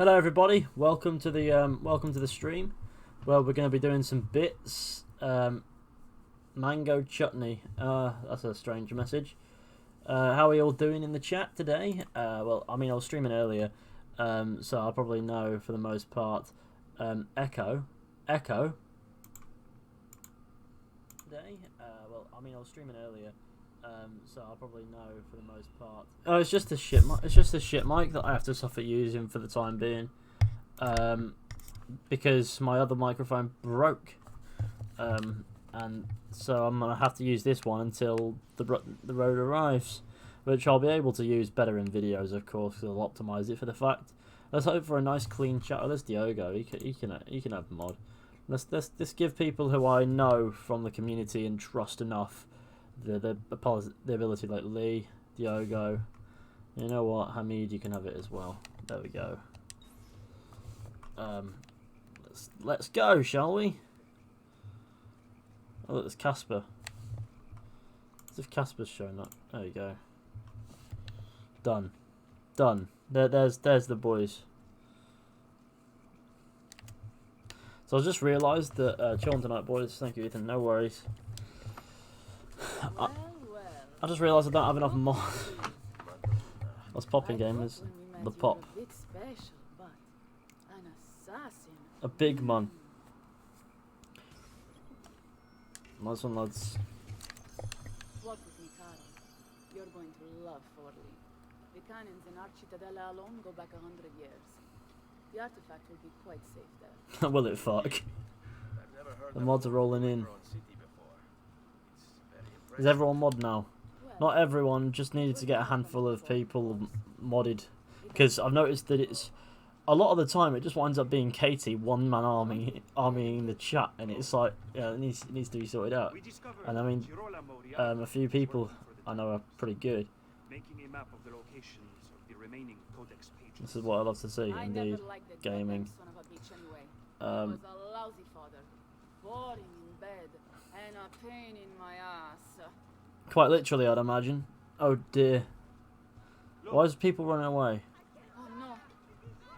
Hello everybody, welcome to the stream. Well, we're going to be doing some bits. Mango chutney. That's a strange message. How are you all doing in the chat today? Well, I mean, I was streaming earlier, so I'll probably know for the most part. Echo. Today. Well, I mean, I was streaming earlier, so I'll probably know for the most part. Oh, it's just a shit. It's just a shit mic that I have to suffer using for the time being, because my other microphone broke, and so I'm gonna have to use this one until the road arrives, which I'll be able to use better in videos, of course, because I'll optimize it for the fact. Let's hope for a nice clean chat. Oh, there's Diogo. He can have mod. Let's give people who I know from the community and trust enough the ability, like Lee, Diogo. You know what, Hamid, you can have it as well. There we go. Let's go, shall we? Oh, look, there's Casper. As if Casper's showing up. There you go. Done. There's the boys. So I just realised that chilling tonight, boys. Thank you, Ethan. No worries. I just realised I don't have enough mods. What's popping, gamers? The pop. A big man. Nice one, lads. Walk with me, Carl. You're going to love Forley. The cannons in our Cittadella alone go back 100 years. The artifact will be quite safe there. Will it fuck? The mods are rolling in. Is everyone mod now? Not everyone, just needed to get a handful of people modded. Because I've noticed that it's... A lot of the time it just winds up being Katie, one-man armying the chat. And it's like, yeah, it needs to be sorted out. And I mean, a few people I know are pretty good. This is what I love to see, indeed. Gaming. Was a lousy father, boring in bed, and a pain in my ass. Quite literally, I'd imagine. Oh dear. Why is people running away? Oh no.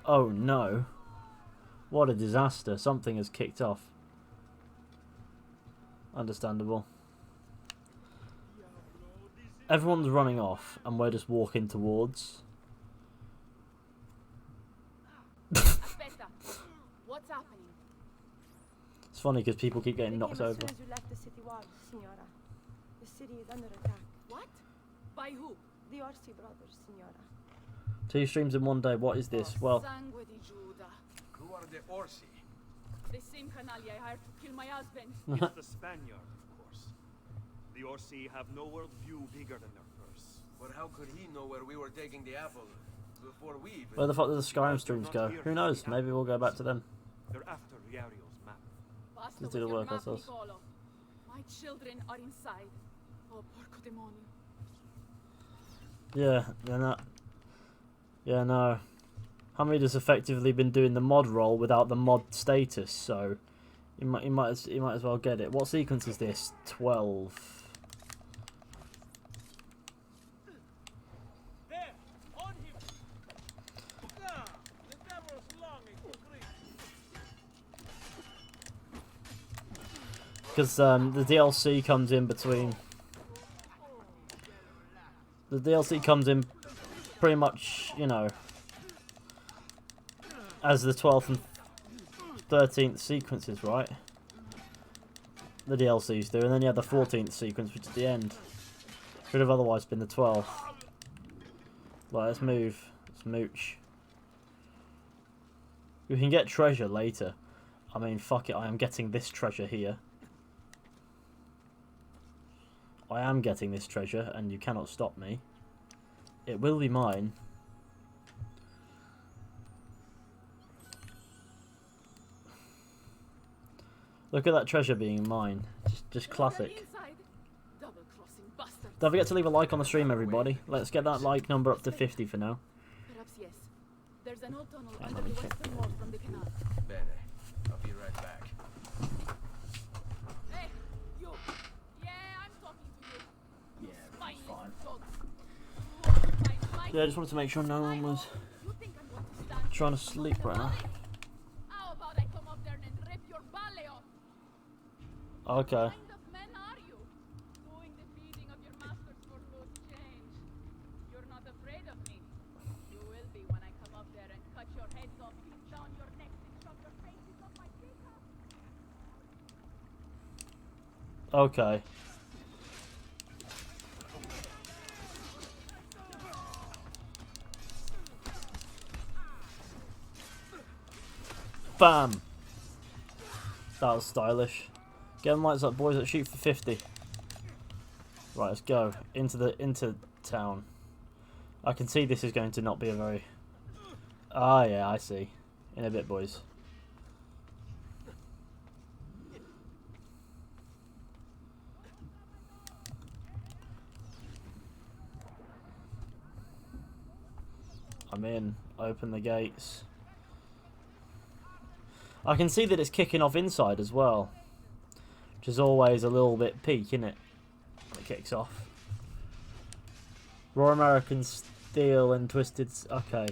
Oh no. What a disaster. Something has kicked off. Understandable. Everyone's running off, and we're just walking towards. What's happening? It's funny because people keep getting knocked over. As soon as you left the city walls, Signora. The city is under attack. What? By who? The Orsi brothers, Signora. 2 streams in one day. What is this? Well, Who are the Orsi? The same canali I hired to kill my husband. It's the Spaniard, of course. The Orsi have no worldview bigger than their purse. But how could he know where we were taking the apple before we even... where the fuck did the Skyrim streams go? Who knows? Maybe we'll go back to them. They're after Riario's map. Let's do the work ourselves. My children are inside. Oh, porco demonio. Yeah, they're not. Yeah, no. Hamid has effectively been doing the mod role without the mod status, so he might as well get it. What sequence is this? 12. Because the DLC comes in between. The DLC comes in pretty much, you know, as the 12th and 13th sequences, right? The DLCs do, and then you have the 14th sequence, which is the end. Could have otherwise been the 12th. Right, let's move. Let's mooch. We can get treasure later. I mean, fuck it, I am getting this treasure here. I am getting this treasure, and you cannot stop me. It will be mine. Look at that treasure being mine. Just classic. Don't forget to leave a like on the stream, everybody. Let's get that like number up to 50 for now. Perhaps yes. There's an old tunnel under the western wall from the canal. Bene. I'll be right back. Hey, you. Yeah, I'm talking to you. Yeah, fine. Dogs. Yeah, I just wanted to make sure no one was trying to sleep right now. How about I come up there and rip your ballet off? Okay. What kind of men are you? Doing the feeding of your masters for loose change. You're not afraid of me. You will be when I come up there and cut your heads off, beat down your necks, and shove your faces off my pickup. Okay. Bam! That was stylish. Get them lights up, boys. Let's shoot for 50. Right, let's go into town. I can see this is going to not be a very. Ah, yeah, I see. In a bit, boys. I'm in. Open the gates. I can see that it's kicking off inside as well, which is always a little bit peak, isn't it? When it kicks off. Raw American Steel and Twisted. Okay.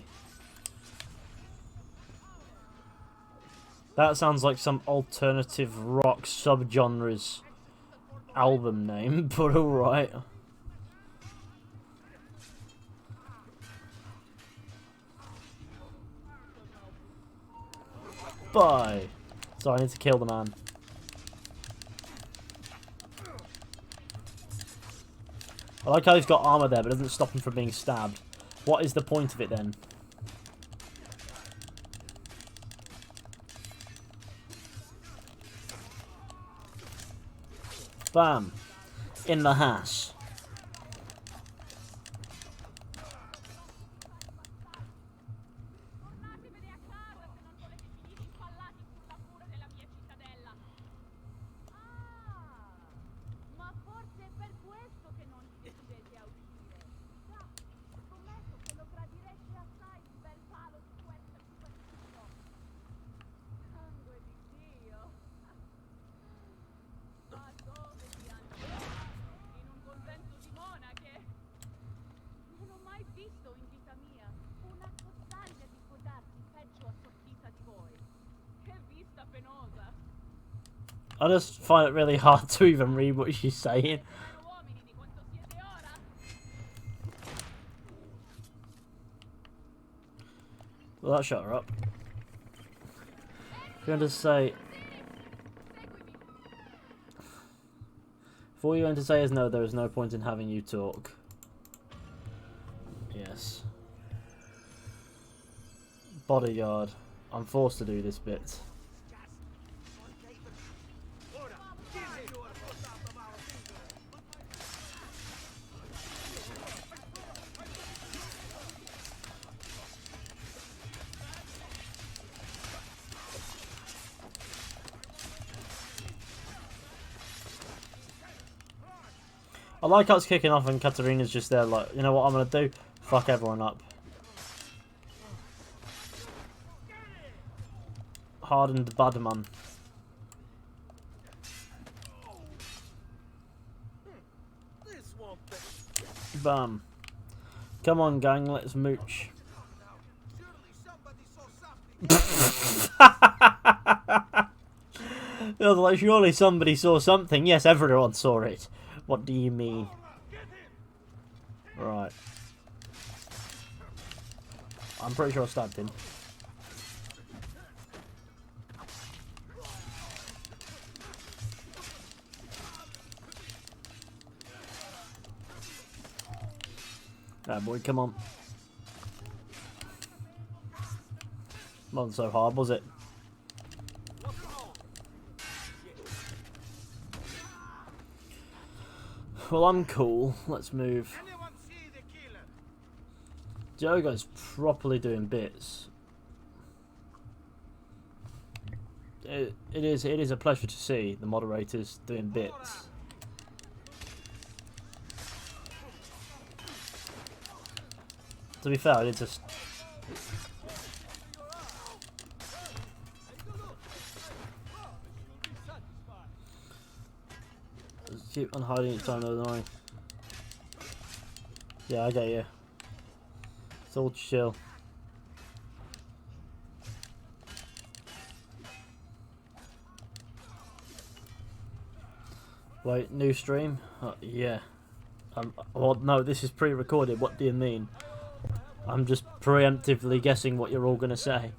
That sounds like some alternative rock subgenre's album name, but alright. Bye. So I need to kill the man. I like how he's got armor there, but it doesn't stop him from being stabbed. What is the point of it then? Bam. In the hash. Ma forse è per questo che non ti decidete a uscire. Già, scommetto che lo gradiresti assai un bel palo di questa cittadino. Sangue di Dio. Ma dove ti hanno messo? In un convento di monache? Non ho mai visto in vita mia una cozzaglia di codardi peggio assortita di voi. Che vista penosa. I just find it really hard to even read what she's saying. Well, that shut her up. If you want to say... If all you want to say is no, there is no point in having you talk. Yes. Bodyguard. I'm forced to do this bit. I like how it's kicking off and Katarina's just there like, you know what I'm going to do? Fuck everyone up. Hardened Badman. Bam. Come on gang, let's mooch. Like, surely somebody saw something. Yes, everyone saw it. What do you mean? Right. I'm pretty sure I stabbed him. Alright, boy, come on. Wasn't so hard, was it? Well, I'm cool. Let's move. Diogo's properly doing bits. It is a pleasure to see the moderators doing bits. To be fair, I did just... keep on hiding each time, though, annoying. Yeah, I get you. It's all chill. Wait, new stream? Yeah. Well, no, this is pre-recorded. What do you mean? I'm just preemptively guessing what you're all going to say.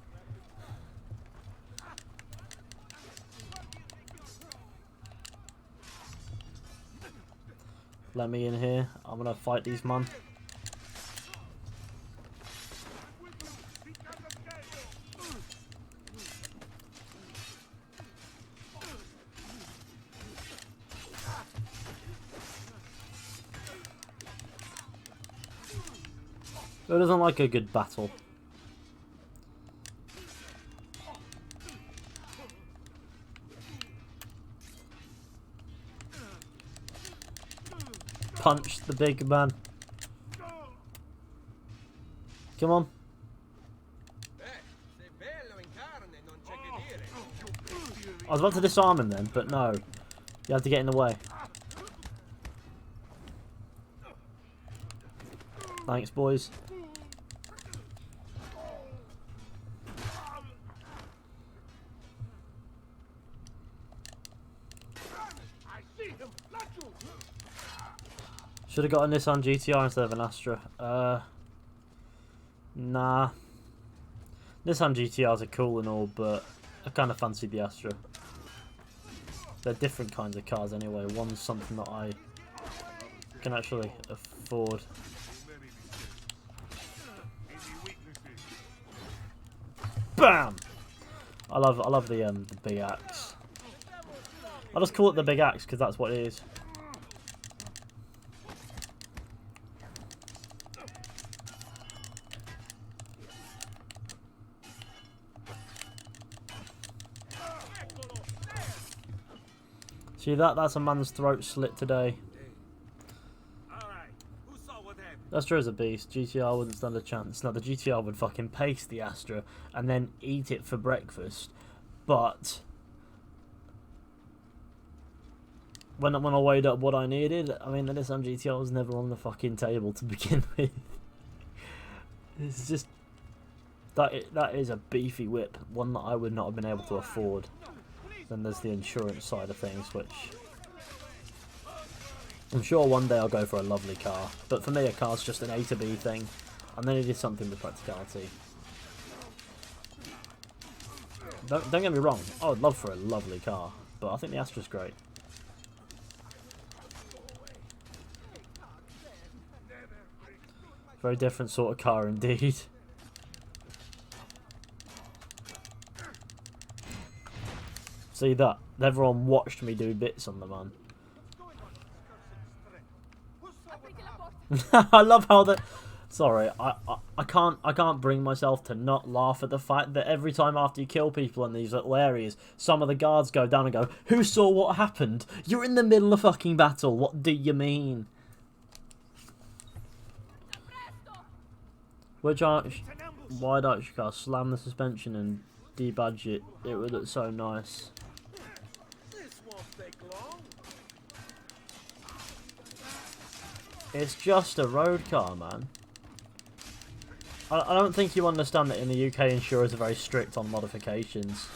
Let me in here. I'm going to fight these man. Who doesn't like a good battle? Punch the big man. Come on. I was about to disarm him then, but no. You had to get in the way. Thanks, boys. Should have got a Nissan GTR instead of an Astra. Nah. Nissan GTRs are cool and all, but I kind of fancied the Astra. They're different kinds of cars anyway. One's something that I can actually afford. Bam! I love the big axe. I'll just call it the big axe because that's what it is. See that's a man's throat slit today. Astra's a beast. GTR wouldn't stand a chance. No, the GTR would fucking pace the Astra and then eat it for breakfast. But when I weighed up what I needed, I mean the Nissan GTR was never on the fucking table to begin with. It's just that is a beefy whip, one that I would not have been able to afford. Then there's the insurance side of things, which I'm sure one day I'll go for a lovely car. But for me, a car's just an A to B thing, and then it is something with practicality. Don't get me wrong, I would love for a lovely car, but I think the Astra's great. Very different sort of car indeed. See that? Everyone watched me do bits on the man. I love how that. Sorry, I can't bring myself to not laugh at the fact that every time after you kill people in these little areas, some of the guards go down and go, "Who saw what happened? You're in the middle of fucking battle. What do you mean?" Which wide arch car? Slam the suspension and debadge it. It would look so nice. It's just a road car, man. I don't think you understand that in the UK insurers are very strict on modifications.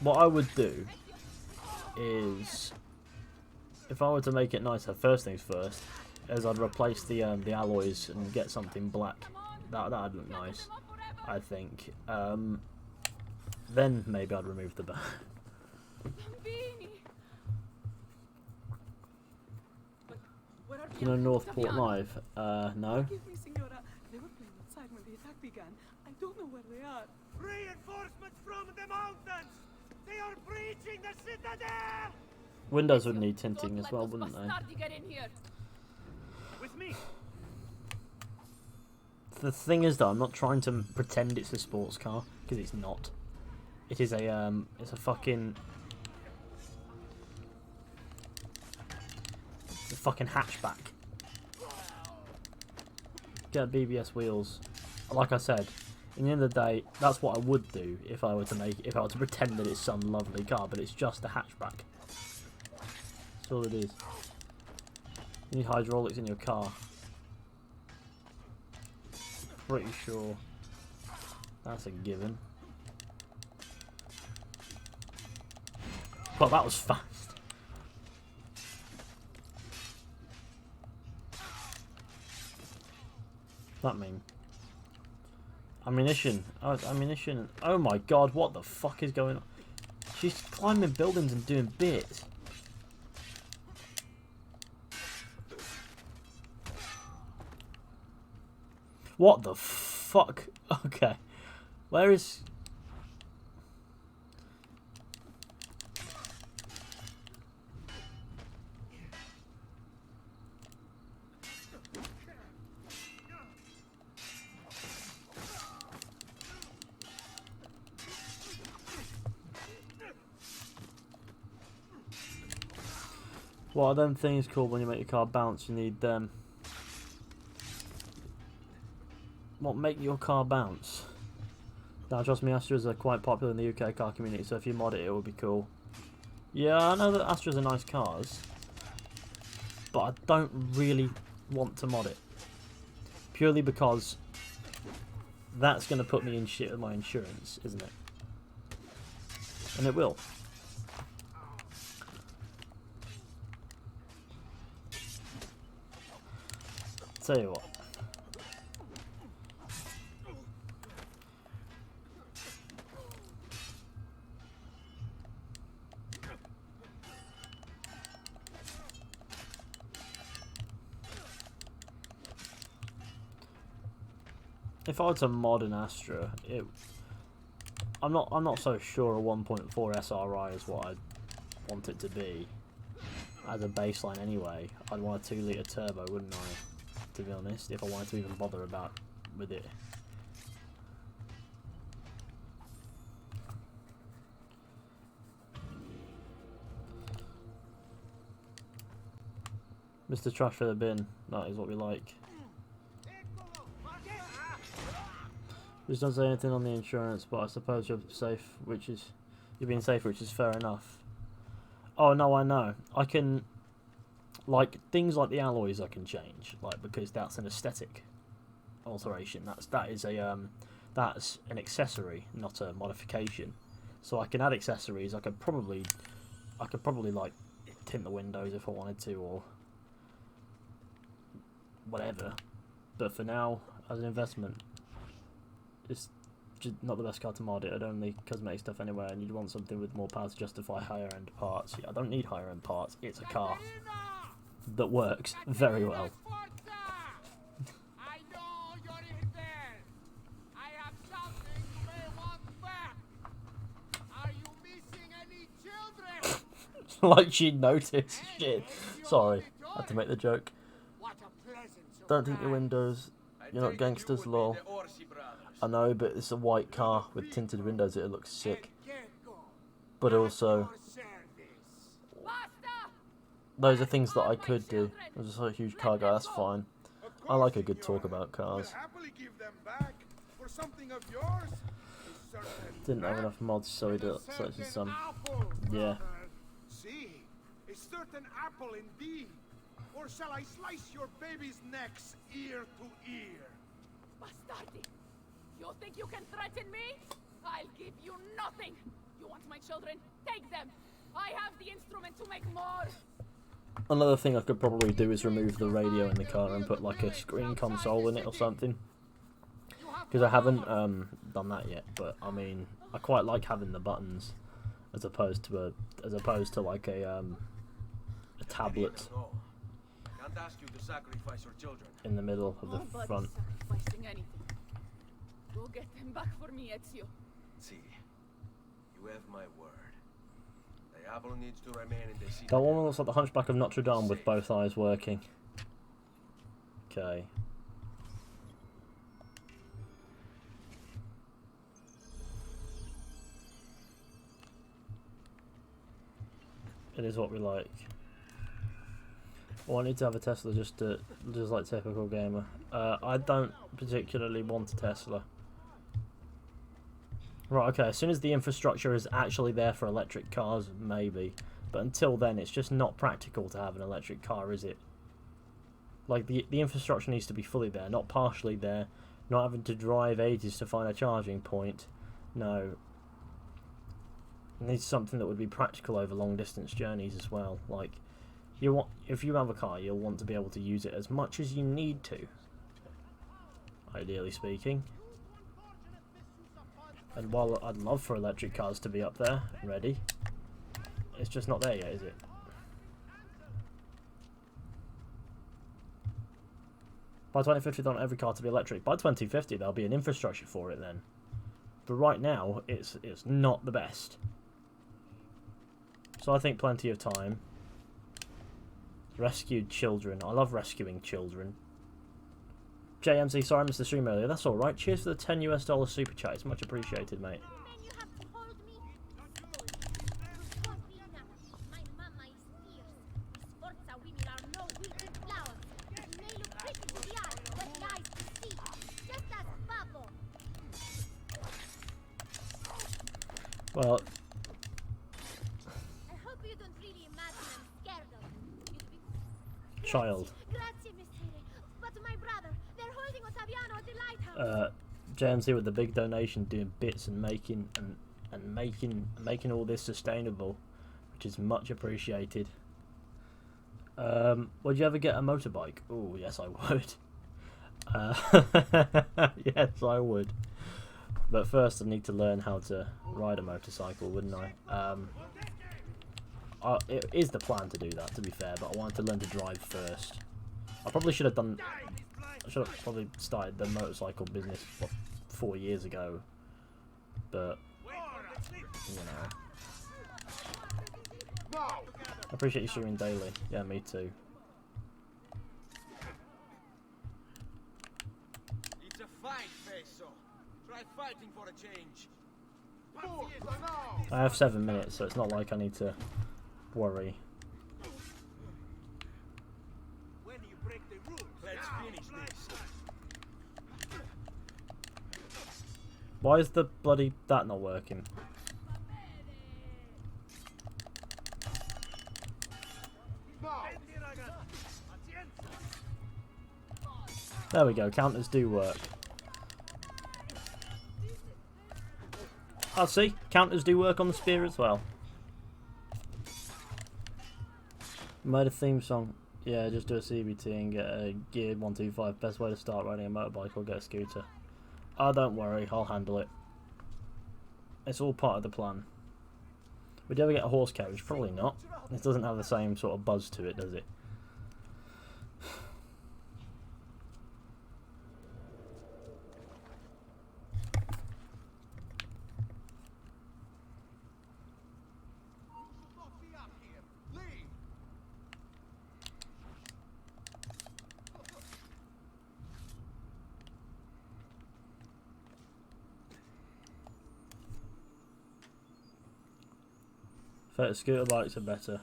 What I would do is, if I were to make it nicer, first things first, is I'd replace the alloys and get something black. That'd look nice, I think. Then maybe I'd remove the back. You know Northport Live? No. Forgive me, Signora. They were playing outside when the attack began. I don't know where they are. Reinforcements from the mountains! They are breaching the citadel! Windows would need tinting as well, wouldn't they? With me. The thing is, though, I'm not trying to pretend it's a sports car because it's not. It is a it's a fucking hatchback. Get BBS wheels. Like I said, in the end of the day, that's what I would do if I were to pretend that it's some lovely car, but it's just a hatchback. That's all it is. You need hydraulics in your car. pretty sure that's a given. Well, that was fast. That mean ammunition. Oh, it's ammunition. Oh my god, what the fuck is going on? She's climbing buildings and doing bits. What the fuck? Okay. Where is... What are them things called when you make your car bounce? You need them. What make your car bounce? Now, trust me, Astras are quite popular in the UK car community, so if you mod it, it would be cool. Yeah, I know that Astras are nice cars, but I don't really want to mod it. Purely because that's going to put me in shit with my insurance, isn't it? And it will. Tell you what. If I were to mod an Astra, I'm not so sure a 1.4 SRI is what I want it to be as a baseline anyway. I'd want a 2-litre turbo, wouldn't I? To be honest, if I wanted to even bother with it. Mr. Trash for the bin, that is what we like. This doesn't say anything on the insurance, but I suppose you're safe, you're being safe, which is fair enough. Oh no, I know. I can, like, things like the alloys I can change, like, because that's an aesthetic alteration. That's an accessory, not a modification. So I can add accessories. I could probably like tint the windows if I wanted to, or whatever. But for now, as an investment, it's just not the best car to mod it. I'd only cosmetic stuff anyway, and you'd want something with more power to justify higher end parts. Yeah, I don't need higher end parts. It's a car that works very well. I know you're in there. I have something you may want back. Are you missing any children? Like she'd noticed. Shit. Sorry, I had to make the joke. What a pleasant Don't tint your windows. You're not gangsters, lol. I know, but it's a white car with tinted windows. It looks sick. But also, those are things that I could do. I'm just a huge car guy. That's fine. I like a good talk about cars. Didn't have enough mods, so we did searching some. Yeah. See, a certain apple indeed. Or shall I slice your baby's necks ear to ear? Bastardi! You think you can threaten me? I'll give you nothing! You want my children? Take them! I have the instrument to make more! Another thing I could probably do is remove the radio in the car and put like a screen console in it or something. Because I haven't done that yet, but I mean, I quite like having the buttons as opposed to like a tablet Ask you to sacrifice your children. in the middle of the front. Sacrificing anything. Go get them back for me, Ezio. See, you have my word. The apple needs to remain in the city. That one looks like the Hunchback of Notre Dame with both eyes working. Okay. It is what we like. Oh, I need to have a Tesla just like typical gamer. I don't particularly want a Tesla. Right, okay, as soon as the infrastructure is actually there for electric cars, maybe. But until then, it's just not practical to have an electric car, is it? Like, the infrastructure needs to be fully there, not partially there, Not having to drive ages to find a charging point. No. It needs something that would be practical over long distance journeys as well. Like, if you have a car, you'll want to be able to use it as much as you need to. Ideally speaking. And while I'd love for electric cars to be up there and ready, it's just not there yet, is it? By 2050, they want every car to be electric. By 2050, there'll be an infrastructure for it then. But right now, it's not the best. So I think plenty of time. Rescued children. I love rescuing children. JMC, sorry I missed the stream earlier. That's alright. Cheers for the $10 US super chat. It's much appreciated, mate. Man, you have to hold me. Won't be enough. My mama is fierce. Sforza women are no wilted flowers. They may look pretty to the eye, but the eyes to see. Just as Pablo. Well, I hope you don't really imagine I'm scared of you. child. Grazie, messere. But my brother, they're holding Ottaviano at the lighthouse. JMC with the big donation, doing bits and making all this sustainable, which is much appreciated. Would you ever get a motorbike? Oh, yes, I would. Yes, I would. But first, I need to learn how to ride a motorcycle, wouldn't I? It is the plan to do that, to be fair, but I wanted to learn to drive first. I probably should have done. I should have probably started the motorcycle business 4 years ago, but you know. I appreciate you streaming daily. Yeah, me too. It's a fight, Feso. Try fighting for a change. I have 7 minutes, so it's not like I need to worry. When you break the rules, Let's finish this. Why is the bloody that not working? There we go, counters do work. I'll see, counters do work on the spear as well. Made a theme song. Yeah, just do a CBT and get a geared 125. Best way to start riding a motorbike or get a scooter. Oh, don't worry, I'll handle it. It's all part of the plan. Would you ever get a horse carriage? Probably not. It doesn't have the same sort of buzz to it, does it? Scooter bikes are better.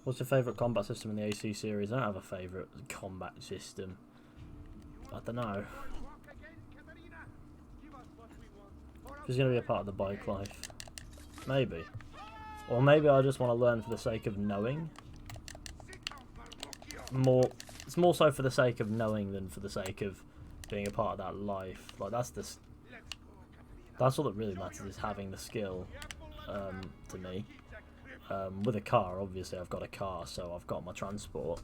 What's your favourite combat system in the ACII series? I don't have a favourite combat system. I don't know. It's going to be a part of the bike life. Maybe. Or maybe I just want to learn for the sake of knowing. It's more so for the sake of knowing than for the sake of being a part of that life. Like that's all that really matters, is having the skill. To me. With a car, obviously I've got a car, so I've got my transport.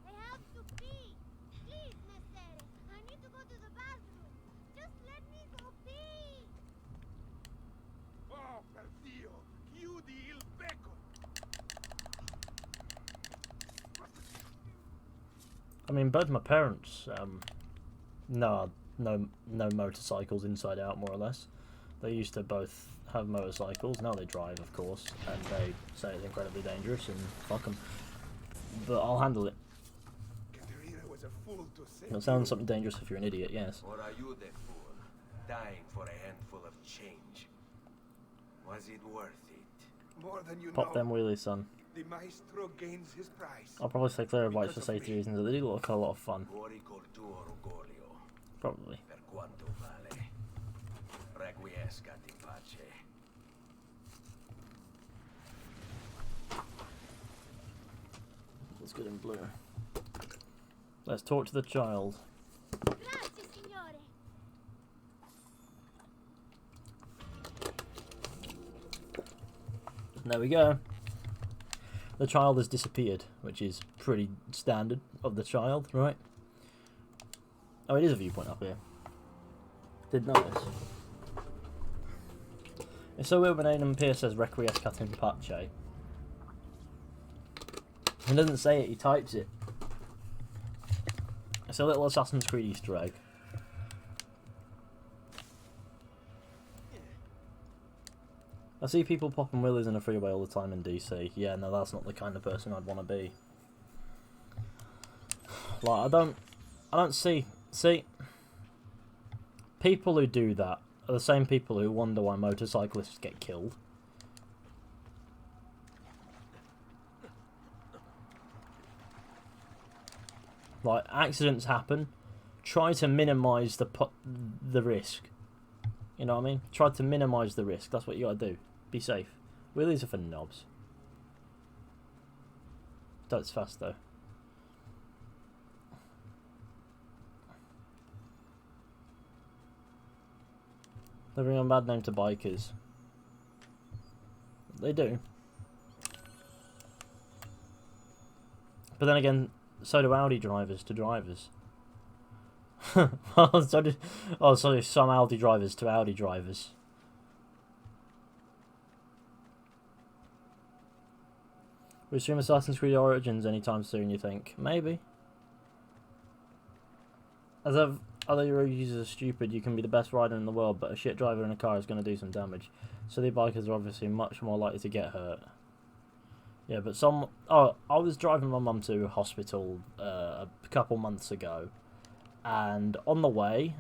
I have to pee. Please, messere. I need to go to the bathroom. Just let me go pee. Oh, per Dio! Chiudi il becco! I mean, both my parents, no motorcycles inside out, more or less. They used to both have motorcycles. Now they drive, of course, and they say it's incredibly dangerous, and fuck them. But I'll handle it. Caterina was a fool to save It sounds something dangerous if you're an idiot, yes. Or are you the fool, dying for a handful of change? Was it worth it? more than you Pop know. them wheelies, son. The maestro gains his prize. I'll probably stay clear of bikes for safety reasons, but they do look a lot of fun. Fuori col tuo orgoglio. Probably. Per quanto vale. Requiescat in pace. Looks good in blue. Let's talk to the child. Grazie, signore. There we go. The child has disappeared, which is pretty standard of the child, right? Oh, it is a viewpoint up here. Didn't notice. It's so weird when Aiden Pierce says Requiescat in pace. He doesn't say it, he types it. It's a little Assassin's Creed Easter egg. I see people popping willies in a freeway all the time in DC. Yeah, no, that's not the kind of person I'd want to be. Like, I don't see people who do that are the same people who wonder why motorcyclists get killed. Like, accidents happen. Try to minimise the risk. You know what I mean? Try to minimise the risk. That's what you gotta do. Be safe. Wheelies are for knobs. That's fast though. They bring a bad name to bikers. They do. But then again, so do Audi drivers to drivers. Well, so do, oh, sorry, some Audi drivers to Audi drivers. We stream Assassin's Creed Origins anytime soon, you think? Maybe. As other road users are stupid, you can be the best rider in the world, but a shit driver in a car is going to do some damage. So the bikers are obviously much more likely to get hurt. Yeah, but some... Oh, I was driving my mum to hospital a couple months ago. And on the way,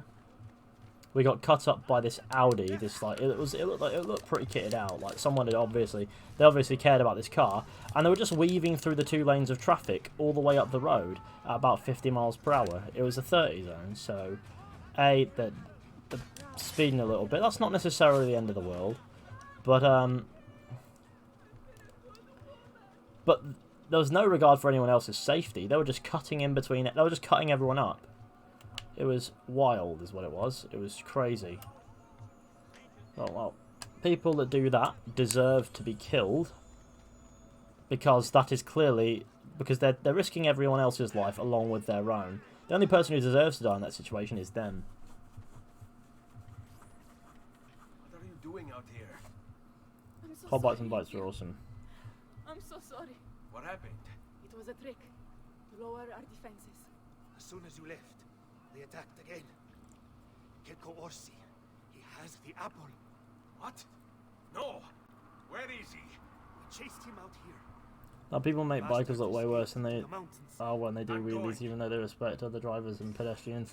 we got cut up by this Audi. This it looked pretty kitted out. Like someone had they obviously cared about this car, and they were just weaving through the 2 lanes of traffic all the way up the road at about 50 miles per hour. It was a 30 zone, so they're speeding a little bit. That's not necessarily the end of the world, but there was no regard for anyone else's safety. They were just cutting in between it. They were just cutting everyone up. It was wild, is what it was. It was crazy. Oh, well, people that do that deserve to be killed because that is clearly because they're risking everyone else's life along with their own. The only person who deserves to die in that situation is them. What are you doing out here? I'm so Hot bites sorry. and bites are awesome. I'm so sorry. What happened? It was a trick to lower our defenses. As soon as you left, they attacked again. Kelko Orsi. He has the apple. What? No. Where is he? We chased him out here. Now, people make bikers Bastards look way worse than they escaped the mountains. are when they do I'm wheelies, going. even though they respect other drivers and pedestrians.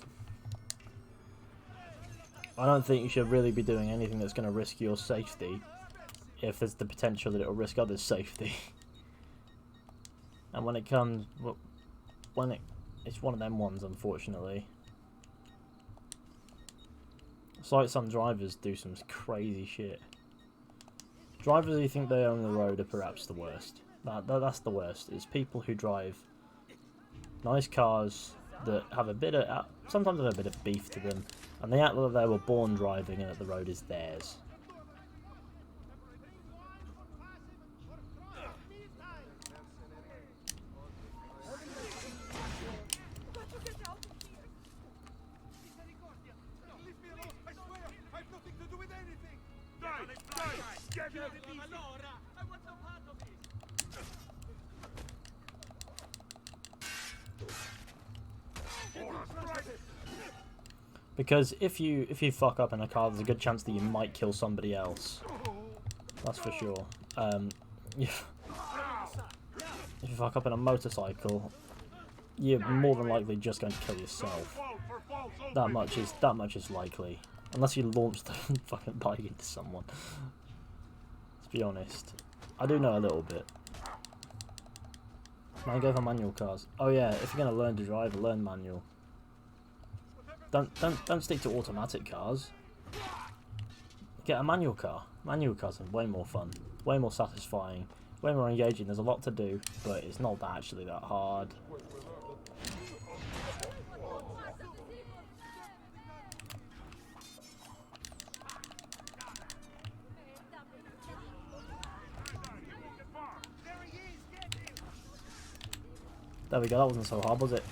I don't think you should really be doing anything that's going to risk your safety if there's the potential that it will risk others' safety. And when it comes, it's one of them ones, unfortunately. It's like some drivers do some crazy shit. Drivers who think they own the road are perhaps the worst. That's the worst. It's people who drive nice cars that have a bit of, sometimes have a bit of beef to them, and they act like they were born driving and that the road is theirs. Because if you fuck up in a car, there's a good chance that you might kill somebody else. That's for sure. If you fuck up in a motorcycle, you're more than likely just going to kill yourself. That much is likely, unless you launch the fucking bike into someone. Let's be honest. I do know a little bit. Man, go for manual cars. Oh yeah, if you're gonna learn to drive, learn manual. Don't stick to automatic cars. Get a manual car. Manual cars are way more fun, way more satisfying, way more engaging. There's a lot to do, but it's not actually that hard. There we go, that wasn't so hard, was it?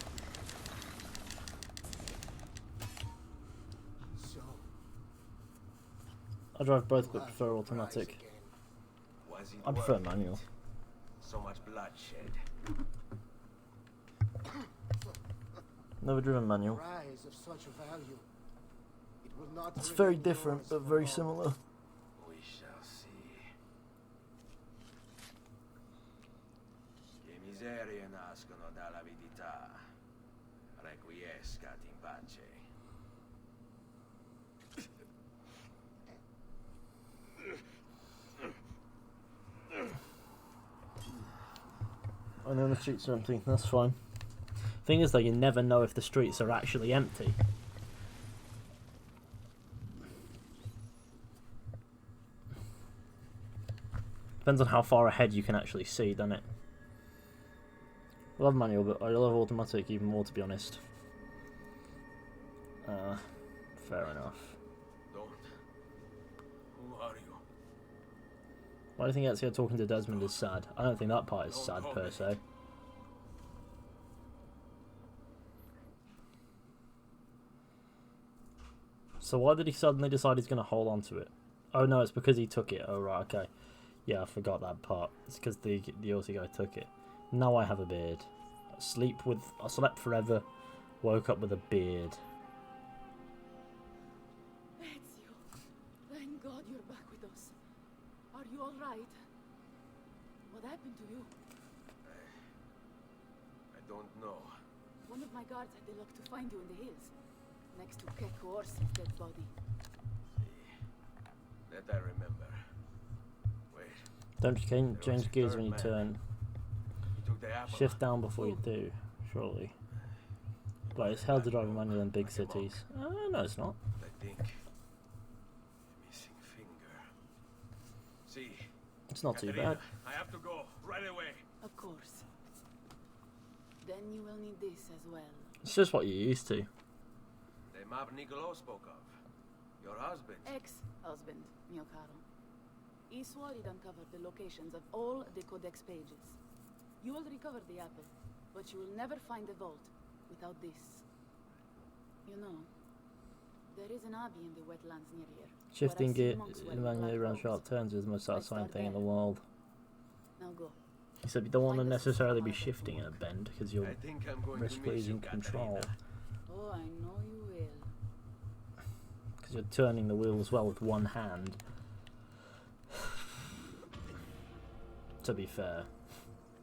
So, I drive both you but have prefer your automatic. prize again. Was it I prefer worth manual. it? So much bloodshed. Never driven manual. Prize of such value. It will not It's very remain different, yours but for very long. similar. We shall see. Che miserie nascono dall'avidità. Requiescat in pace. I know the streets are empty, that's fine. Thing is though, you never know if the streets are actually empty. Depends on how far ahead you can actually see, doesn't it? I love manual, but I love automatic even more, to be honest. Fair enough. Don't. Who are you? Why do you think Ezio talking to Desmond is sad? I don't think that part is sad, per se. So why did he suddenly decide he's going to hold on to it? Oh no, it's because he took it. Oh right, okay. Yeah, I forgot that part. It's because the Aussie guy took it. Now I have a beard. I slept forever, woke up with a beard. Ezio, thank God you're back with us. Are you all right? What happened to you? I don't know. One of my guards had the luck to find you in the hills, next to Keko Orsi's dead body. That I remember. Wait. Don't change gears when you turn. He took the apple. Shift down before you do, surely. Like, it's hard to drive a manual in big cities. No, it's not. I think. Missing finger. See. It's not too Caterina, bad. I have to go right away. Of course. Then you will need this as well. It's just what you're used to. The map Nicolo spoke of. Your husband. Ex-husband, mio caro. He swore he'd uncover the locations of all the Codex pages. You will recover the apple, but you will never find the vault without this. You know, there is an abbey in the wetlands near here. Shifting where I gear see monks in wearing manual black around robes. sharp turns is the most satisfying start thing in the there. world. Now go. He said you don't want to Find us necessarily be some shifting in a bend because you'll I think I'm going risk to miss you, losing control. Caterina. Oh, I know you will. Because you're turning the wheel as well with one hand. To be fair,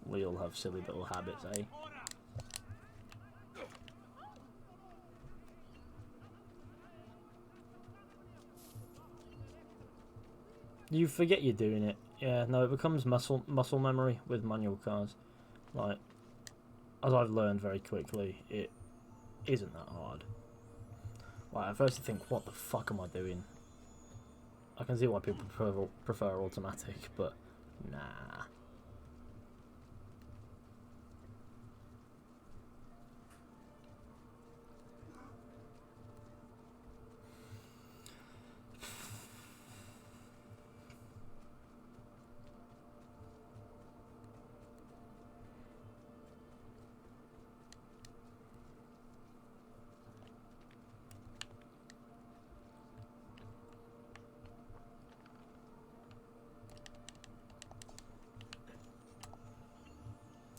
we all have silly little habits, eh? You forget you're doing it. Yeah, no, it becomes muscle memory with manual cars. Like, as I've learned very quickly, it isn't that hard. Like, at first you think, what the fuck am I doing? I can see why people prefer automatic, but nah.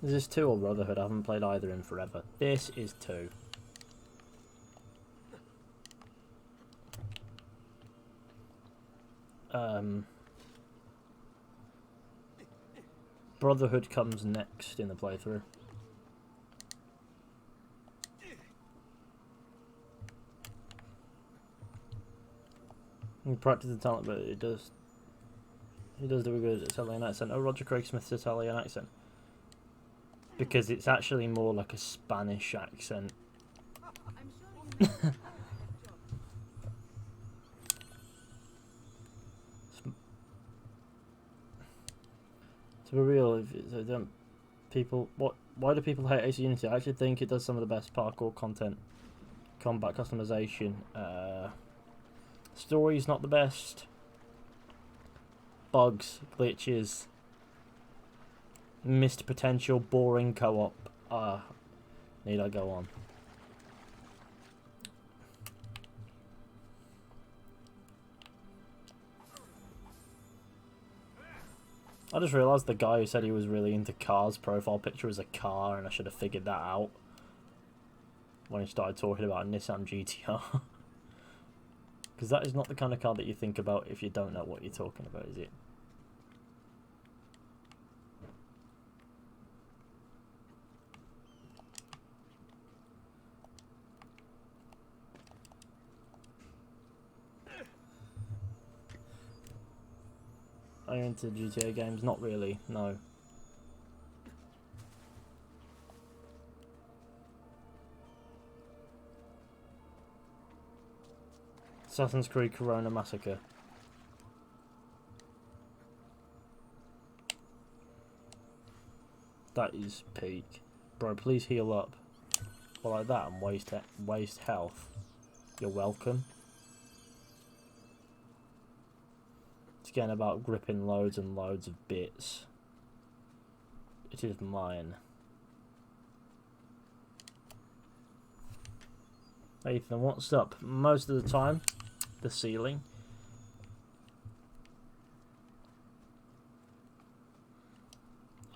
Is this 2 or Brotherhood? I haven't played either in forever. This is 2. Brotherhood comes next in the playthrough. You practice the talent, but it does. He does do a good Italian accent. Oh, Roger Craig Smith's Italian accent. Because it's actually more like a Spanish accent. I'm sure you know. To be real, if why do people hate ACII Unity? I actually think it does some of the best parkour content, combat customization. Story's not the best. Bugs, glitches, missed potential, boring co-op. Need I go on? I just realised the guy who said he was really into cars' profile picture was a car, and I should have figured that out when he started talking about a Nissan GTR. Because that is not the kind of car that you think about if you don't know what you're talking about, is it? Are you into GTA games? Not really, no. Assassin's Creed Corona Massacre. That is peak. Bro, please heal up. Well, like that and waste health. You're welcome. It's again about gripping loads and loads of bits. It is mine. Ethan, what's up? Most of the time, the ceiling.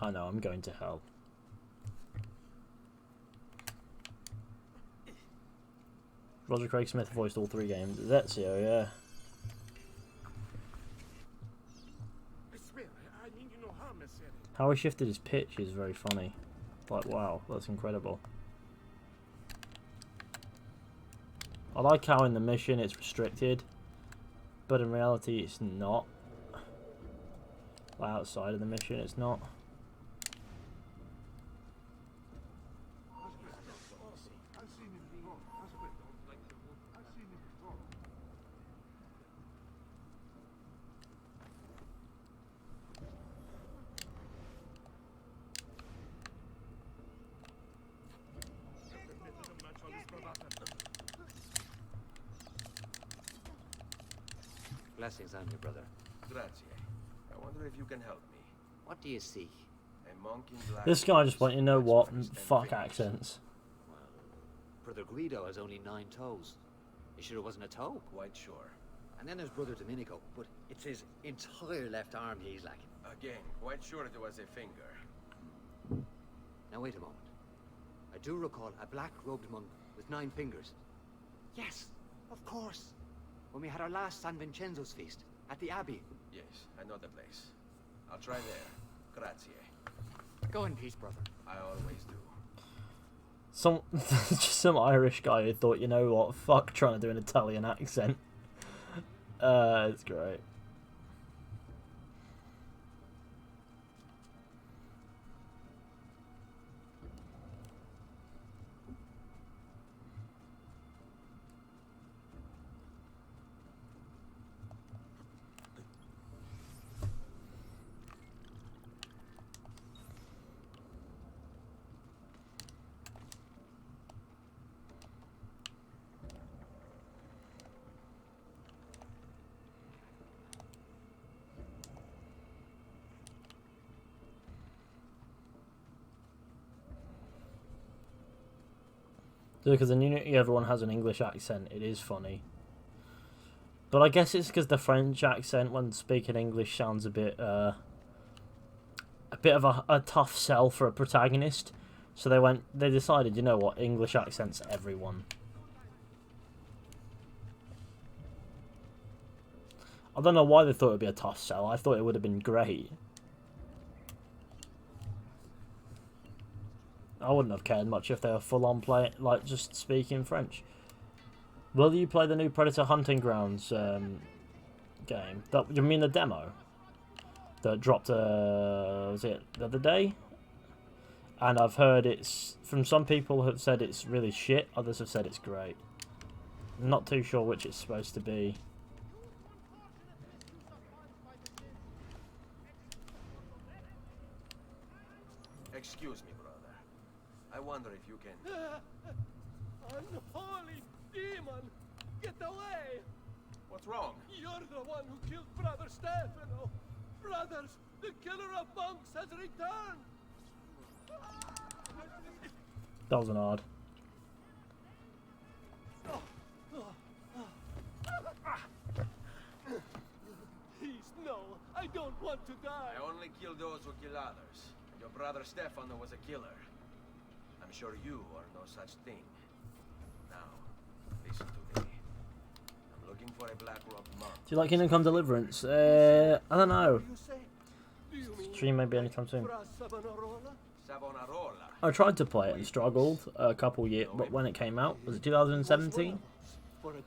I know, I'm going to hell. Roger Craig Smith voiced all 3 games. Ezio, yeah. How he shifted his pitch is very funny. Like, wow, that's incredible. I like how in the mission it's restricted, but in reality it's not. Like outside of the mission it's not. Blessings on you, brother. Grazie. I wonder if you can help me. What do you seek? A monk in black. This guy just went, you know what? Fuck accents. Well, Brother Guido has only 9 toes. You sure it wasn't a toe? Quite sure. And then there's Brother Domenico, but it's his entire left arm he's lacking. Again, quite sure it was a finger. Now wait a moment. I do recall a black-robed monk with 9 fingers. Yes, of course. When we had our last San Vincenzo's feast at the Abbey. Yes, I know the place. I'll try there. Grazie. Go in peace, brother. I always do. Just some Irish guy who thought, you know what, fuck trying to do an Italian accent. It's great. Because in Unity everyone has an English accent, it is funny. But I guess it's because the French accent when speaking English sounds a bit of a tough sell for a protagonist. So they decided, you know what, English accents everyone. I don't know why they thought it would be a tough sell, I thought it would have been great. I wouldn't have cared much if they were full on like just speaking French. Will you play the new Predator Hunting Grounds game? You mean the demo that dropped? Was it the other day? And I've heard it's from some people have said it's really shit. Others have said it's great. I'm not too sure which it's supposed to be. Excuse me, brother. I wonder if you can... Unholy demon! Get away! What's wrong? You're the one who killed Brother Stefano! Brothers, the killer of monks has returned! That wasn't hard. Please, no. I don't want to die. I only kill those who kill others. Your brother Stefano was a killer. I'm sure you are no such thing. Now, listen to me. I'm looking for a black-robed monk. Do you like Kingdom Come Deliverance? I don't know. You say? Do you mean Stream maybe anytime soon. Savonarola? Savonarola. I tried to play it and struggled a couple years, but when it came out, was it 2017? For a time.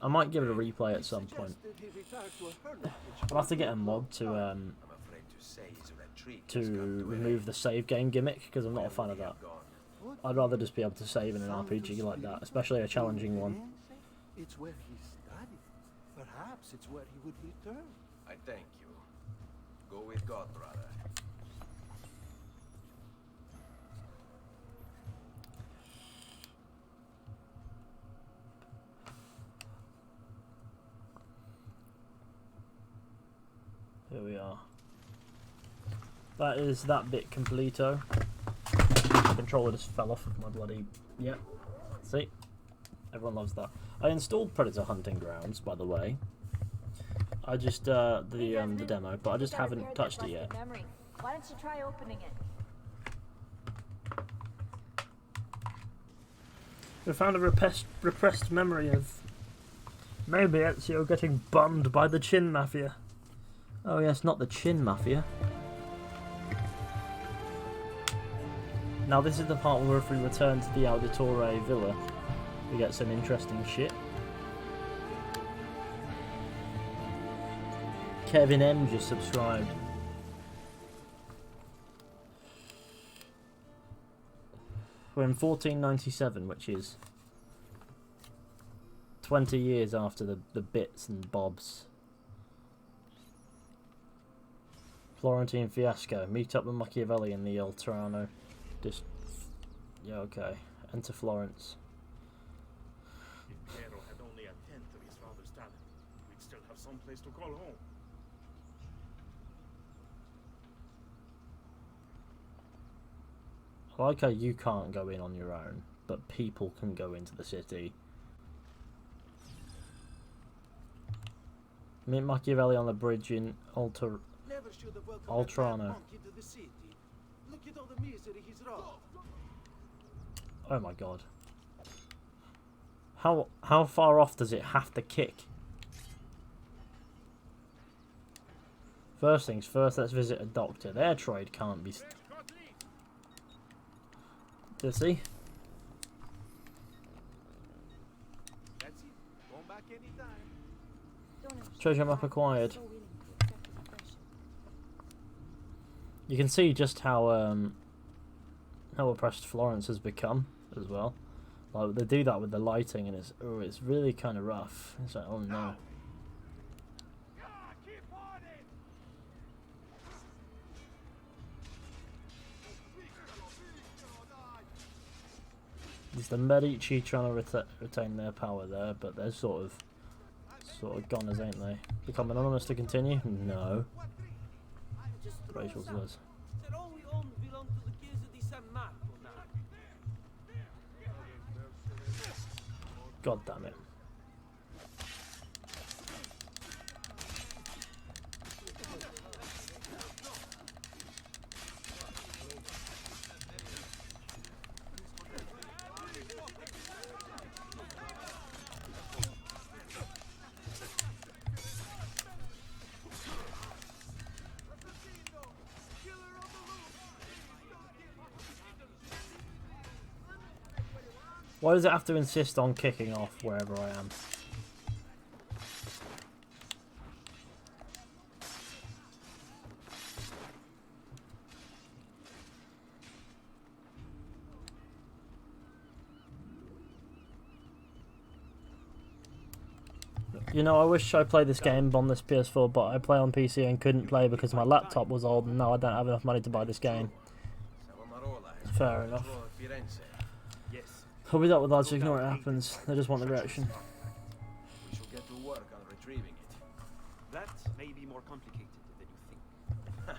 I might give it a replay at some point. He retired to a hermitage. I'll have to get a mod to I'm afraid to say his retreat to has come to an remove end. the save game gimmick because I'm not a fan of that. Gone. I'd rather just be able to save in an RPG like that, especially a challenging one. It's where he studied. Perhaps it's where he would return. I thank you. Go with God, brother. Here we are. That is that bit completo. The controller just fell off of my bloody... Yep. See? Everyone loves that. I installed Predator Hunting Grounds, by the way. I just, the demo, but I just haven't touched it yet. Why don't you try opening it? We found a repressed memory of maybe Ezio getting bummed by the Chin Mafia. Oh yes, not the Chin Mafia. Now this is the part where if we return to the Auditore Villa, we get some interesting shit. Kevin M just subscribed. We're in 1497, which is 20 years after the bits and bobs. Florentine fiasco. Meet up with Machiavelli in the Oltrarno. Just... yeah, okay. Enter Florence. If Piero had only a tenth of his father's talent, we'd still have some place to call home. I like how you can't go in on your own, but people can go into the city. Meet Machiavelli on the bridge in Never should have welcomed that Oltrarno. monk into the city. Look at all the misery he's wrought. Oh my god. How far off does it have to kick? First things first, let's visit a doctor. Their trade can't be... You see? That's it. Go back anytime. Treasure map acquired. You can see just how oppressed Florence has become as well. Like they do that with the lighting, and it's really kind of rough. It's like, oh no. It's the Medici trying to retain their power there, but they're sort of goners, ain't they? Become anonymous to continue? No. Rachel says. Said all we own belong to the Chiesa di San Marco now. God damn it. Why does it have to insist on kicking off wherever I am? You know, I wish I played this game on this PS4, but I play on PC and couldn't play because my laptop was old, and now I don't have enough money to buy this game. Fair enough. I'll be that with lads, ignore it happens. They just want the reaction. We should get to work on retrieving it. That may be more complicated than you think.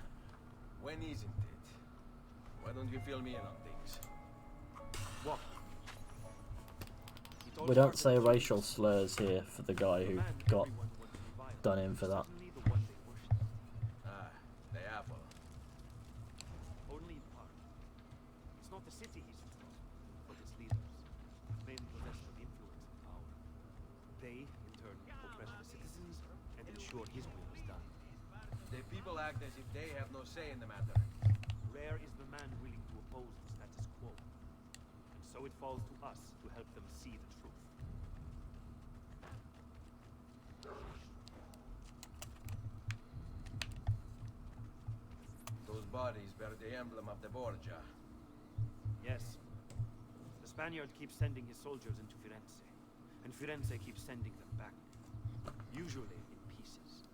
When isn't it? Why don't you fill me in on things? What? He told We don't Martin say to- racial slurs here for the guy the who man got everyone wants to revile done in for is that. certainly the one they worship. Ah, the apple. Only in part. It's not the city he's from, but its leaders, men possessed of influence and power. They, in turn, oppress the citizens and ensure his will is done. The people act as if they have no say in the matter. Rare is the man willing to oppose the status quo. And so it falls to us to help them see the truth. Those bodies bear the emblem of the Borgia. Yes. The Spaniard keeps sending his soldiers into Firenze, and Firenze keeps sending them back. Usually in pieces.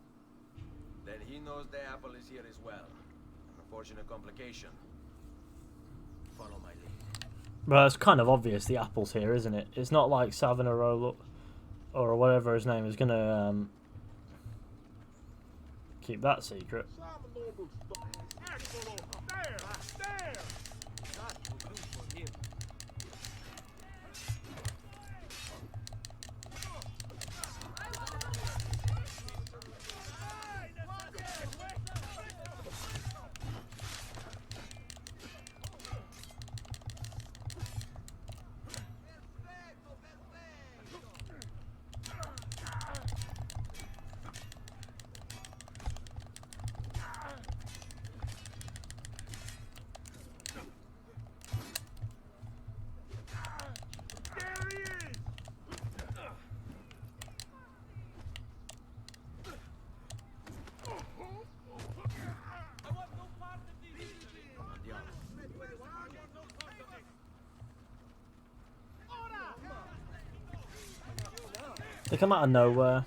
Then he knows the apple is here as well. An unfortunate complication. Follow my lead. Well, it's kind of obvious the apple's here, isn't it? It's not like Savonarola or whatever his name is gonna keep that secret. They come out of nowhere.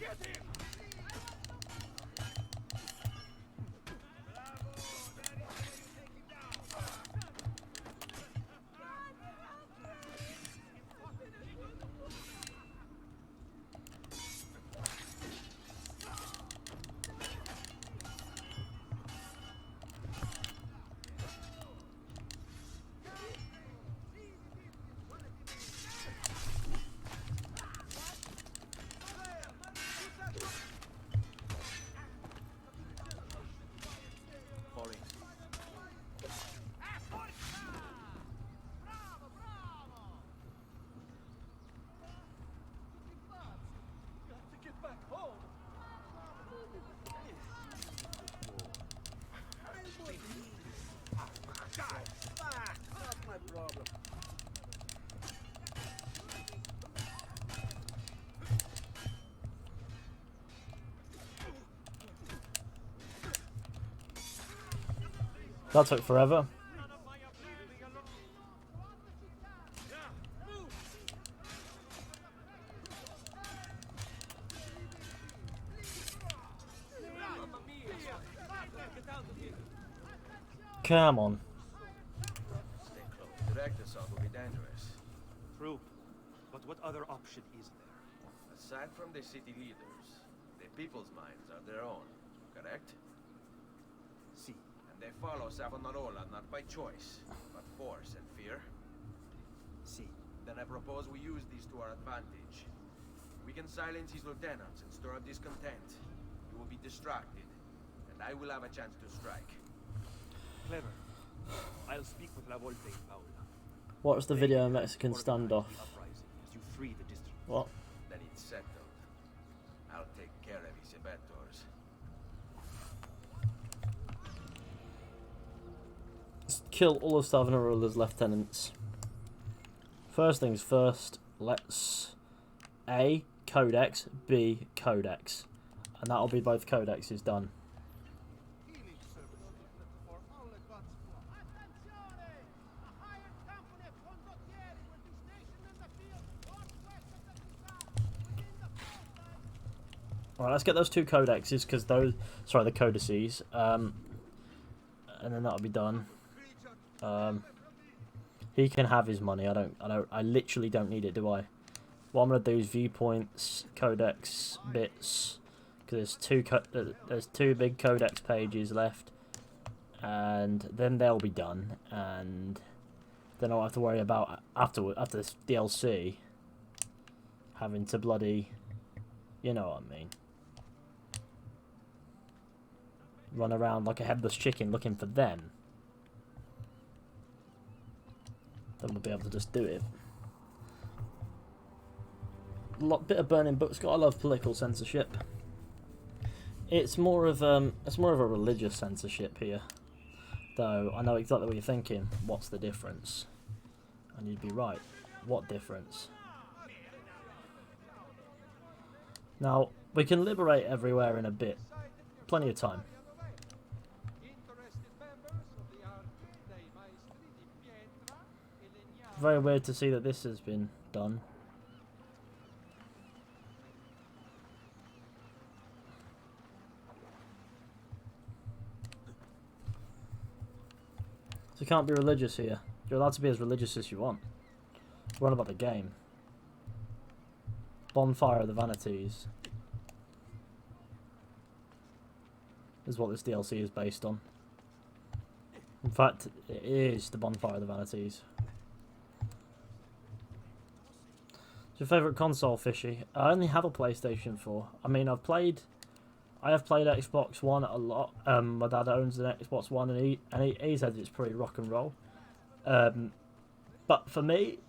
That took forever. Come on. Stay close. Direct assault will be dangerous. True. But what other option is there? Aside from the city leaders, the people's minds are their own, correct? See. And they follow Savonarola not by choice, but force and fear? See. Then I propose we use these to our advantage. We can silence his lieutenants and stir up discontent. You will be distracted, and I will have a chance to strike. Clever. I'll speak with La Volpe and Paula. Watch the video of Mexican Organize standoff. the uprising as you free the district. What? Then it's settled. I'll take care of his abettors. Kill all of Savonarola's lieutenants. First things first, let's A, Codex, B, Codex. And that'll be both codexes done. Alright, let's get those two codexes, because those, sorry, the codices, and then that'll be done. He can have his money. I literally don't need it, do I? What I'm gonna do is viewpoints, codex bits, because there's two big codex pages left, and then they'll be done. And then I'll have to worry about after this DLC having to bloody, you know what I mean, run around like a headless chicken looking for them. Then we'll be able to just do it. Bit of burning books. I love political censorship. It's more of a religious censorship here, though. I know exactly what you're thinking. What's the difference? And you'd be right. What difference? Now we can liberate everywhere in a bit. Plenty of time. Very weird to see that this has been done. So you can't be religious here. You're allowed to be as religious as you want. What about the game? Bonfire of the Vanities is what this DLC is based on. In fact, it is the Bonfire of the Vanities. Your favourite console, Fishy? I only have a PlayStation 4. I mean, I have played Xbox One a lot. My dad owns an Xbox One, and he says it's pretty rock and roll. But for me,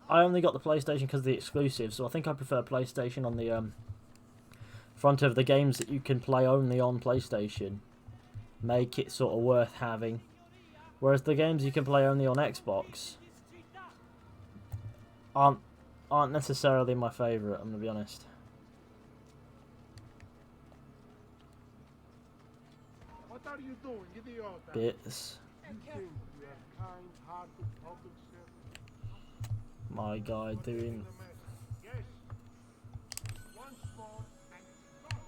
I only got the PlayStation because of the exclusives, so I think I prefer PlayStation on the front of the games that you can play only on PlayStation. Make it sort of worth having. Whereas the games you can play only on Xbox aren't necessarily my favourite, I'm going to be honest. What are you doing, idiot? Bits. You think you are kind-hearted public servant? My guy doing... Yes. Once more, and stop.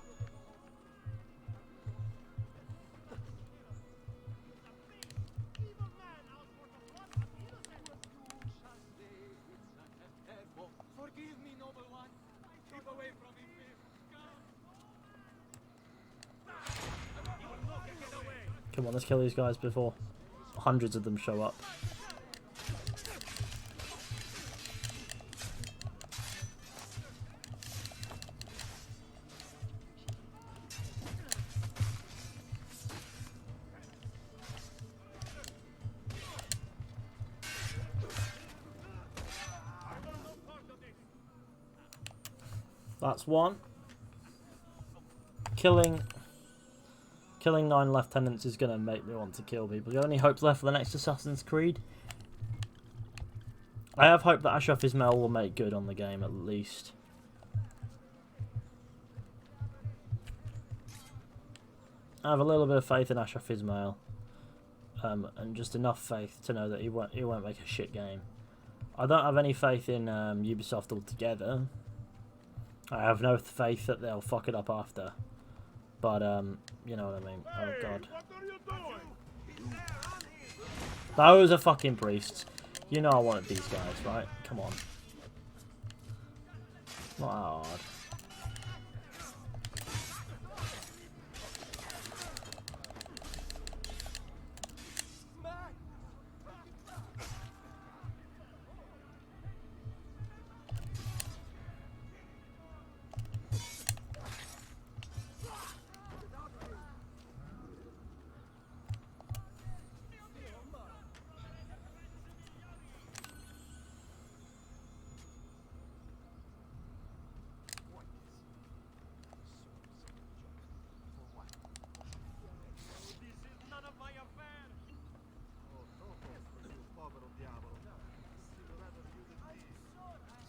Forgive me, noble one. Keep away from me, please. Come on, let's kill these guys before hundreds of them show up. That's one. Killing 9 lieutenants is going to make me want to kill people. The only hope left for the next Assassin's Creed. I have hope that Ashraf Ismail will make good on the game at least. I have a little bit of faith in Ashraf Ismail. And just enough faith to know that he won't make a shit game. I don't have any faith in Ubisoft altogether. I have no faith that they'll fuck it up after. But, you know what I mean. Oh, God. What are you doing? Those are fucking priests. You know I wanted these guys, right? Come on. Not hard.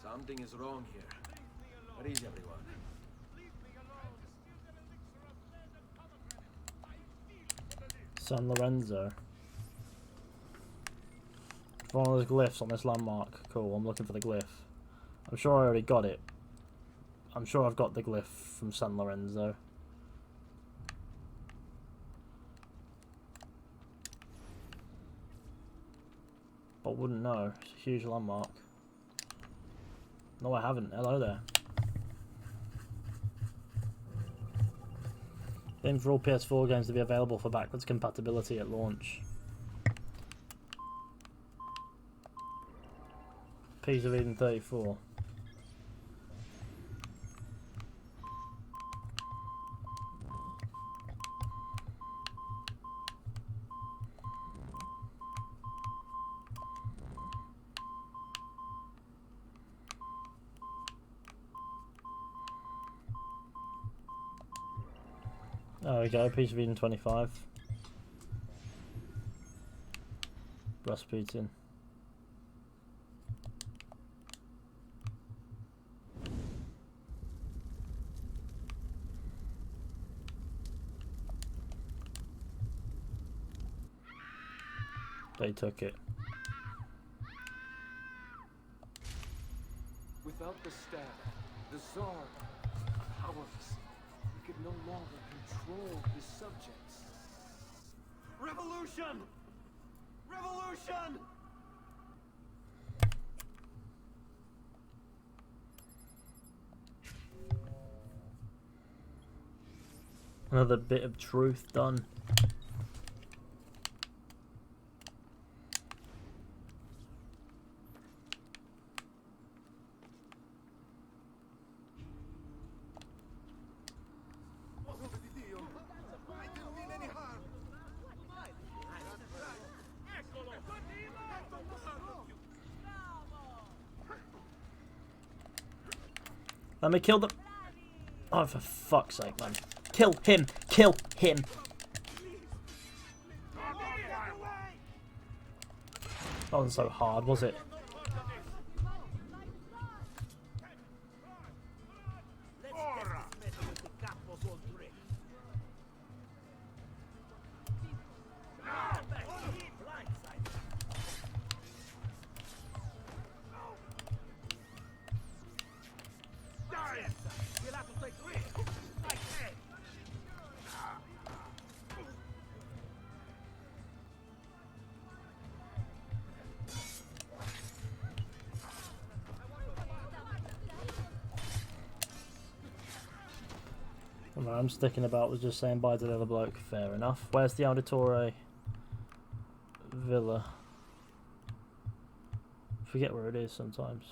Something is wrong here. Where is everyone? San Lorenzo. One of those glyphs on this landmark. Cool, I'm looking for the glyph. I'm sure I already got it. I'm sure I've got the glyph from San Lorenzo. But wouldn't know. It's a huge landmark. No, I haven't. Hello there. Aim for all PS4 games to be available for backwards compatibility at launch. Piece of Eden 34. There we go, Piece of Eden 25. Rasputin. They took it. Without the staff, the Tsar, powerless, he could no longer control his subjects. Revolution! Revolution! Another bit of truth done. Let me kill them. Oh, for fuck's sake, man. Kill him! Kill him! That wasn't so hard, was it? I'm sticking about was just saying bye to the other bloke. Fair enough. Where's the Auditore Villa? Forget where it is sometimes.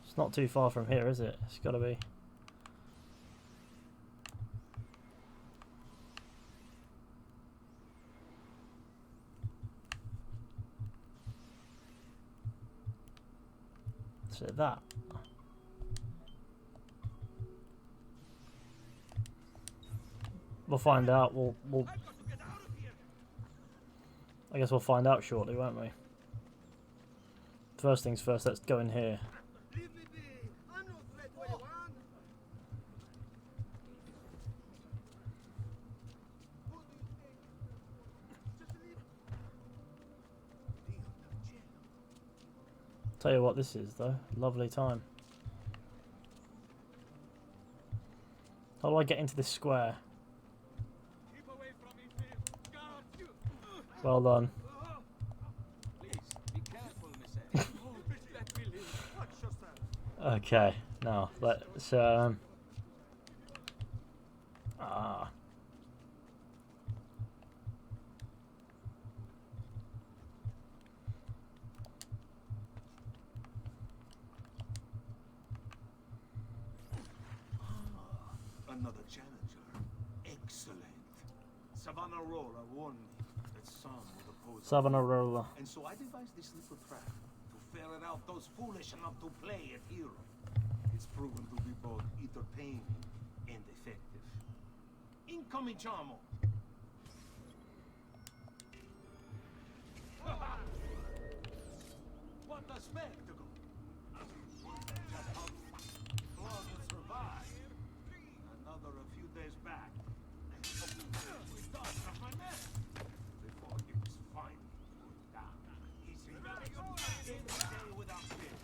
It's not too far from here, is it? It's got to be. So that. We'll find out. We'll. I guess we'll find out shortly, won't we? First things first. Let's go in here. Tell you what this is, though. Lovely time. How do I get into this square? Well done. Okay, now let's Another challenger. Excellent. Savonarola warned me that some would oppose Savonarola. and so I devised this little trap to ferret out those foolish enough to play at hero. It's proven to be both entertaining and effective. Incominciamo! What a spectacle! Just how Florence survived. Another a few days back. We thought of my man before he was finally put down. He's in the day without fear.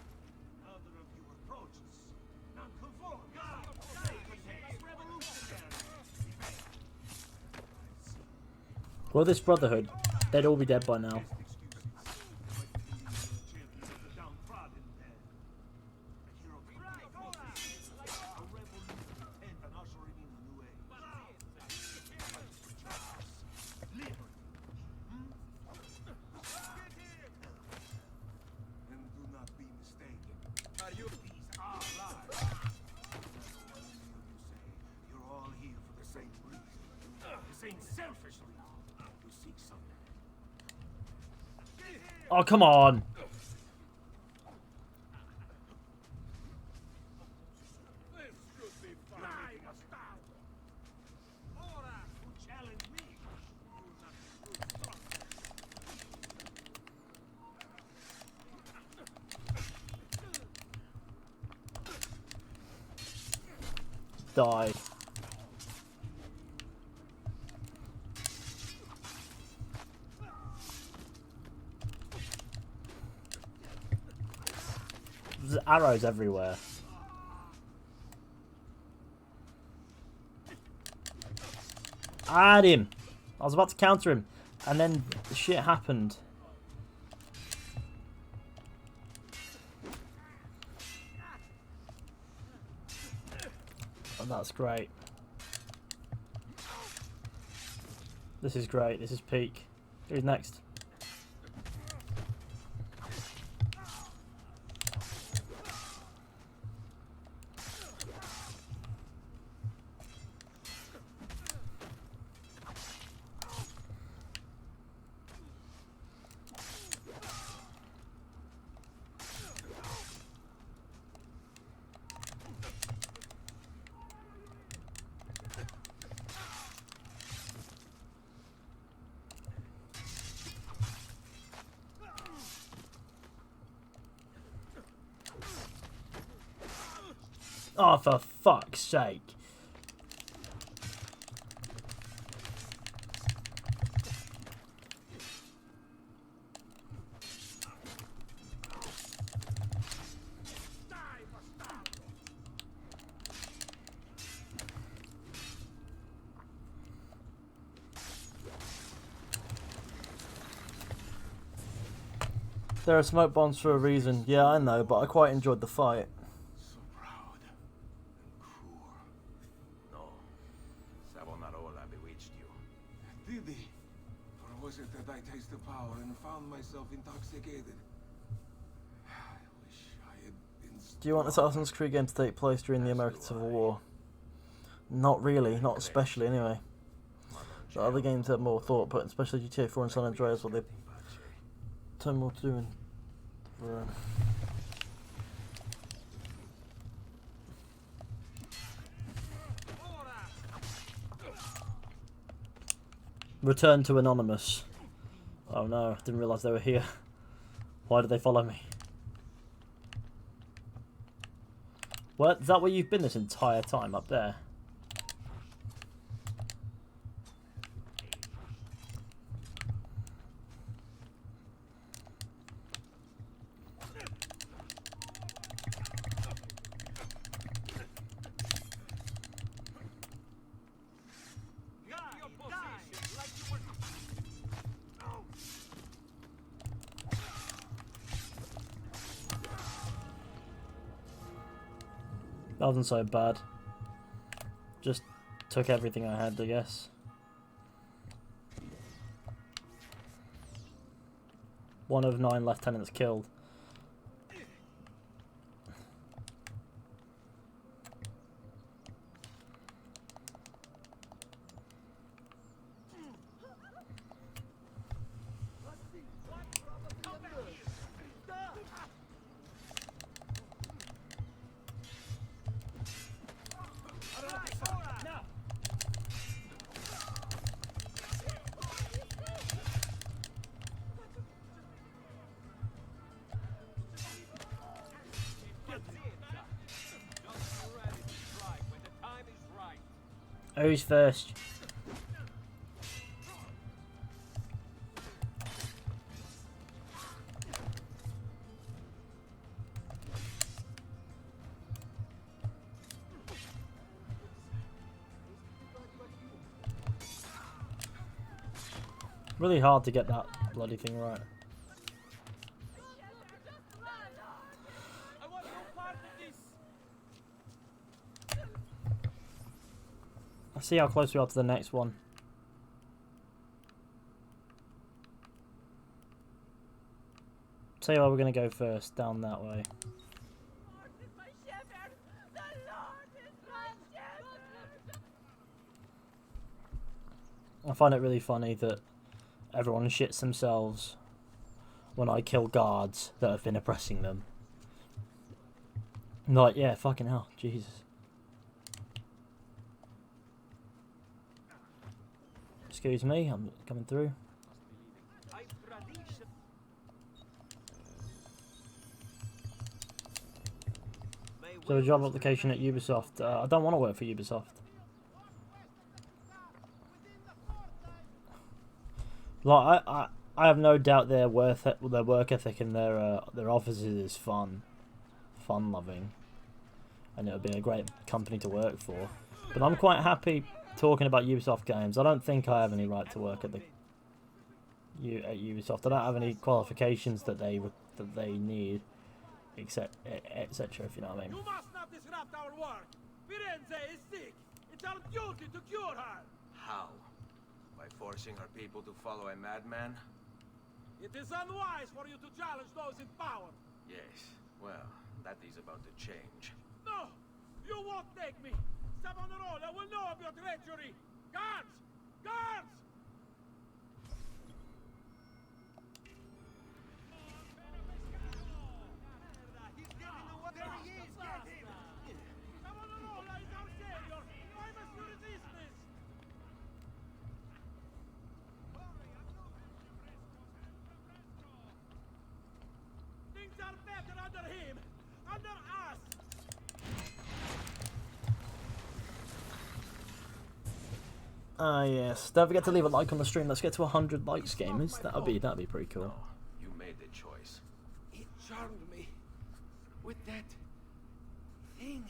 Another of you approaches. Non-conform. Revolutionary. Well, this Brotherhood, they'd all be dead by now. selfishly to seek something. Oh, come on. This should be fun. Dai, bastardo! Ora, who challenge me? You not good strong. Die. There's arrows everywhere. I had him. I was about to counter him, and then the shit happened. And that's great. This is great. This is peak. Who's next? Oh, for fuck's sake. There are smoke bombs for a reason. Yeah, I know, but I quite enjoyed the fight. So proud and cruel. No. Savonarola bewitched you. Did he? Or was it that I tasted power and found myself intoxicated? I wish I had been. Do you want Assassin's Creed game to take place during the American Civil War? Not really, not especially anyway. The other games have more thought, but especially GTA 4 and San Andreas, what they turn more to doing. Return to Anonymous. Oh no, didn't realise they were here. Why did they follow me? What? Is that where you've been this entire time, up there? That wasn't so bad. Just took everything I had, I guess. One of 9 lieutenants killed. Who's first? Really hard to get that bloody thing right. Let's see how close we are to the next one. Tell you where we're going to go first, down that way. I find it really funny that everyone shits themselves when I kill guards that have been oppressing them. I'm like, yeah, fucking hell, Jesus. Excuse me, I'm coming through. So a job application at Ubisoft. I don't want to work for Ubisoft. Like I have no doubt their work ethic and their offices is fun loving, and it would be a great company to work for. But I'm quite happy talking about Ubisoft games. I don't think I have any right to work at Ubisoft. I don't have any qualifications that they need, etc. If you know what I mean. You must not disrupt our work. Firenze is sick. It's our duty to cure her. How? By forcing her people to follow a madman? It is unwise for you to challenge those in power. Yes. Well, that is about to change. No! You won't take me! Savonarola will know of your treachery! Guards! Guards! He's getting away! There he is! Get him! Savonarola is our savior! Why must you resist this? Things are better under him! Under us! Yes. Don't forget to leave a like on the stream. Let's get to 100 likes, gamers. That'd be pretty cool. No, you made the choice. He charmed me with that thing.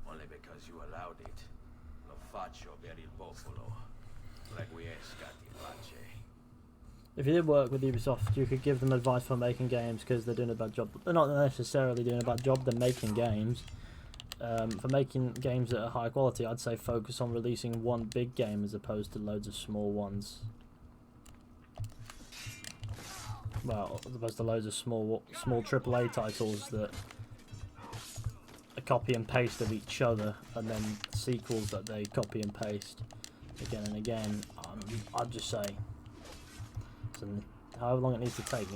Only because you allowed it. Lo faccio per il popolo. Requiescat in pace. If you did work with Ubisoft, you could give them advice for making games because they're doing a bad job. They're not necessarily doing a bad job. They're making games. For making games at a high quality, I'd say focus on releasing one big game as opposed to loads of small ones. Well, as opposed to loads of small AAA titles that a copy and paste of each other, and then sequels that they copy and paste again and again. I'd just say, so however long it needs to take,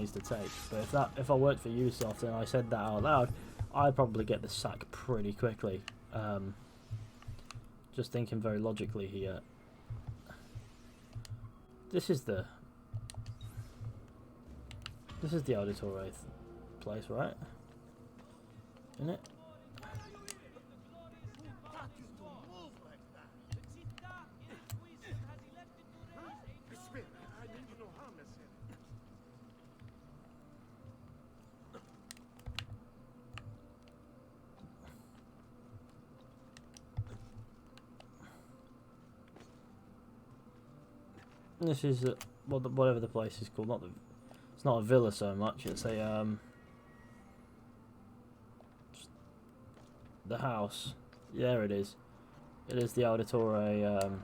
But if I worked for Ubisoft and I said that out loud, I'd probably get the sack pretty quickly. Just thinking very logically here. This is the Auditore place, right? Isn't it? This is whatever the place is called. It's not a villa so much. It's a the house. There it is. It is the Auditore.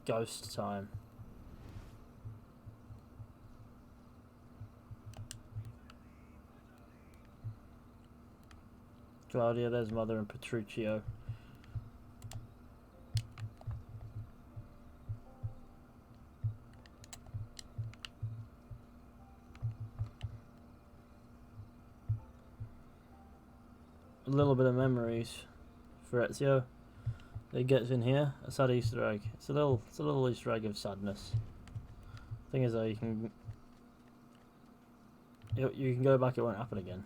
Ghost time. Claudia, there's Mother and Petruccio. A little bit of memories for Ezio. It gets in here. A sad Easter egg. It's a little Easter egg of sadness. Thing is though, you can go back, it won't happen again.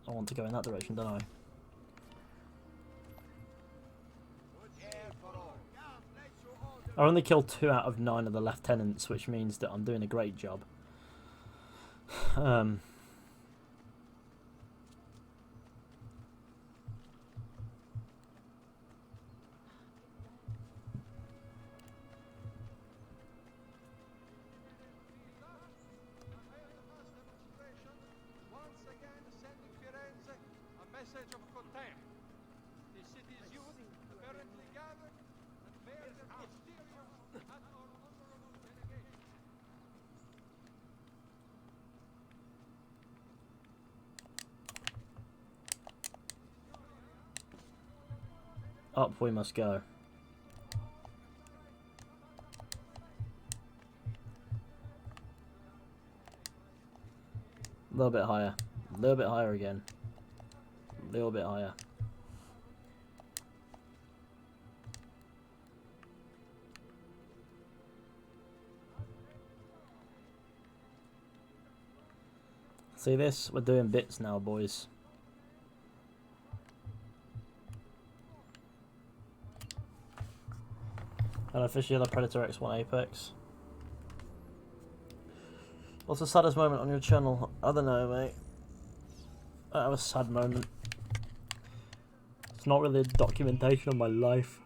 I want to go in that direction, don't I? I only killed 2 out of 9 of the lieutenants, which means that I'm doing a great job. Once again, sending Firenze a message of contempt. The city's youth currently gathered and bear their exterior at our honorable delegation. Up we must go. A little bit higher. A little bit higher again. A little bit higher. See this? We're doing bits now, boys. And officially the Predator X1 Apex. What's the saddest moment on your channel? I don't know, mate. I have a sad moment. It's not really a documentation of my life.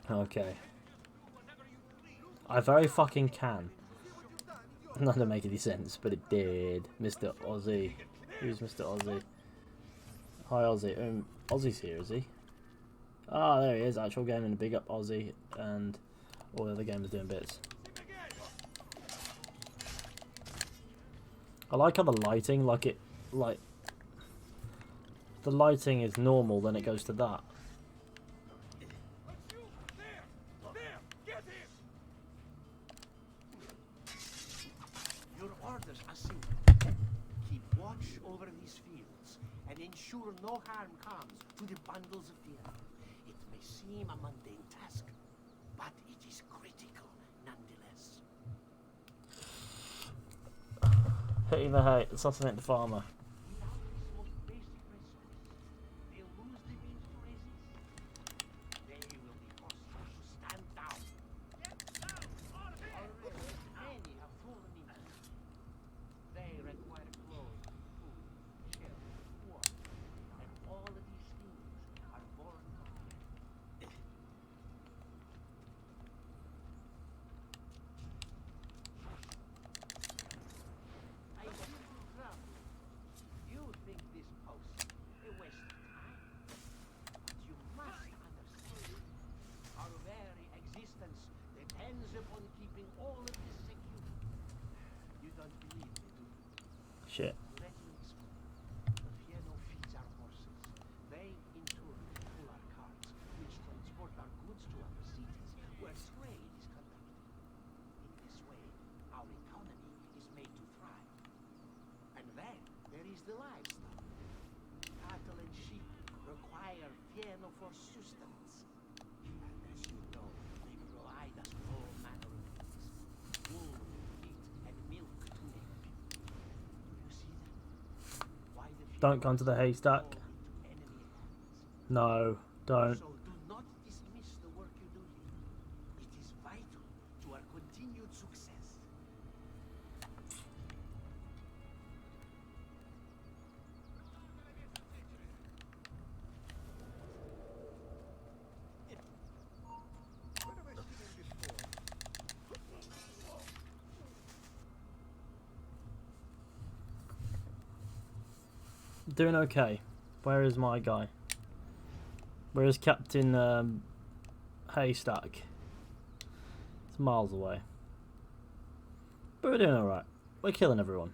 Okay. I very fucking can. Not to make any sense, but it did. Mr. Aussie. Who's Mr. Aussie? Hi, Aussie. Aussie's here, is he? Ah, there he is. Actual game and a big up Aussie, and all the other gamers doing bits. I like how the lighting, the lighting is normal, then it goes to that. Your orders are simple. Keep watch over these fields and ensure no harm comes to the bundles of fear. It may seem a mundane task, but it is critical nonetheless. Hitting the hay, assassinate the farmer. Without this most basic resource, they'll lose the means to resist. They will be forced to stand down. Already, many have fallen into it. They require clothes, food, shelter, water, and all of these things are born from fear. I hear you grumbling. You think this post a waste of time. But you must understand, our very existence depends upon keeping all of this secure. You don't believe me, do you? Shit. Let me explain. The Fieno feeds our horses. They, in turn, pull our carts, which transport our goods to other cities, where trade is conducted. In this way, our economy is made to thrive. And then there is the livestock. Cattle and sheep require Fieno for sustenance. And as you know, they provide us all manner of things. Wool, meat, and milk to make. You see that? Why the Don't come to the Fieno haystack. fall into enemy hands. No, don't. So do not dismiss the work you do here. It is vital to our continued success. Doing okay. Where is my guy? Where is Captain Haystack? It's miles away. But we're doing alright. We're killing everyone.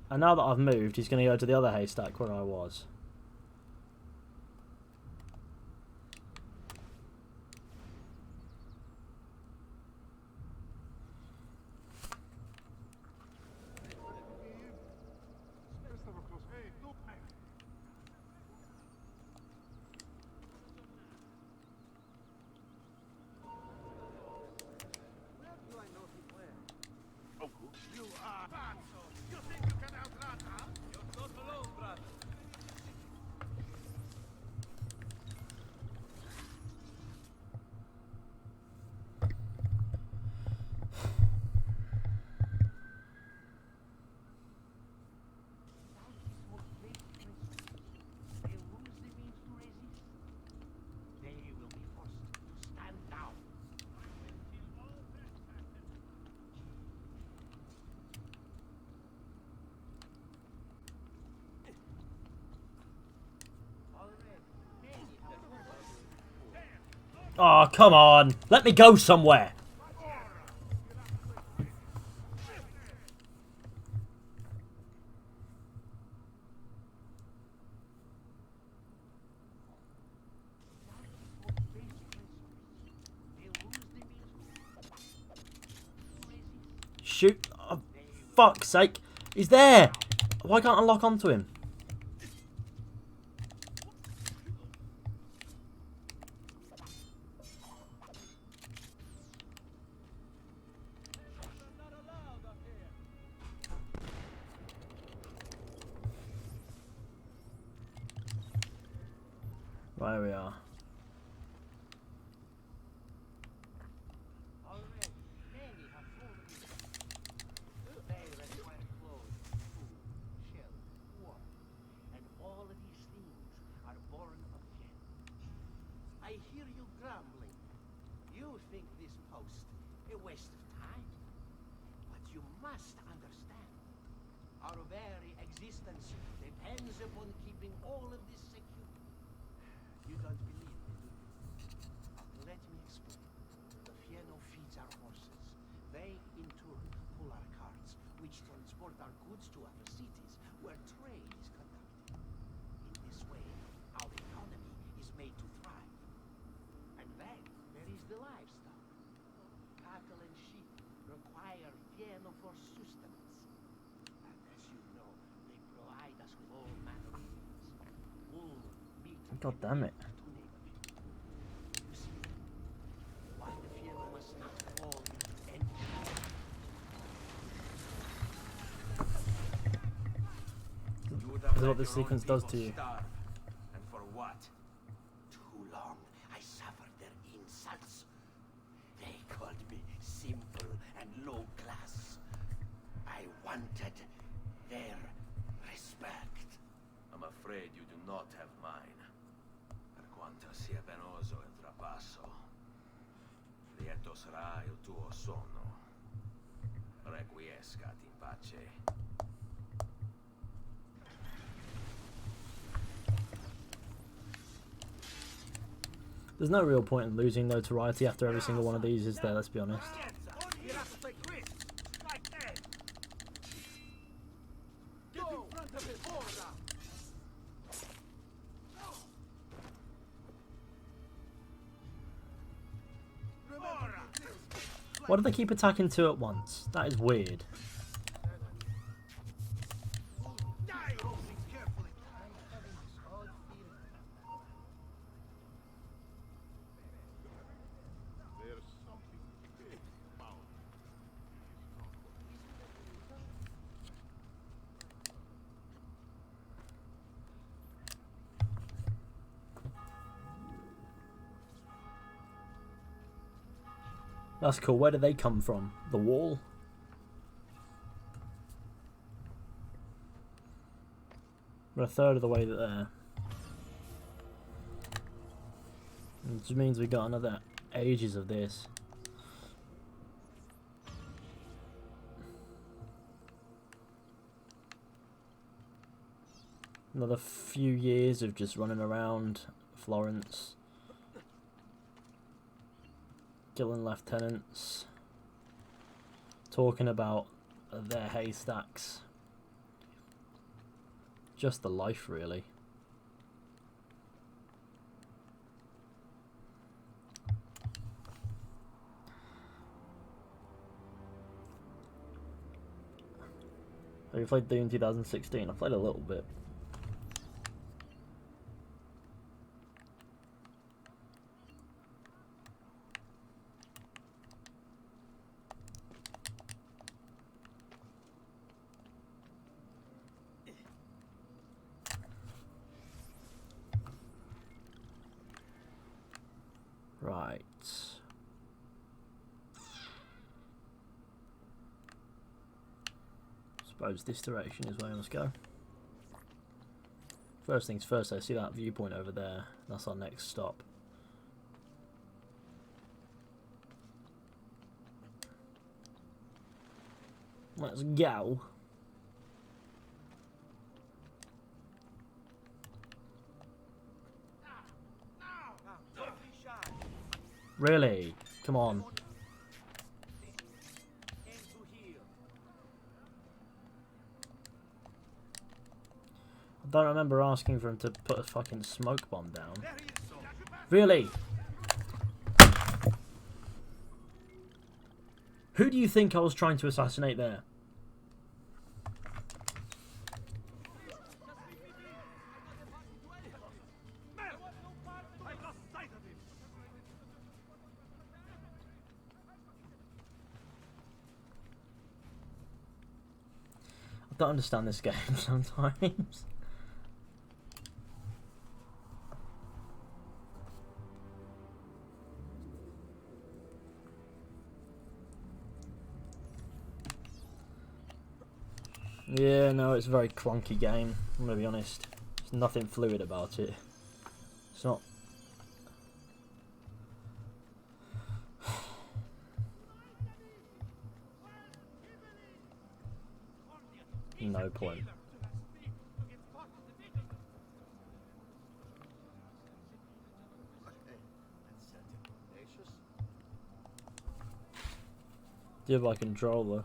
And now that I've moved, he's going to go to the other haystack where I was. You are Pazzo. You think you can outrun us? You're not alone, brother. Oh, come on. Let me go somewhere. Shoot. Oh, fuck's sake. He's there. Why can't I lock onto him? There we are. Already, many have fallen in. They require clothes, food, shelter, water, and all of these things are born of fear. I hear you grumbling. You think this post a waste of time. But you must understand, our very existence depends upon keeping all of this secure. You don't believe me, do you? Let me explain. The Fieno feeds our horses. They, in turn, pull our carts, which transport our goods to other cities where trade is conducted. In this way, our economy is made to thrive. And then there is the livestock. Cattle and sheep require Fieno for sustenance. And as you know, they provide us with all manner of things. Wool, meat, God damn it. to name a few. You see, why the Fieno must not fall and This is what this sequence does to you. And for what? too long I suffered their insults. They called me simple and low class. I wanted their respect. I'm afraid you do not have mine. Per quanto sia penoso il trapasso, lieto sarà il tuo sonno. Requiescat in pace. There's no real point in losing notoriety after every single one of these, is there? Let's be honest. You have to take risks. Like that. Get in front of it, Borgia. Remember this. Why do they keep attacking two at once? That is weird. Die, Rosie, carefully. There's something big about That's cool. Where do they come from? The wall? We're a third of the way there. Which means we got another ages of this. Another few years of just running around Florence, killing lieutenants, talking about their haystacks. Just the life, really. Have you played Doom 2016? I played a little bit. Right. Suppose this direction is where I must go. First things first, I see that viewpoint over there. That's our next stop. Let's go. Don't be shy. Really? Come on. I don't remember asking for him to put a fucking smoke bomb down. Really? Who do you think I was trying to assassinate there? I don't understand this game sometimes. Yeah, no, it's a very clunky game, I'm gonna be honest. There's nothing fluid about it. It's not... No point. Do you have like a controller?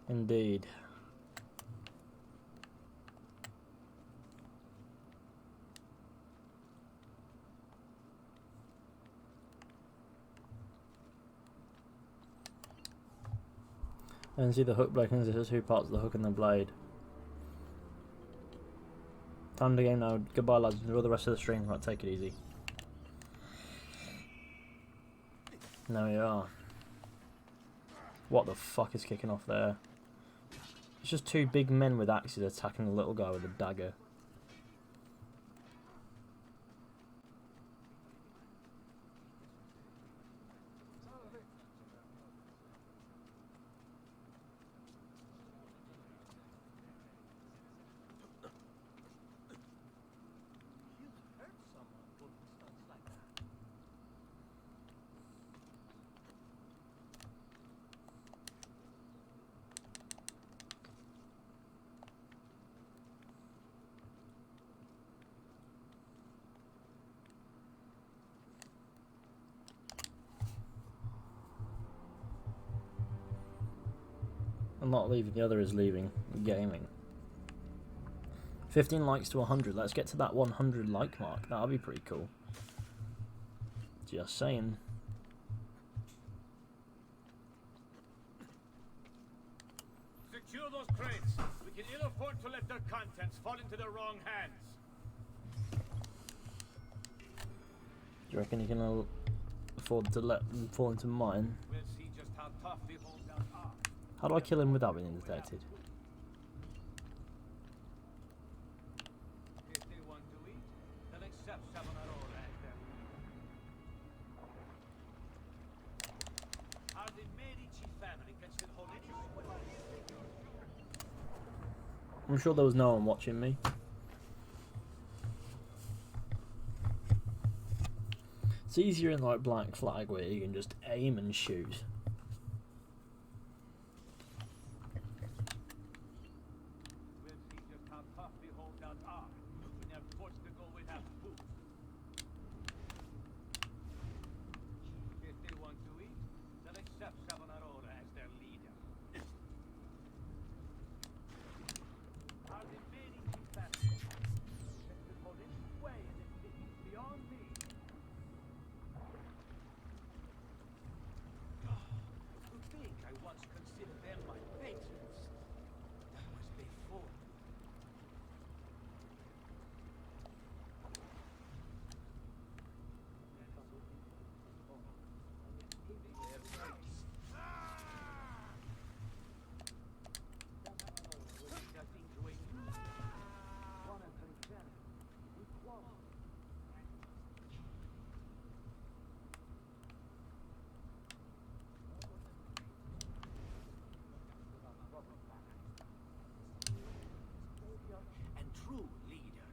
Indeed. And see the hook blade consists of two parts of the hook and the blade. Time to game now. Goodbye lads, enjoy the rest of the stream. Right, take it easy. There we are. What the fuck is kicking off there? It's just two big men with axes attacking the little guy with a dagger. I'm not leaving, the other is leaving. Gaming. 15 likes to 100. Let's get to that 100 like mark. That'll be pretty cool. Just saying. Secure those crates. We can ill afford to let their contents fall into the wrong hands. Do you reckon you can afford to let them fall into mine? We'll see just how tough the holdouts are. How do I kill him without being detected? If they want to eat, then accept Savonarola as their leader. Are the Medici family considered holy? I'm sure there was no one watching me. It's easier in like Black Flag where you can just aim and shoot.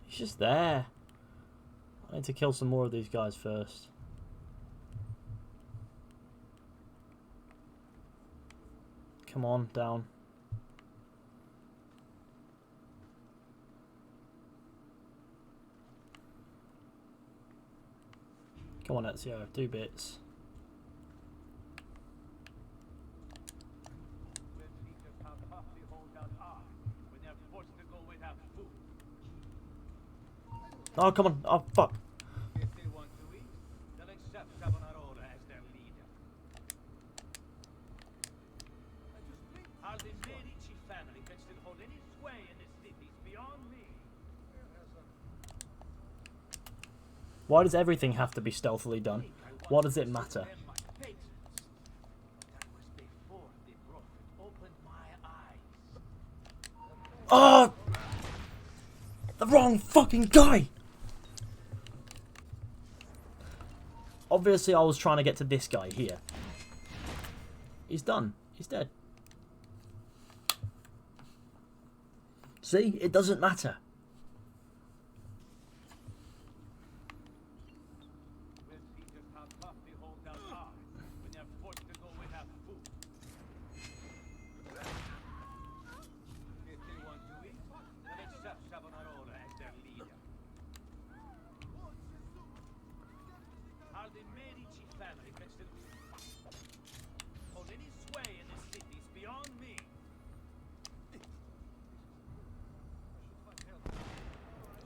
He's just there. I need to kill some more of these guys first. Come on, down. Come on, Ezio, do bits. Oh, come on. Oh, fuck. If they want to eat, they'll accept Savonarola as their leader. How the Medici family can still hold any sway in this city is beyond me. Why does everything have to be stealthily done? What does it matter? Oh! The wrong fucking guy! Obviously I was trying to get to this guy here. He's done. He's dead. See? It doesn't matter.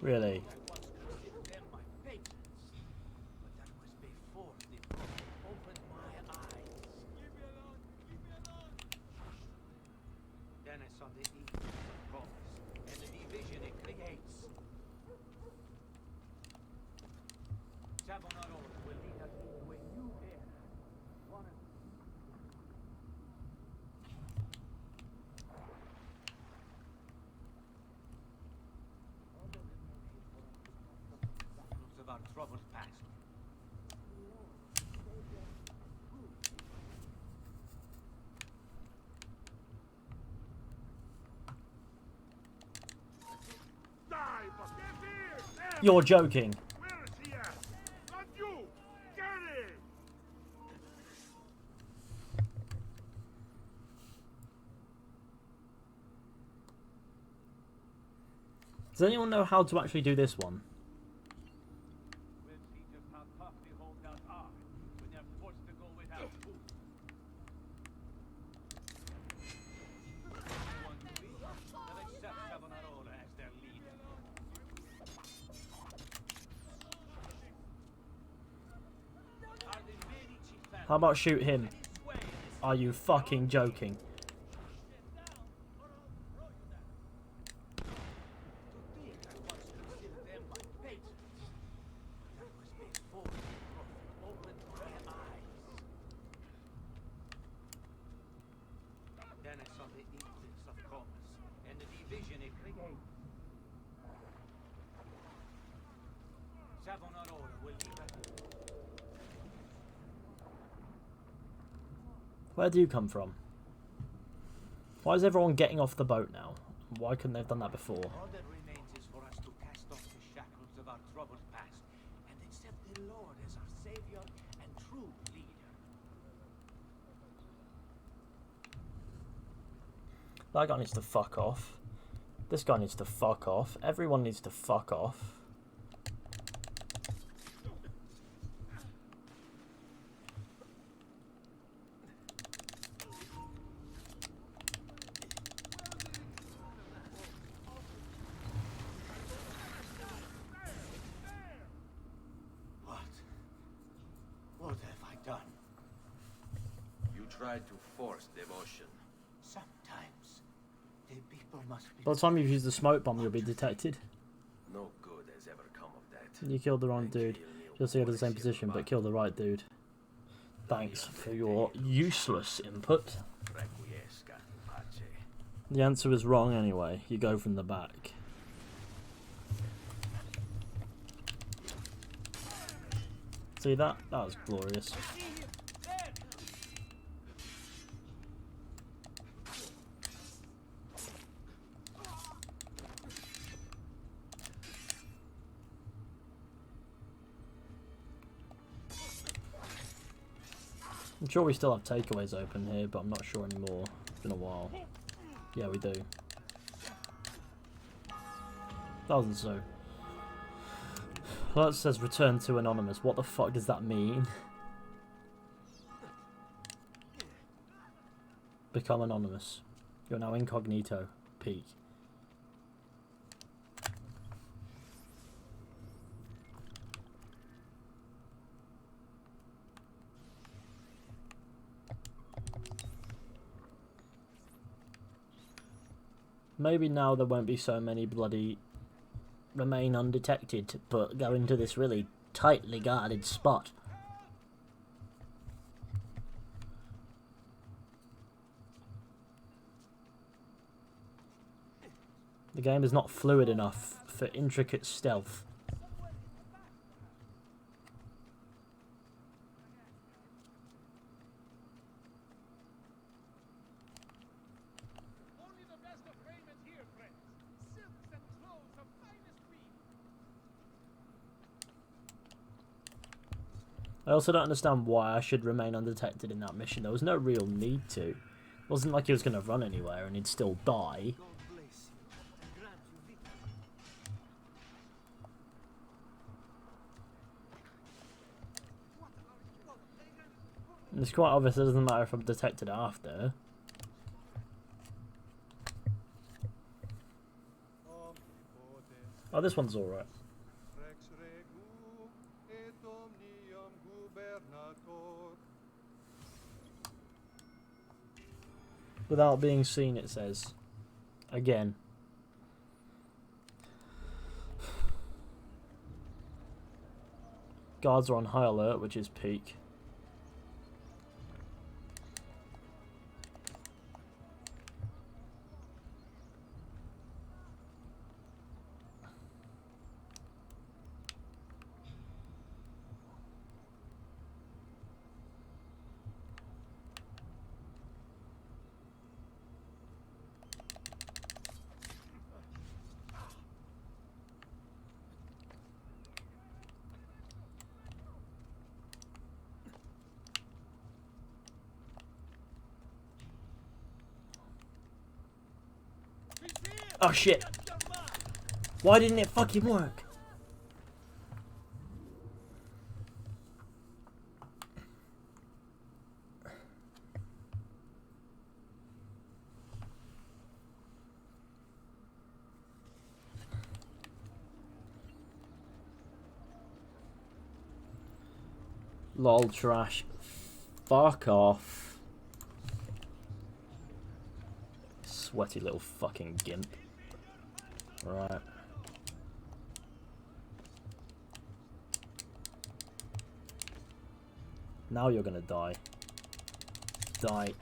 Really? Savonarola will lead us into a new era. Of our troubled past. Die, but get here! There! You're joking. Where is he at? Not you! Get him! Does anyone know how to actually do this one? How about shoot him? Are you fucking joking? Where do you come from? Why is everyone getting off the boat now? Why couldn't they have done that before? All that remains is for us to cast off the shackles of our troubled past and accept the Lord as our savior and true leader. That guy needs to fuck off. This guy needs to fuck off. Everyone needs to fuck off. What have I done? You tried to force devotion. Sometimes the people must be. By the time you've used the smoke bomb, you'll be detected. No good has ever come of that. You killed the wrong dude. You'll see it in the same position, but kill the right dude. Thanks for your useless input. The answer is wrong anyway. You go from the back. See that? That was glorious. I'm sure we still have takeaways open here, but I'm not sure anymore. It's been a while. Yeah, we do. That wasn't so. Well, it says return to anonymous. What the fuck does that mean? Become anonymous. You're now incognito. Peak. Maybe now there won't be so many bloody remain undetected, but go into this really tightly guarded spot. The game is not fluid enough for intricate stealth. I also don't understand why I should remain undetected in that mission. There was no real need to. It wasn't like he was going to run anywhere and he'd still die. And it's quite obvious it doesn't matter if I'm detected after. Oh, this one's alright. Without being seen, it says. Again. Guards are on high alert, which is peak. Oh shit! Why didn't it fucking work? Lol trash. Fuck off. Sweaty little fucking gimp. Right. Now you're gonna die. Die.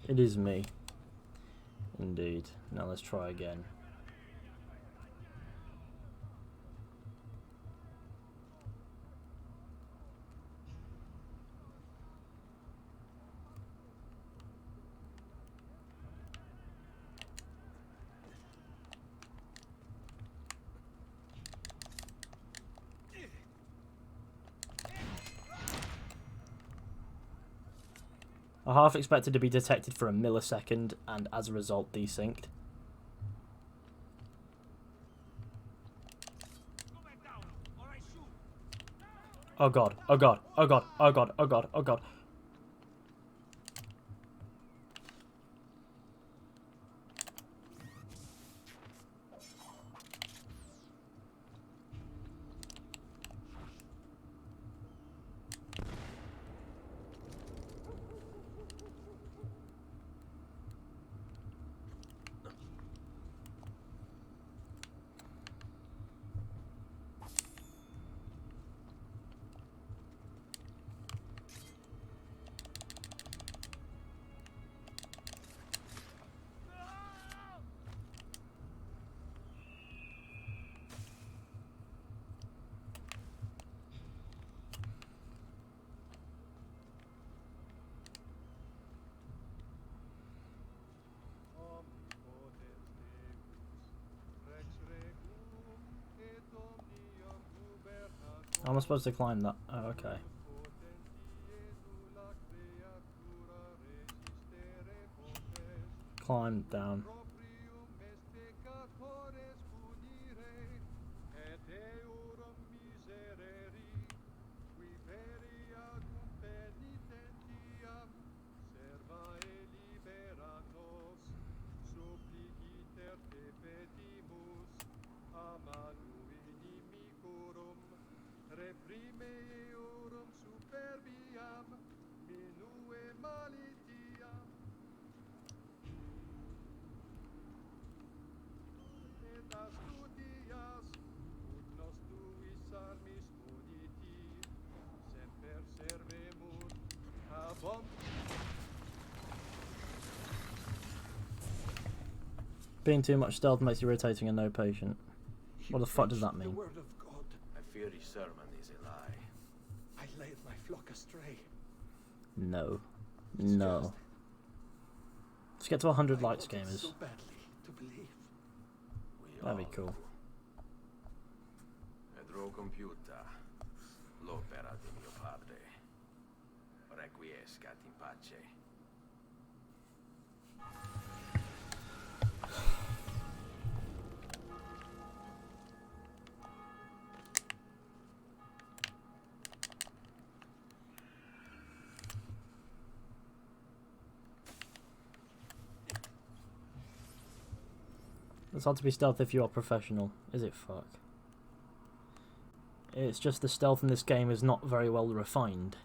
It is me. Indeed. Now let's try again. I half expected to be detected for a millisecond and as a result desynced. Oh god, oh god, oh god, oh god, oh god, oh god. How am I supposed to climb that? Oh, okay. climb down. Being too much stealth makes you irritating and no patient. What the fuck does that mean? The word of God. I fear his sermon is a lie. I led my flock astray. No. No. Let's get to 100 likes, gamers. So badly to believe. That'd be cool. Pedro computa. L'opera di mio padre. Requiescat in pace. It's hard to be stealth if you are professional. Is it? Fuck. It's just the stealth in this game is not very well refined.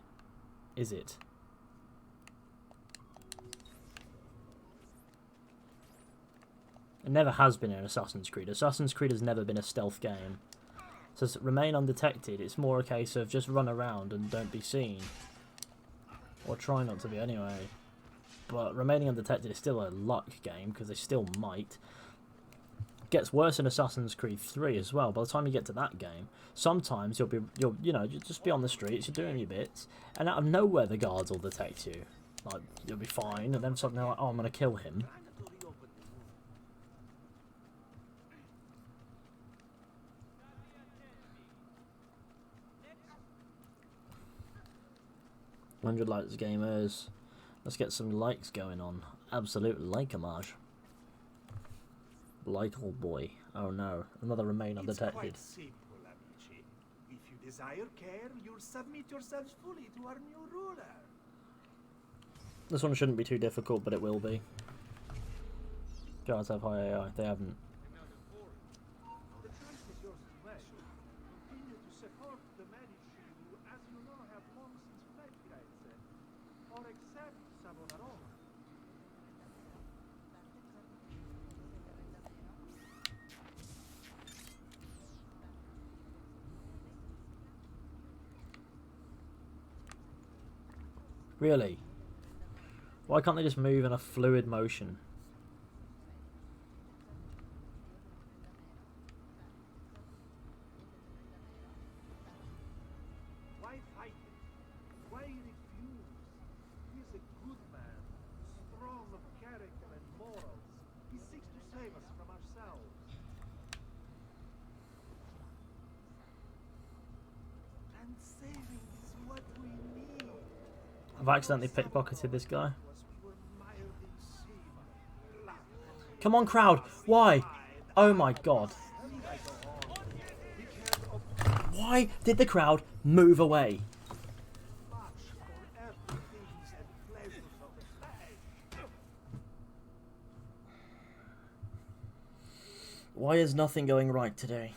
Is it? It never has been in Assassin's Creed. Assassin's Creed has never been a stealth game. So remain undetected. It's more a case of just run around and don't be seen. Or try not to be anyway. But remaining undetected is still a luck game because they still might. Gets worse in Assassin's Creed 3 as well. By the time you get to that game, sometimes you'll just be on the streets, you're doing your bits, and out of nowhere the guards will detect you. Like, you'll be fine, and then suddenly like, oh, I'm gonna kill him. $100 likes, gamers. Let's get some likes going on. Absolute like-a-mage. Like old boy. Oh no, another remain undetected. It's quite simple, amici. If you desire care, you'll submit yourselves fully to our new ruler. This one shouldn't be too difficult, but it will be. Guards have high AI. They haven't. The choice is yours to make. Continue to support the Medici, who, as you know, have long since fled Firenze, or accept Savonarola. Really? Why can't they just move in a fluid motion? Why fight it? Why refuse? He is a good man, strong of character and morals. He seeks to save us from ourselves. And saving is what we need. I've accidentally pickpocketed this guy. Come on, crowd! Why? Oh my god. Why did the crowd move away? Why is nothing going right today?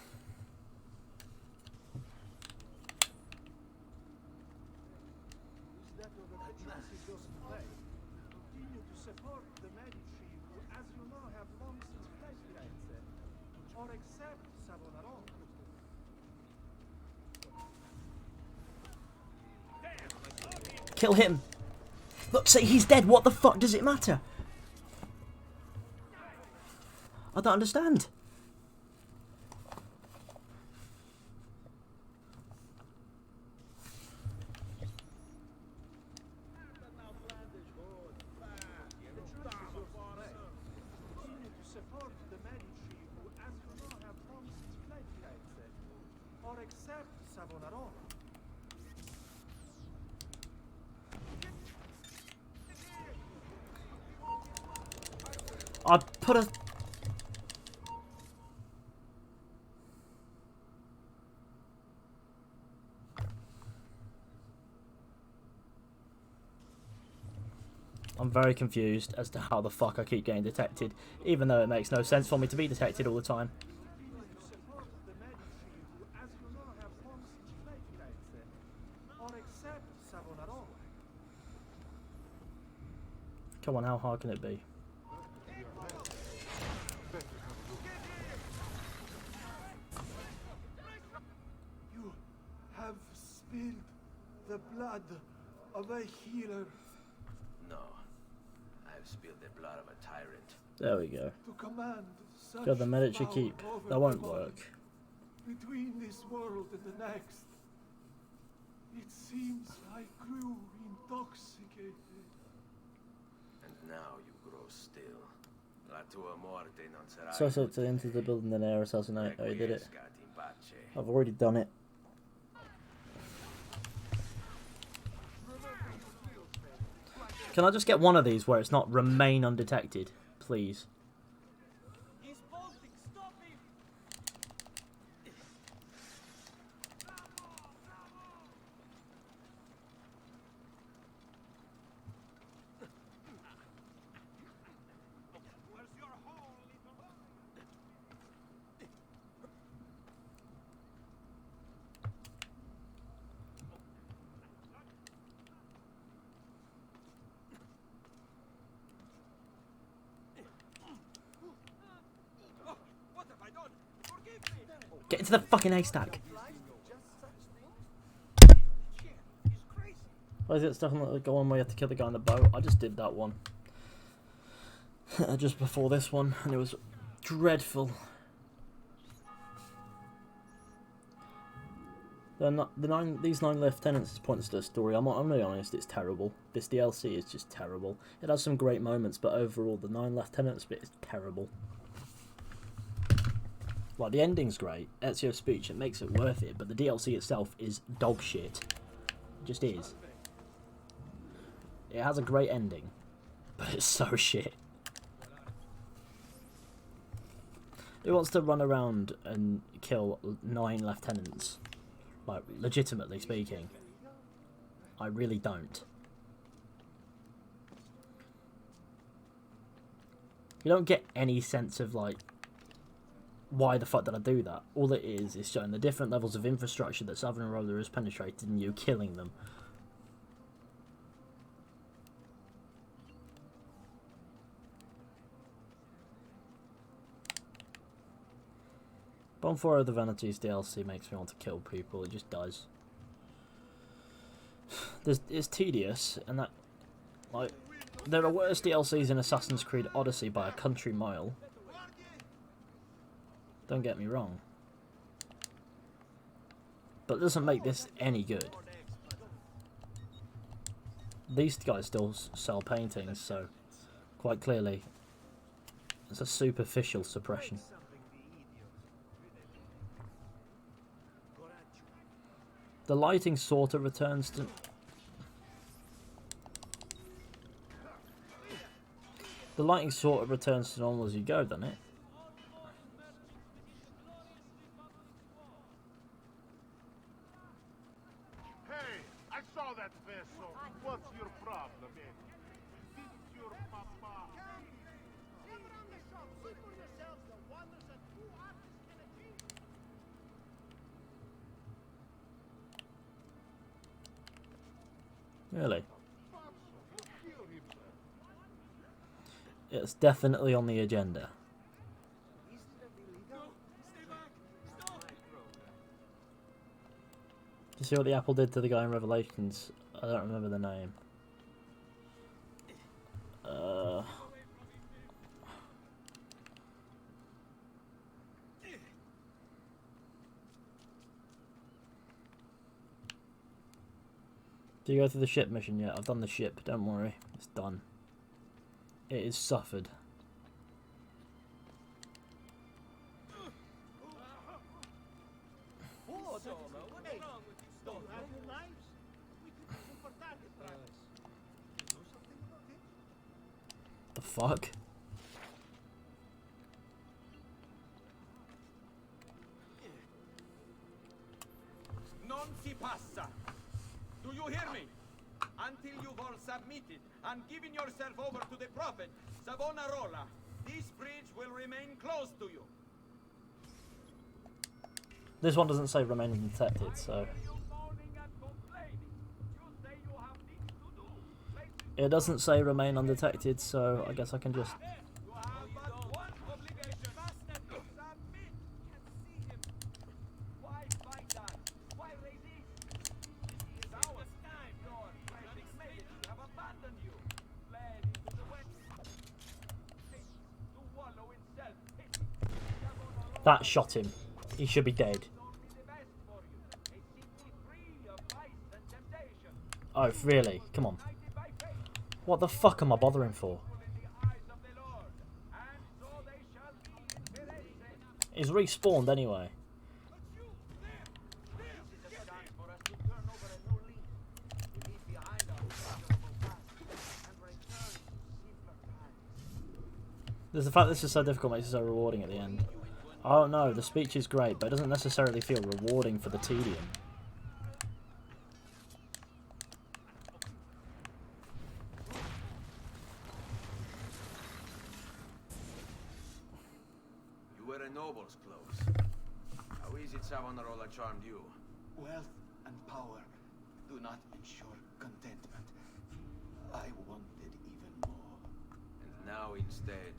Kill him! Look, say he's dead. What the fuck does it matter? I don't understand. Or accept Savonarola. I put a... I'm very confused as to how the fuck I keep getting detected, even though it makes no sense for me to be detected all the time. Support the Medici, who, as you know, have homes in Florence, or accept Savonarola. Come on, how hard can it be? You have spilled the blood of a healer No. I've spilled the blood of a tyrant. There we go. to command such Got the Medici power keep. over That won't the work. body. Between this world and the next, it seems I grew intoxicated. And now you grow still. La tua morte non sarà So to enter the building and air assassinate. Oh, he did it. requiescat in pace. I've already done it. Can I just get one of these where it's not remain undetected, please? He's bolting! Stop him! Where's your hole, little... Oh, what have I done? Forgive me! Get into the fucking haystack. He's crazy! Why is it stuck on the one where you have to kill the guy on the boat? I just did that one. Just before this one, and it was dreadful. These 9 lieutenants is pointless to the story. I'm really honest, it's terrible. This DLC is just terrible. It has some great moments, but overall, the 9 lieutenants bit is terrible. Like, the ending's great. Ezio's speech, it makes it worth it, but the DLC itself is dog shit. It just is. It has a great ending, but it's so shit. Who wants to run around and kill 9 lieutenants? Like, legitimately speaking. I really don't. You don't get any sense of, like, why the fuck did I do that? All it is showing the different levels of infrastructure that Savonarola has penetrated and you killing them. Bonfire of the Vanities DLC makes me want to kill people, it just does. It's tedious, and that, like, there are worse DLCs in Assassin's Creed Odyssey by a country mile. Don't get me wrong. But it doesn't make this any good. These guys still sell paintings, so quite clearly it's a superficial suppression. The lighting sort of returns to... The lighting sort of returns to normal as you go, doesn't it? Hey, I saw that vessel. What's your problem, eh? Didn't your papa... Come around the shop, see for yourselves the wonders that true artists can achieve. Really? It's definitely on the agenda. Do you see what the apple did to the guy in Revelations? I don't remember the name. Do you go through the ship mission yet? I've done the ship, don't worry. It's done. It is suffered. The fuck? submitted and given yourself over to the prophet, Savonarola, this bridge will remain closed to you. This one doesn't say remain undetected, so... It doesn't say remain undetected, so I guess I can just... That shot him. He should be dead. Oh, really? Come on. What the fuck am I bothering for? He's respawned anyway. There's the fact this is so difficult makes it so rewarding at the end. Oh no, the speech is great, but it doesn't necessarily feel rewarding for the tedium. You wear a noble's clothes. How is it Savonarola charmed you? Wealth and power do not ensure contentment. I wanted even more. And now instead,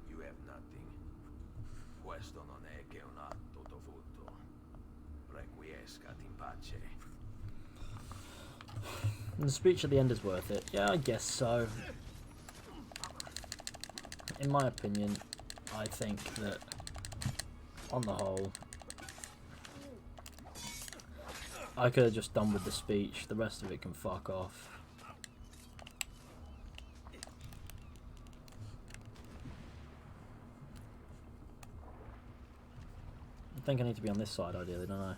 you have nothing. Questo non è che un atto dovuto. Requiescat in pace. And the speech at the end is worth it. Yeah, I guess so. In my opinion, I think that, on the whole, I could have just done with the speech. The rest of it can fuck off. I think I need to be on this side ideally, don't I?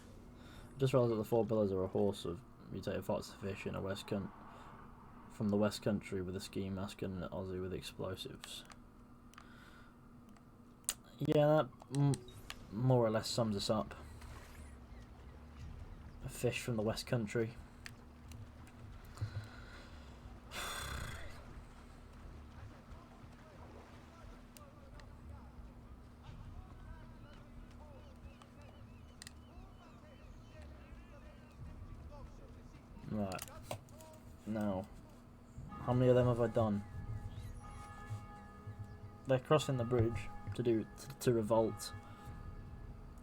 Just realised that the four pillars are a horse of mutated fox fish in a from the West Country with a ski mask and an Aussie with explosives. Yeah, that more or less sums us up. A fish from the West Country. Right. Now, how many of them have I done? They're crossing the bridge to revolt.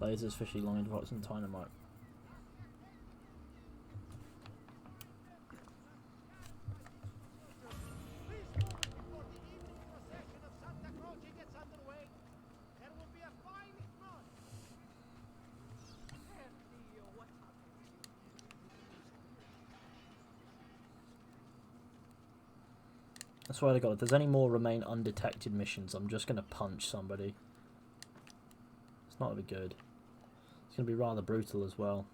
Lasers, fishy, long fox, and dynamite. I swear to God, if there's any more remain undetected missions, I'm just going to punch somebody. It's not going to be good. It's going to be rather brutal as well.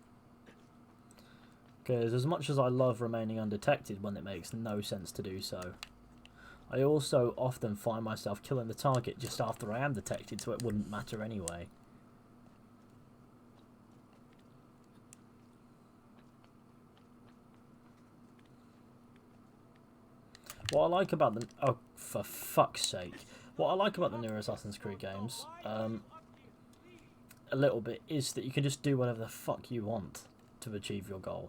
Because as much as I love remaining undetected when it makes no sense to do so, I also often find myself killing the target just after I am detected, so it wouldn't matter anyway. What I like about the... Oh, for fuck's sake. What I like about the newer Assassin's Creed games, a little bit, is that you can just do whatever the fuck you want to achieve your goal.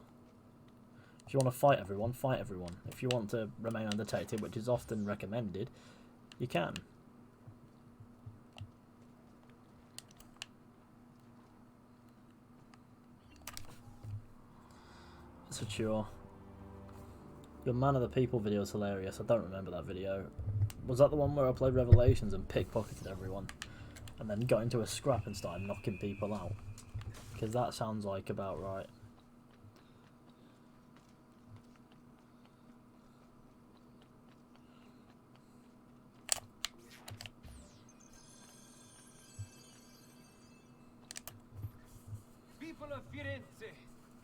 If you want to fight everyone, fight everyone. If you want to remain undetected, which is often recommended, you can. That's for sure. Your Man of the People video is hilarious. I don't remember that video. Was that the one where I played Revelations and pickpocketed everyone? And then got into a scrap and started knocking people out? Because that sounds like about right. People of Firenze,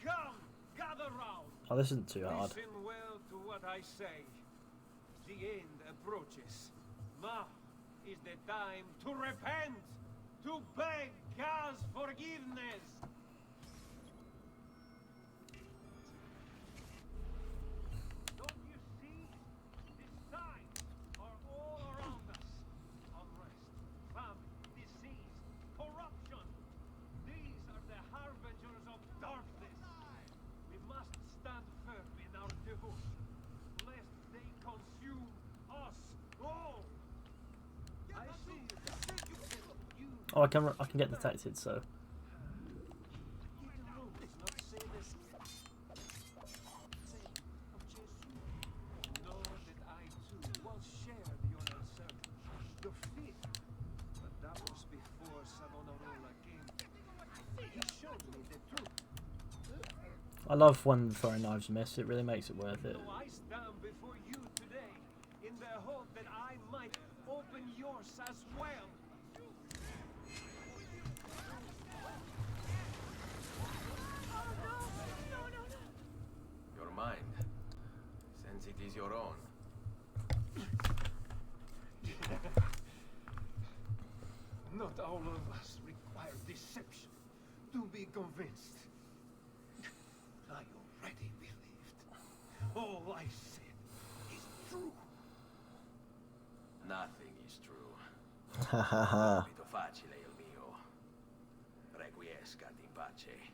come, gather round. Oh, this isn't too hard. Listen well to what I say. The end approaches. Now is the time to repent, to beg God's forgiveness. Don't you see? Oh, I can get detected, so. I love when throwing knives miss. It really makes it worth it. I stand before you today in the hope that I might open yours as well. Your mind, since it is your own. Not all of us require deception to be convinced. I already believed. All I said is true. Nothing is true. Compito facile il mio. Requiescat in pace.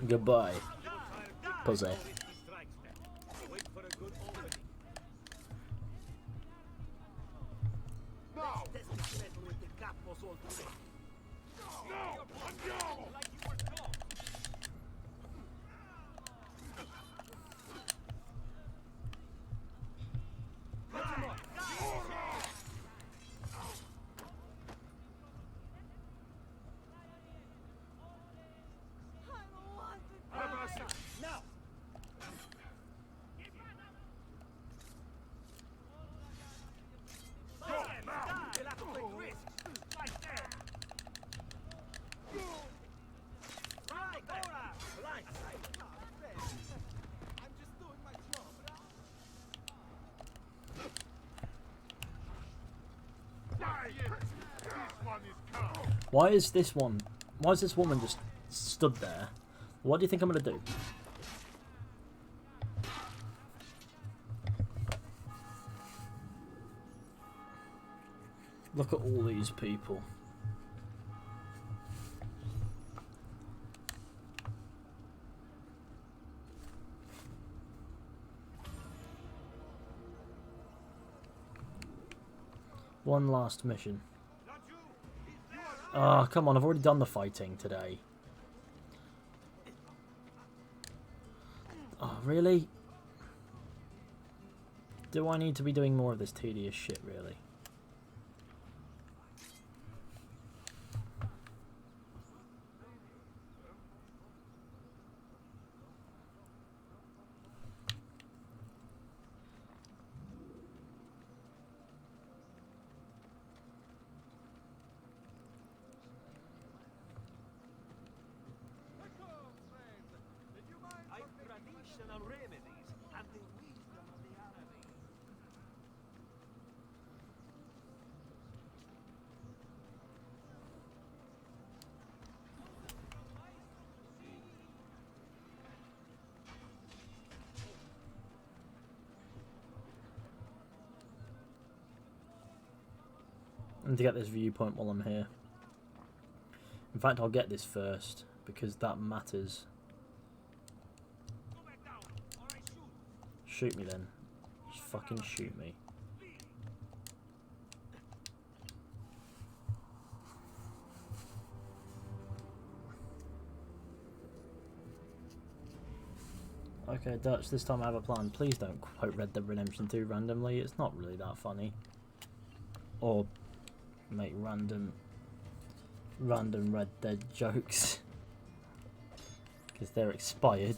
Goodbye, pussy. Why is this one? Why is this woman just stood there? What do you think I'm gonna do? Look at all these people. One last mission. Oh, come on, I've already done the fighting today. Oh, really? Do I need to be doing more of this tedious shit, really? Traditional remedies and the wisdom of the Arabic. I need to get this viewpoint while I'm here. In fact, I'll get this first, because that matters. Shoot me then. Just fucking shoot me. Okay, Dutch, this time I have a plan. Please don't quote Red Dead Redemption 2 randomly. It's not really that funny. Or make random Red Dead jokes. Because they're expired.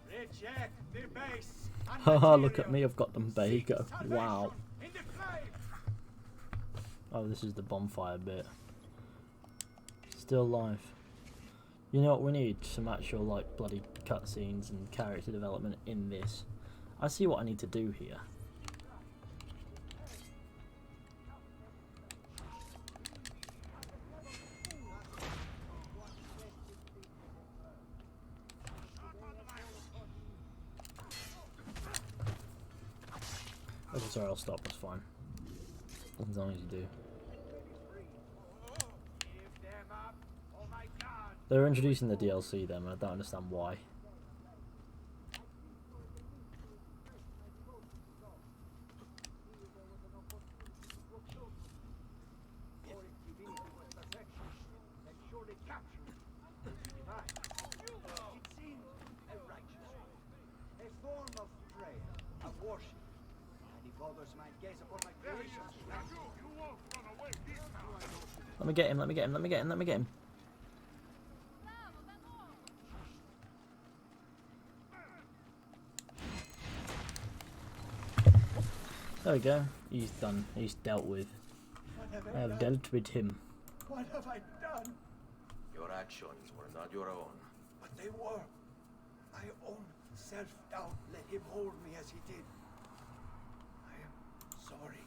Reject the base. Haha, look at me, I've got them bagel. Wow. Oh, this is the bonfire bit. Still alive. You know what we need? Some actual, like, bloody cutscenes and character development in this. I see what I need to do here. Okay, sorry, I'll stop, that's fine. As long as you do. Give them up, or my guards They're introducing the DLC then, I don't understand why. Let me get him, let me get him, let me get him, let me get him. There we go. He's done. He's dealt with. I have dealt with him. What have I done? Your actions were not your own. But they were. My own self-doubt let him hold me as he did. I am sorry.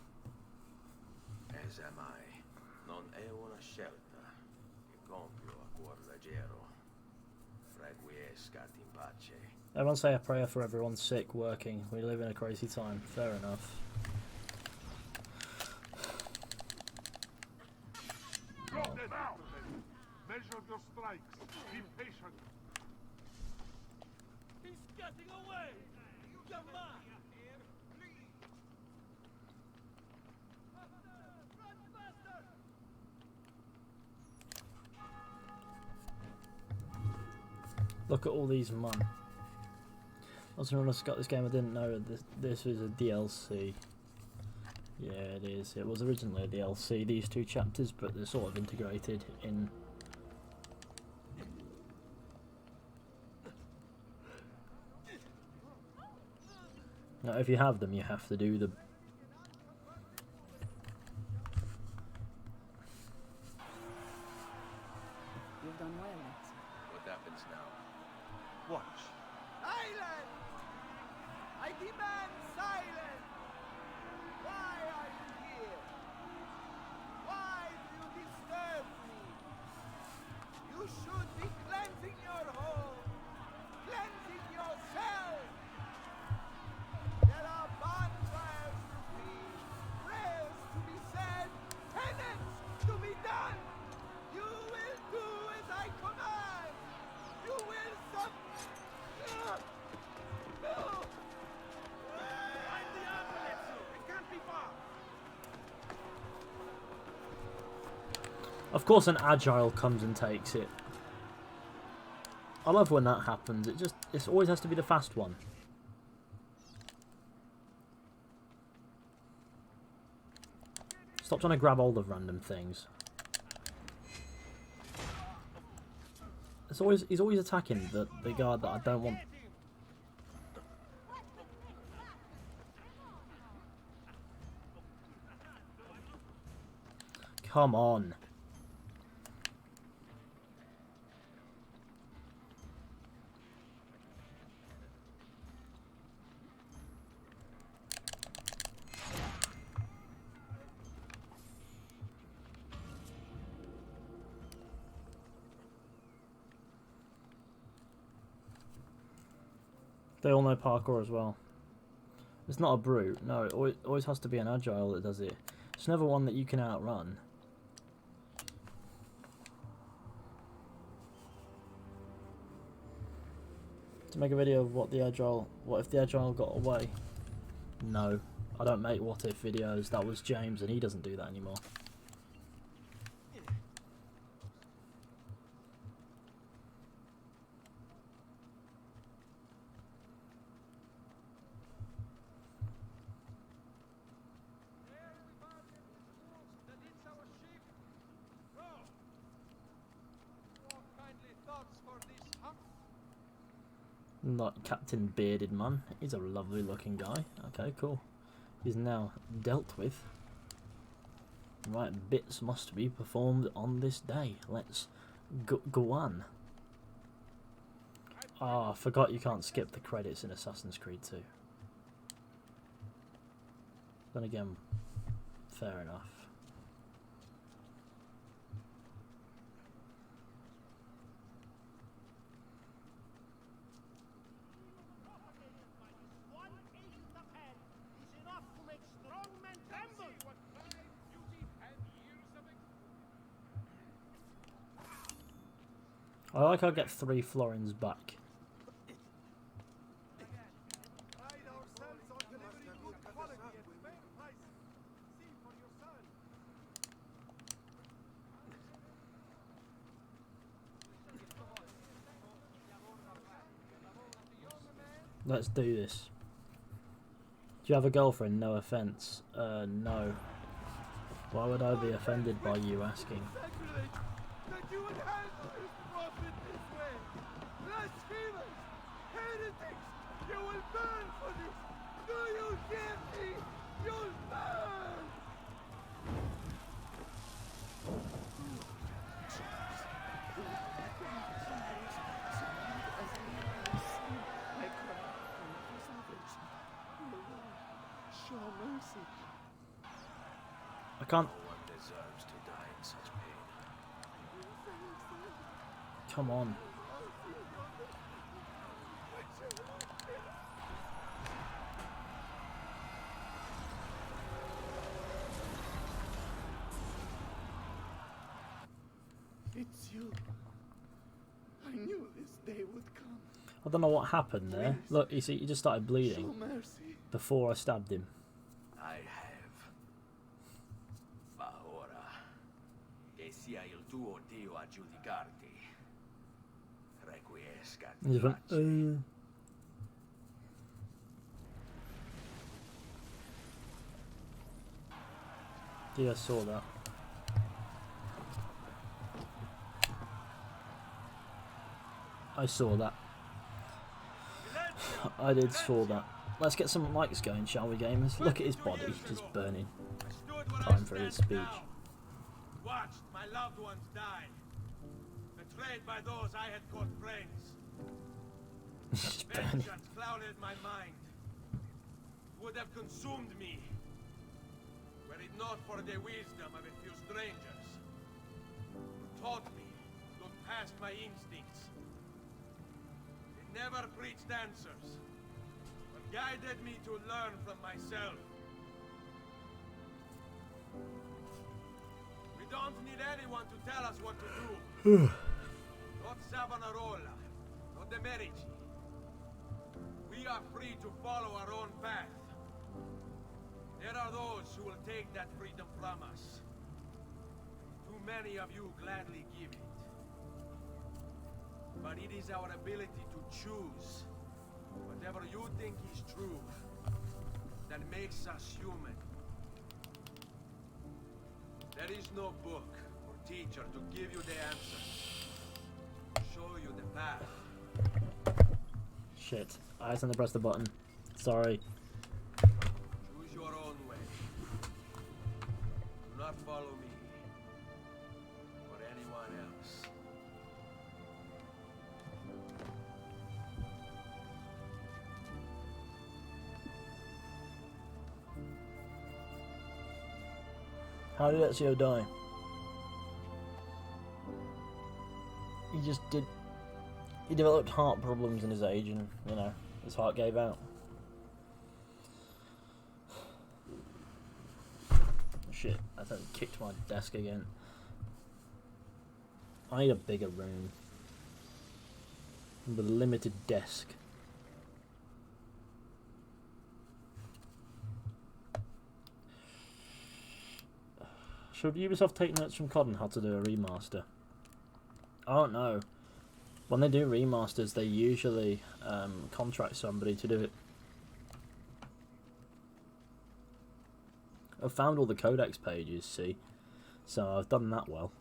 As am I. Non è una scelta. Il compio a cuor leggero. Requiescat in pace. Everyone say a prayer for everyone sick working. We live in a crazy time. Fair enough. Measure your strikes. Be patient. He's getting away! You're mad! Run faster! Look at all these man. I was when I got this game, I didn't know this was a DLC. Yeah, it is. It was originally a DLC, these two chapters, but they're sort of integrated in. Now, if you have them, you have to do them. You've done well, Ezio. What happens now? Watch. Silence! I demand silence! Why are you here? Why do you disturb me? You should be cleansing your home, cleansing yourself. There are bonfires to feed, prayers to be said, penance to be done. You will do as I command. You will sub. No! Find the ambulance! It can't be far! Of course, an agile comes and takes it. I love when that happens. It always has to be the fast one. Stop trying to grab all the random things. He's always attacking the guard that I don't want. Come on. They all know parkour as well. It's not a brute. No, it always has to be an agile that does it. It's never one that you can outrun. To make a video of what if the agile got away? No, I don't make what if videos. That was James and he doesn't do that anymore. Not Captain Bearded Man. He's a lovely looking guy. Okay, cool. He's now dealt with. Right, bits must be performed on this day. Let's go on. Ah, I forgot you can't skip the credits in Assassin's Creed 2. Then again, fair enough. I like I'll get 3 florins back. Pride ourselves on delivering good quality at fair prices. See for yourself. Let's do this. Do you have a girlfriend? No offense. No. Why would I be offended by you asking? Sacrilege that you would handle this prophet this way. Blasphemers, heretics, you will burn for this. Do you hear me? You'll burn. Show mercy. I can't. No one deserves to die in such pain. Come on. It's you. I knew this day would come. I don't know what happened there. Look, you see, he just started Show bleeding mercy. before I stabbed him. I have. Ma ora che sia il tuo Dio a giudicarti. Requiescat He just went, pace. Yeah, I saw that. I saw that. I did saw that. Let's get some likes going, shall we, gamers? Look at his body, just burning. I stood where Time I for his stand speech. now. Watched my loved ones die. Betrayed by those I had called friends. Just burning. Vengeance clouded my mind. Would have consumed me. Were it not for the wisdom of a few strangers. Who taught me to look past my instincts. They never preached answers. But guided me to learn from myself. We don't need anyone to tell us what to do. Not Savonarola, not the Medici. We are free to follow our own path. There are those who will take that freedom from us. Too many of you gladly give it. But it is our ability to choose whatever you think is true that makes us human. There is no book or teacher to give you the answers. Show you the path. Shit. I accidentally pressed the button. Sorry. Choose your own way. Do not follow me or anyone else. How did Ezio die? He just did. He developed heart problems in his age, and you know, his heart gave out. Shit! I thought he kicked my desk again. I need a bigger room with a limited desk. Should Ubisoft take notes from COD on how to do a remaster? I don't know. When they do remasters, they usually contract somebody to do it. I've found all the codex pages, see? So I've done that well.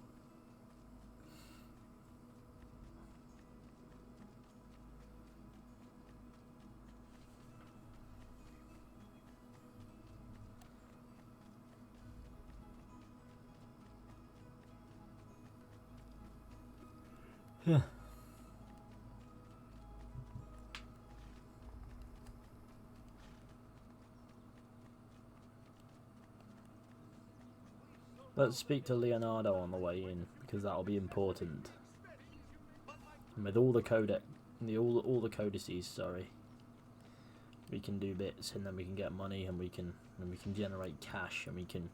Yeah. Let's speak to Leonardo on the way in, because that'll be important. And with all the all the codices, sorry, we can do bits, and then we can get money, and we can generate cash, and we can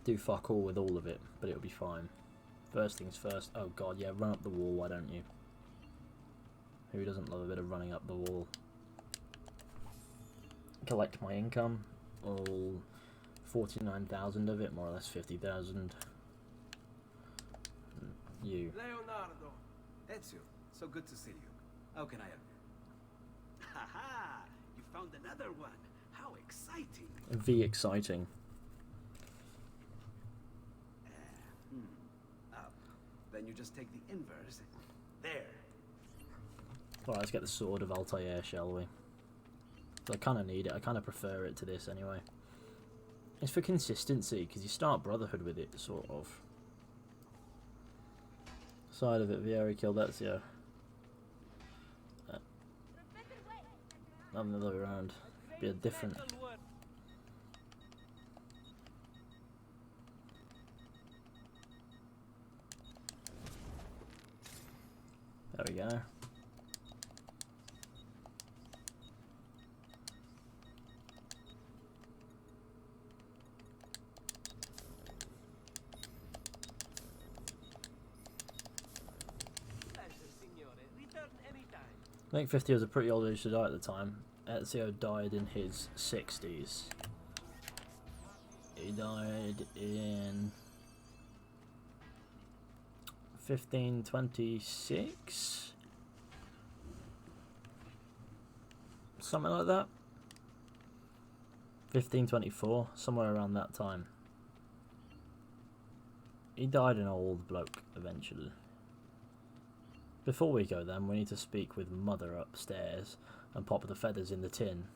do fuck all with all of it, but it'll be fine. First things first. Oh god, yeah, run up the wall, why don't you? Who doesn't love a bit of running up the wall? Collect my income. All 49,000 of it, more or less 50,000. You. Leonardo. Ezio, so good to see you. How can I help you? Haha! You found another one. How exciting! V exciting. Then you just take the inverse. There. Alright, let's get the Sword of Altair, shall we? I kind of need it. I kind of prefer it to this anyway. It's for consistency, because you start Brotherhood with it, sort of. Side of it, Vieri killed Ezio. Not the other way around. Be a different. There we go. I think 50 was a pretty old age to die at the time. Ezio died in his 60s. He died in 1526? Something like that. 1524, somewhere around that time. He died an old bloke eventually. Before we go then, we need to speak with Mother upstairs and pop the feathers in the tin.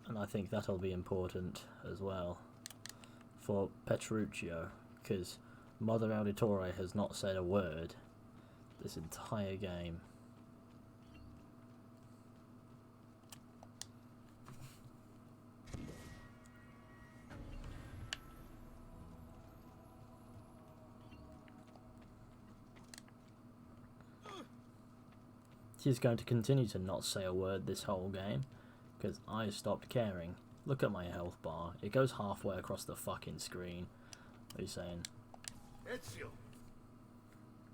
And I think that'll be important as well for Petruccio, because Mother Auditore has not said a word this entire game. She's going to continue to not say a word this whole game, because I stopped caring. Look at my health bar. It goes halfway across the fucking screen. What are you saying? Ezio!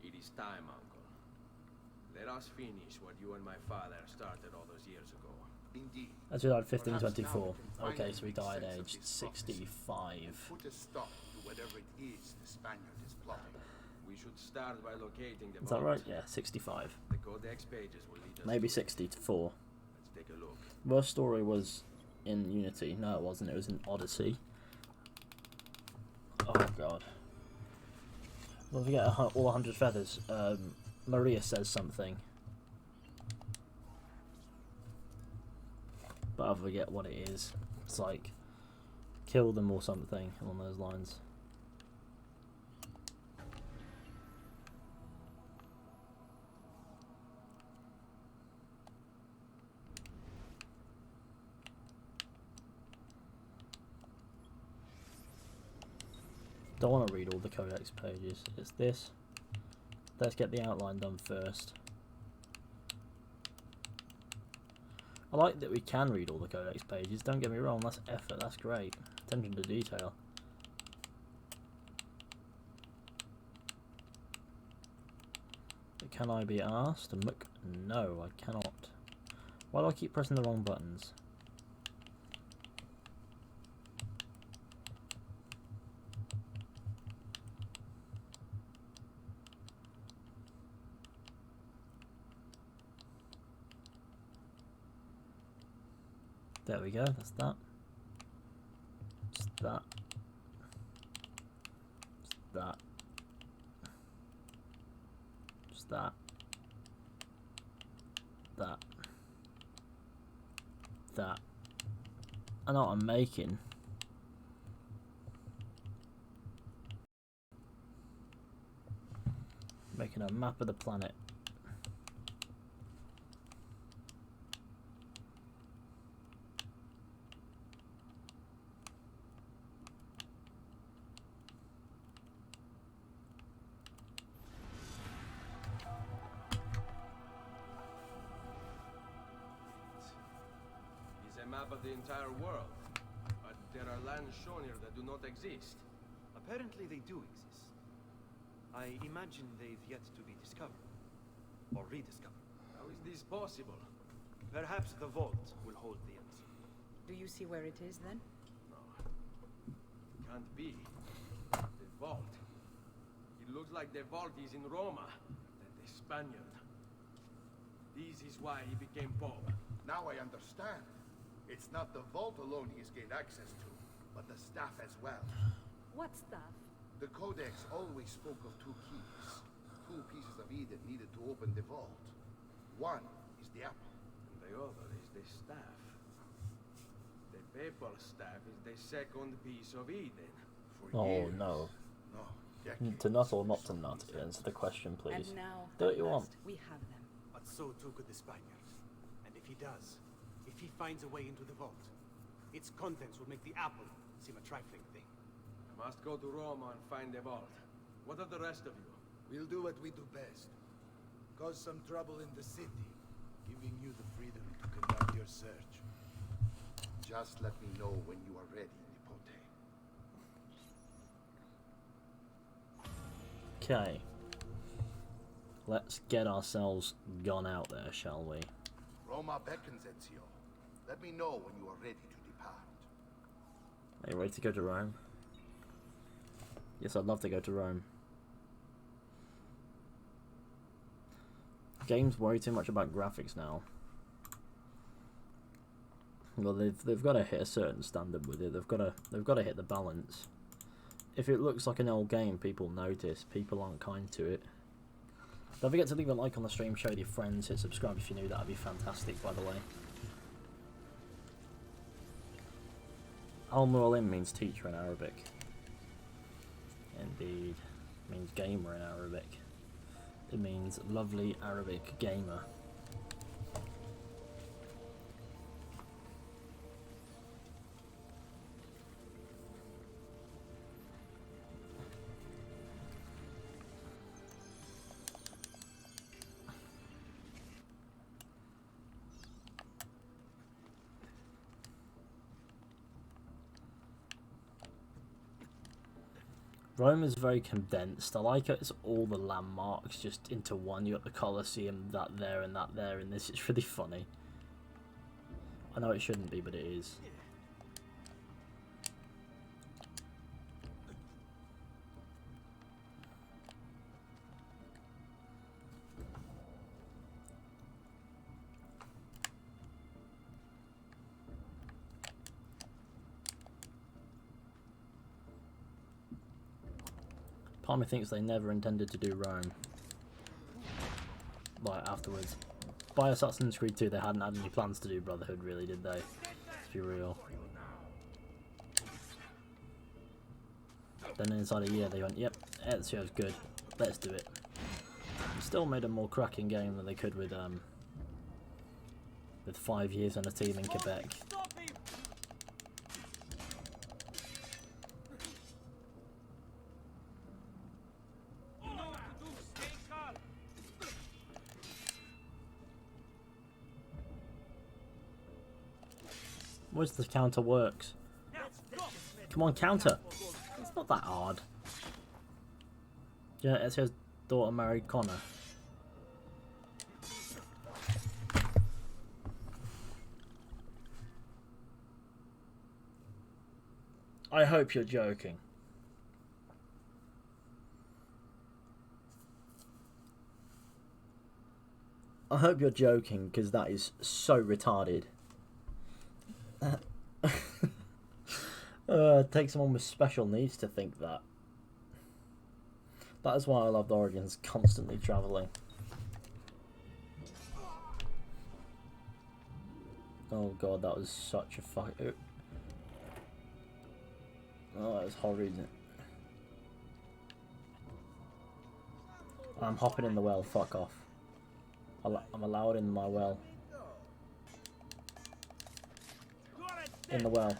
It is time, uncle. Let us finish what you and my father started all those years ago. Indeed. Ezio died 1524. Okay, so he died aged 65. Put a stop to whatever it is the Spaniard is plotting. We should start by locating the Is that vault. right? Yeah, 65. The codex pages will lead us Maybe to it. 64. Let's take a look. Worst story was in Unity. No, it wasn't. It was in Odyssey. Oh god. Well, if we get all 100 feathers, Maria says something. But I forget what it is. It's like, kill them or something along those lines. Don't want to read all the codex pages. It's this. Let's get the outline done first. I like that we can read all the codex pages. Don't get me wrong, that's effort. That's great. Attention to detail. But can I be asked? No, I cannot. Why do I keep pressing the wrong buttons? There we go, that's that. Just that. Just that. Just that. That. That. I know what I'm making. Making a map of the planet. Map of the entire world, but there are lands shown here that do not exist. Apparently they do exist. I imagine they've yet to be discovered. Or rediscovered. How is this possible? Perhaps the vault will hold the answer. Do you see where it is then? No. Can't be. The vault. It looks like the vault is in Roma. The Spaniard. This is why he became Pope. Now I understand. It's not the vault alone he's gained access to, but the staff as well. What stuff? The Codex always spoke of two keys. Two pieces of Eden needed to open the vault. One is the apple. And the other is the staff. The papal staff is the second piece of Eden. For Oh years. no. No, decades. To nut or not to nut? Answer the question, please. And now, Do what you at want. last, we have them. But so too could the Spaniard. And if he does, if he finds a way into the vault, its contents will make the apple seem a trifling thing. I must go to Roma and find the vault. What of the rest of you? We'll do what we do best. Cause some trouble in the city, giving you the freedom to conduct your search. Just let me know when you are ready, Nipote. Okay. Let's get ourselves gone out there, shall we? Roma beckons, Ezio. Let me know when you are ready to depart. Are you ready to go to Rome? Yes, I'd love to go to Rome. Games worry too much about graphics now. Well, they've got to hit a certain standard with it. They've got to hit the balance. If it looks like an old game, people notice. People aren't kind to it. Don't forget to leave a like on the stream, share with your friends, hit subscribe if you're new. That'd be fantastic, by the way. Al-Muallim means teacher in Arabic. Indeed, it means gamer in Arabic. It means lovely Arabic gamer. Rome is very condensed. I like it. It's all the landmarks just into one. You got the Colosseum, that there, and this. It's really funny. I know it shouldn't be, but it is. Part of me thinks they never intended to do Rome. Like, afterwards. By Assassin's Creed 2, they hadn't had any plans to do Brotherhood, really, did they? Let's be real. Then inside a year, they went, yep, Ezio's good. Let's do it. Still made a more cracking game than they could with 5 years on a team in Quebec. Where's the counter works? Come on, counter! It's not that hard. Yeah, Ezio's daughter married Connor. I hope you're joking. I hope you're joking, because that is so retarded. It takes someone with special needs to think that. That is why I loved Origins, constantly travelling. Oh god, that was such a fuck. Oh, that was horrid. I'm hopping in the well, fuck off. I'm allowed in my well. In the well.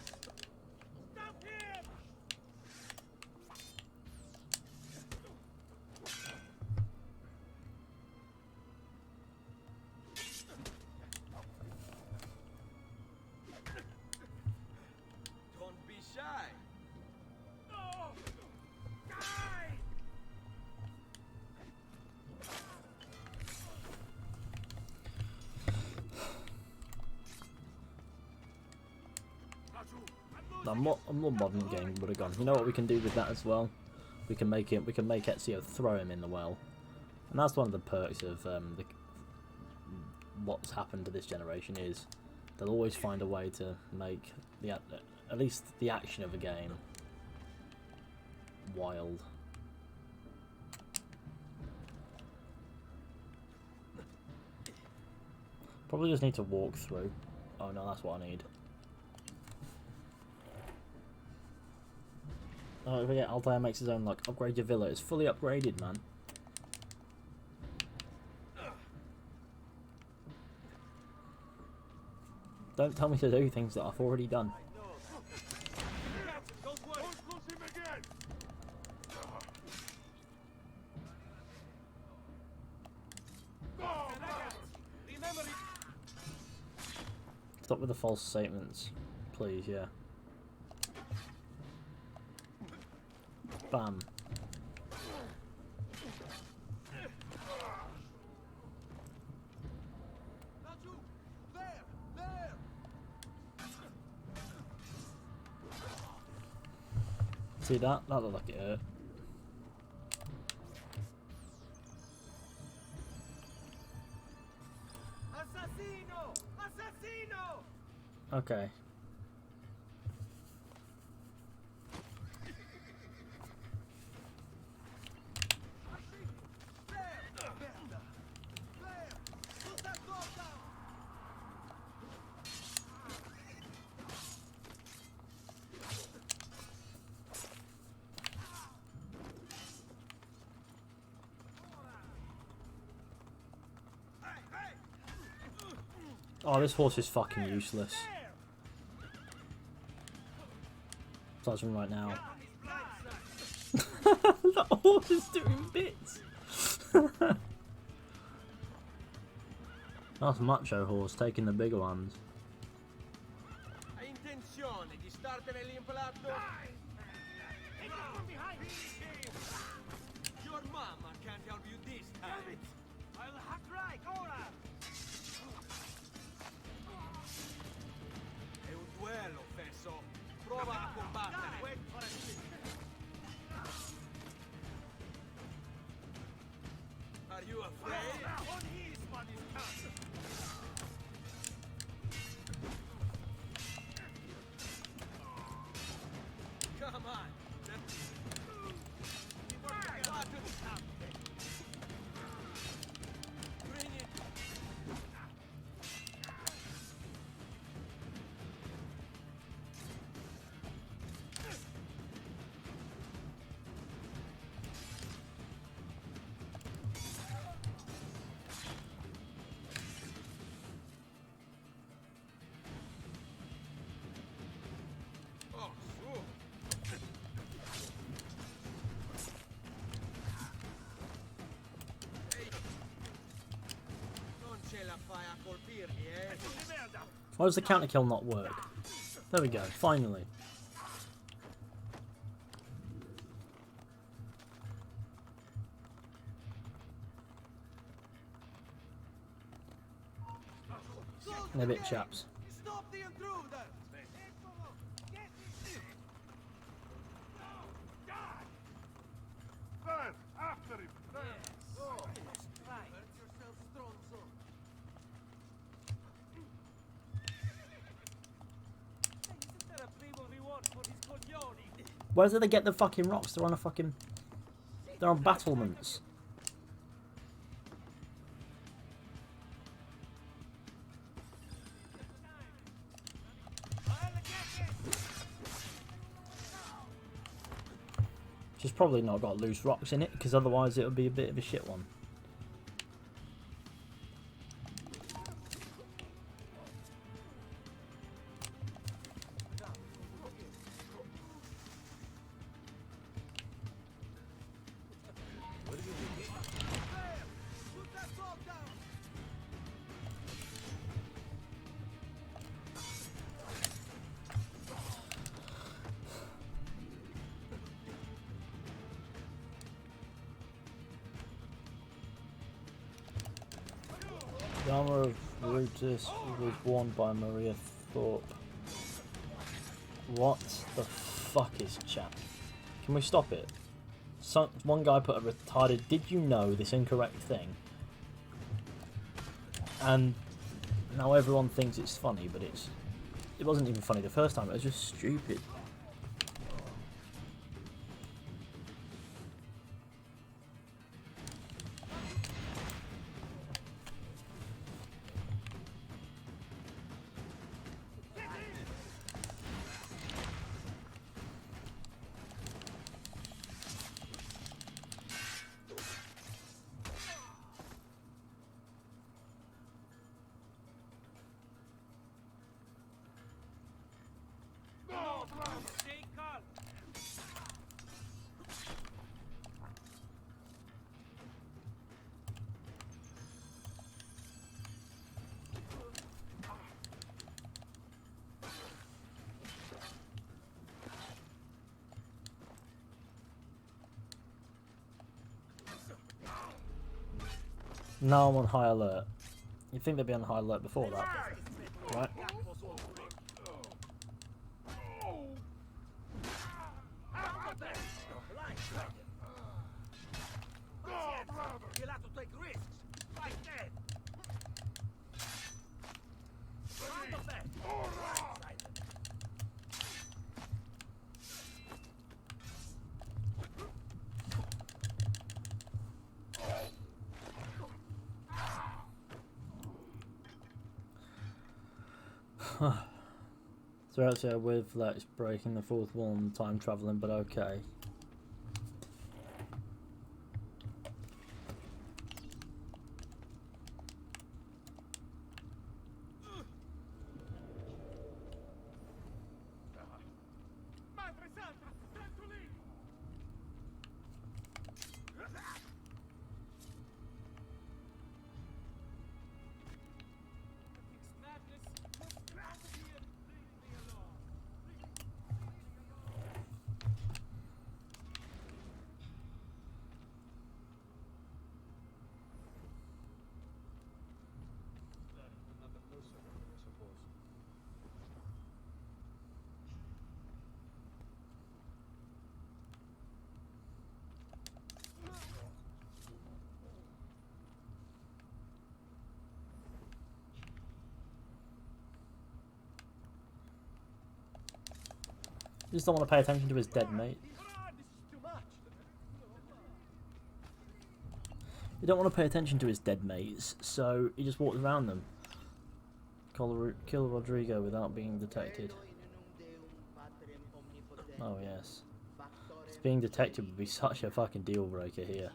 Don't be shy. A more modern game would have gone. You know what we can do with that as well? We can make Ezio throw him in the well, and that's one of the perks of what's happened to this generation is they'll always find a way to make at least the action of a game wild. Probably just need to walk through. Oh no, that's what I need. Oh, don't forget, Altair makes his own, like, upgrade your villa. It's fully upgraded, man. Don't tell me to do things that I've already done. Stop with the false statements, please, yeah. Bam. See that? That looked like it hurt. Okay. Oh, this horse is fucking useless. Touch him right now. That horse is doing bits. That's macho horse taking the bigger ones. Your mama can't help you this time. I'll have right, ora! È un duello, fesso. Prova a combattere. Wait for it. Are you afraid? On his one is coming. Come on. Bring it. Oh, su. Why does the counter kill not work? There we go, finally. In a bit, chaps. Stop the intruder! After him! Oh, right. Hurt yourself, stronzo. Isn't there a primo reward for his coglioni? Where do they get the fucking rocks? They're on a fucking... They're on battlements. She's probably not got loose rocks in it, because otherwise it would be a bit of a shit one. The armour of Brutus was worn by Maria Thorpe. What the fuck is chat? Can we stop it? One guy put a retarded "did you know this incorrect thing?" And now everyone thinks it's funny, but it wasn't even funny the first time, it was just stupid. Stay calm. Now I'm on high alert. You'd think they'd be on high alert before that, right? You'll have to take risks. Like that. Out of that. So Ezio with Lex breaking the fourth wall and time travelling, but okay. You just don't want to pay attention to his dead mate. You don't want to pay attention to his dead mates, so he just walks around them. Kill Rodrigo without being detected. Oh yes. Being detected would be such a fucking deal breaker here.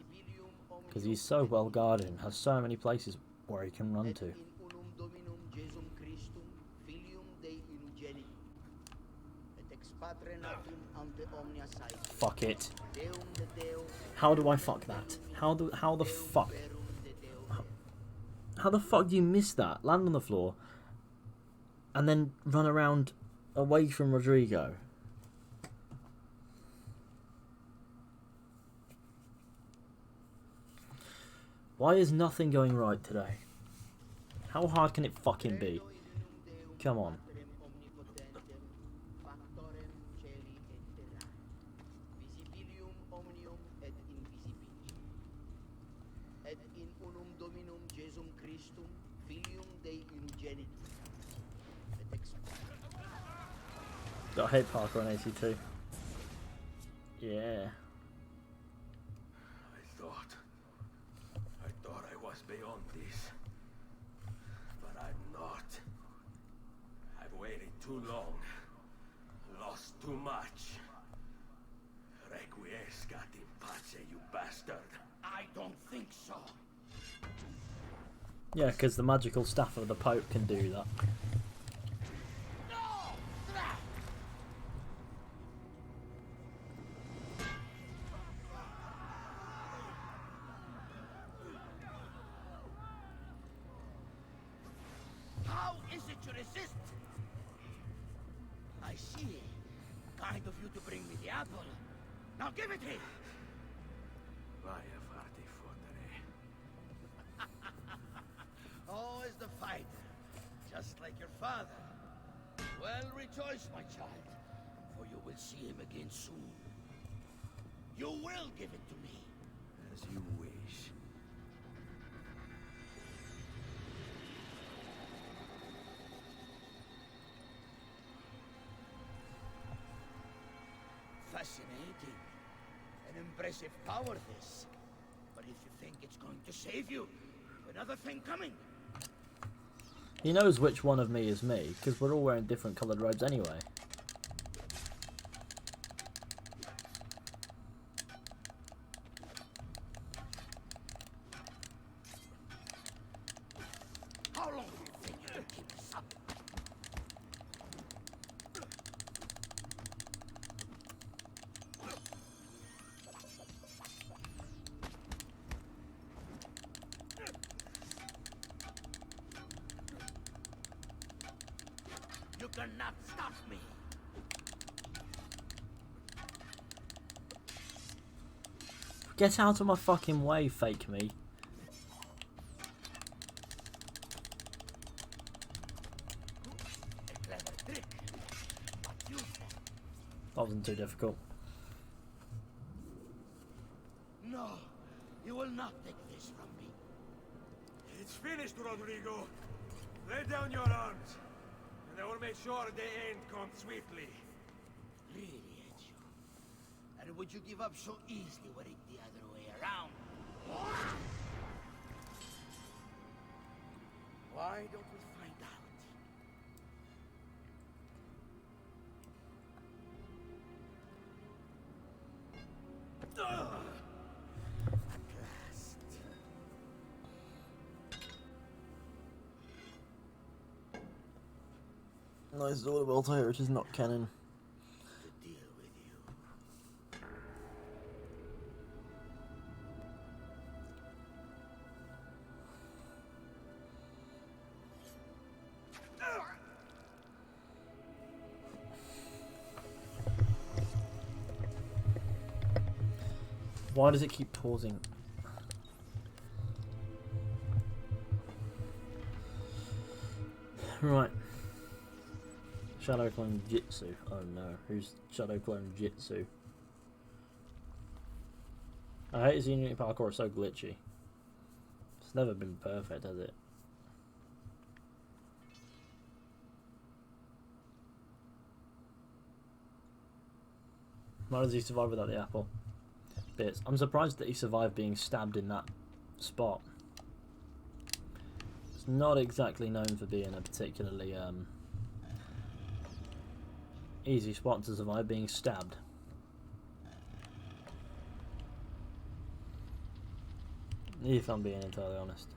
Because he's so well guarded and has so many places where he can run to. Fuck it. How do I fuck that? How the fuck? How the fuck do you miss that? Land on the floor and then run around away from Rodrigo. Why is nothing going right today? How hard can it fucking be? Come on. I hate parkour on ACII. Yeah. I thought I was beyond this, but I'm not. I've waited too long, lost too much. Requiescat in pace, you bastard. I don't think so. Yeah, because the magical staff of the Pope can do that. How is it you resist? I see. Kind of you to bring me the apple. Now give it here. Vaya farti fottere. Oh, is the fighter. Just like your father. Well, rejoice, my child. will see him again soon. You will give it to me. As you wish. Fascinating. An impressive power, this. But if you think it's going to save you, another thing coming. He knows which one of me is me, because we're all wearing different coloured robes anyway. How long do you think you can keep this up? You cannot stop me. Get out of my fucking way, fake me. A clever trick. But use them. That wasn't too difficult. No, you will not take this from me. It's finished, Rodrigo. Lay down your arms, and I will make sure the end comes swiftly. Really, Ezio? And would you give up so easily were it the other way around? Why don't we find out? At last. Nice all about here, which is not canon. To deal with you. Why does it keep pausing? Right. Shadow Clone Jitsu. Oh no, who's Shadow Clone Jitsu? I hate his unity parkour, it's so glitchy. It's never been perfect, has it? Why does he survive without the apple? Bits. I'm surprised that he survived being stabbed in that spot. It's not exactly known for being a particularly easy spot to survive being stabbed. If I'm being entirely honest.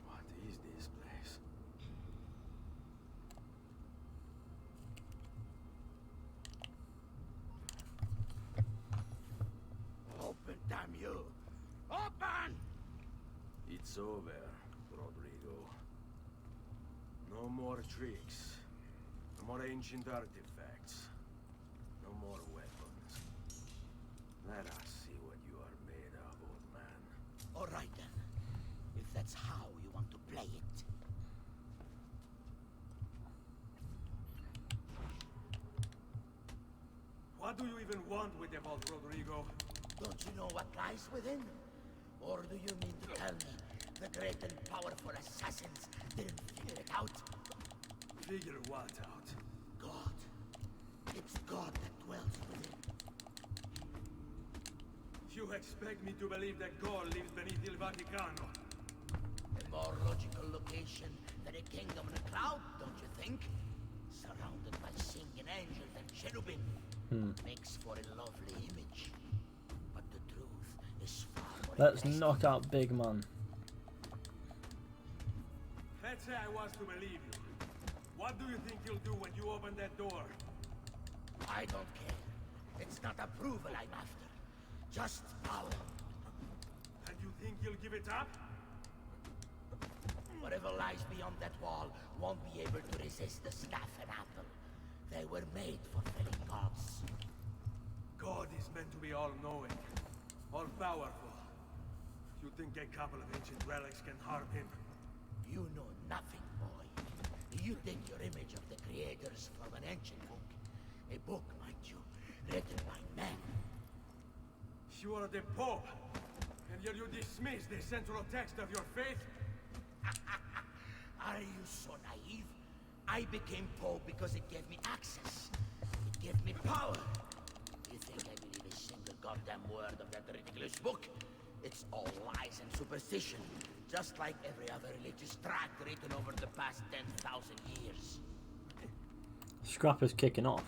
What is this place? Open, damn you! Open! It's over, Rodrigo. No more tricks. No more ancient artifacts. No more weapons. Let us see what you are made of, old man. All right then. If that's how you want to play it. What do you even want with the vault, Rodrigo? Don't you know what lies within? Or do you mean to tell me the great and powerful assassins didn't figure it out? Figure what out? God. It's God that dwells within. You expect me to believe that God lives beneath Il Vaticano? A more logical location than a kingdom in a cloud, don't you think? Surrounded by singing angels and cherubim. Makes for a lovely image. But the truth is far more Let's interesting. knock out Big Man. Let's say I was to believe you. What do you think you'll do when you open that door? I don't care. It's not approval I'm after. Just power. And you think you'll give it up? Whatever lies beyond that wall won't be able to resist the staff and apple. They were made for felling gods. God is meant to be all-knowing, all-powerful. You think a couple of ancient relics can harm him? You know nothing, boy. You take your image of the creators from an ancient book. A book, mind you, written by men. You are the Pope, and yet you dismiss the central text of your faith? Are you so naive? I became Pope because it gave me access. It gave me power. You think I believe a single goddamn word of that ridiculous book? It's all lies and superstition, just like every other religious tract written over the past 10,000 years. Scrapper's kicking off.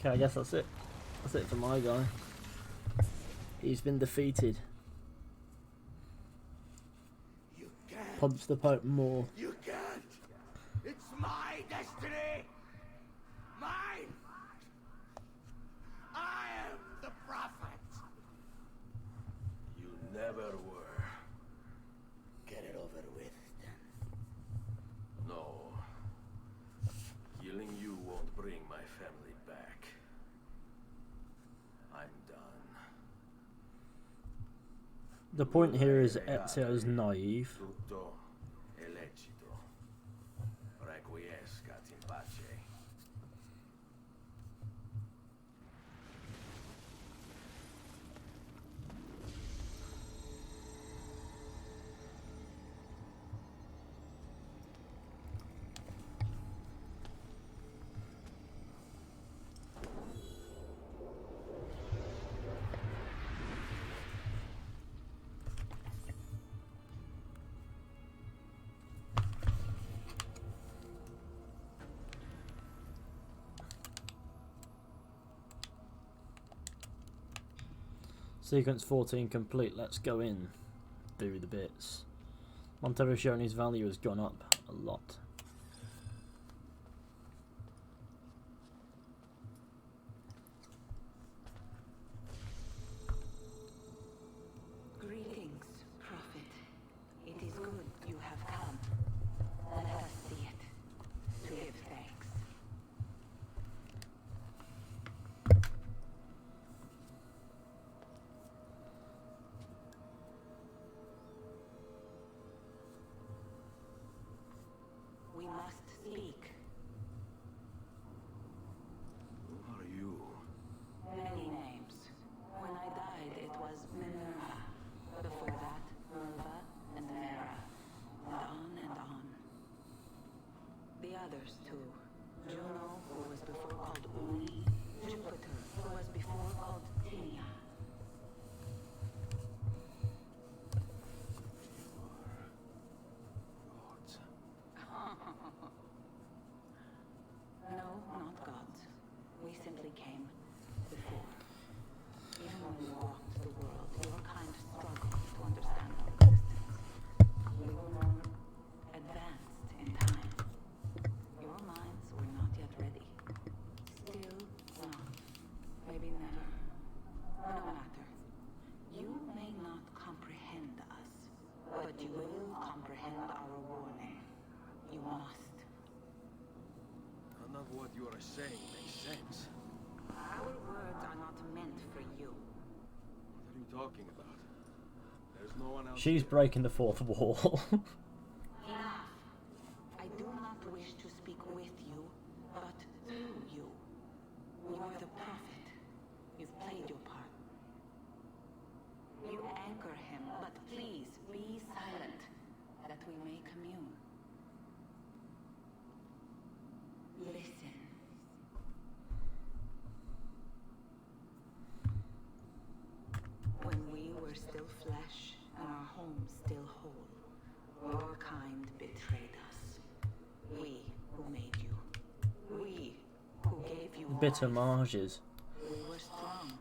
Okay, I guess that's it. That's it for my guy. He's been defeated. You can't. Punch the Pope more. You can't. It's my destiny. Mine. I am the prophet. You never were. Get it over with, then. No. Killing you won't bring my family back. I'm done. The point here is Ezio's naive. Tutto è lecito. Requiescat in pace. Sequence 14 complete. Let's go in. Do the bits. Montero Shoney's value has gone up a lot. Greetings, Prophet. It is good you have come. Let us see it. To give thanks. We must speak. Who are you? Many names. When I died, it was Minerva. Before that, Merva and Mera. And on and on. The others, too. Juno, who was before called Uni. Jupiter, who was before called Tinia. Gods. No, not gods. We simply came before. Even when we walked the world, your kind struggled to understand our existence. We were more advanced in time. Your minds were not yet ready. Still not. Maybe never. No matter. You may not comprehend us, but you will comprehend our warning. You must. None of what you are saying makes sense. Our words are not meant for you. What are you talking about? There's no one else. She's here. breaking the fourth wall. Enough. I do not wish to speak with you, but through you. You are the prophet. You've played your part. You anchor him, but please be silent, that we may commune. Listen. When we were still flesh and our home still whole, your kind betrayed us. We who made you. We who gave you Bitter life. marges. We were strong,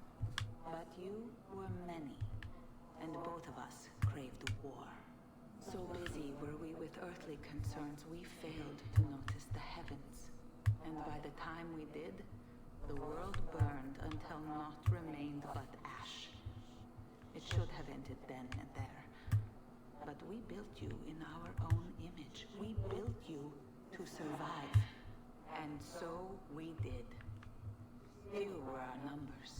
but you were many, and both of us craved war. So busy were we with earthly concerns, we failed to notice the heavens. And by the time we did, the world burned until naught remained but ash. then and there. But we built you in our own image. We built you to survive. And so we did. Few were our numbers.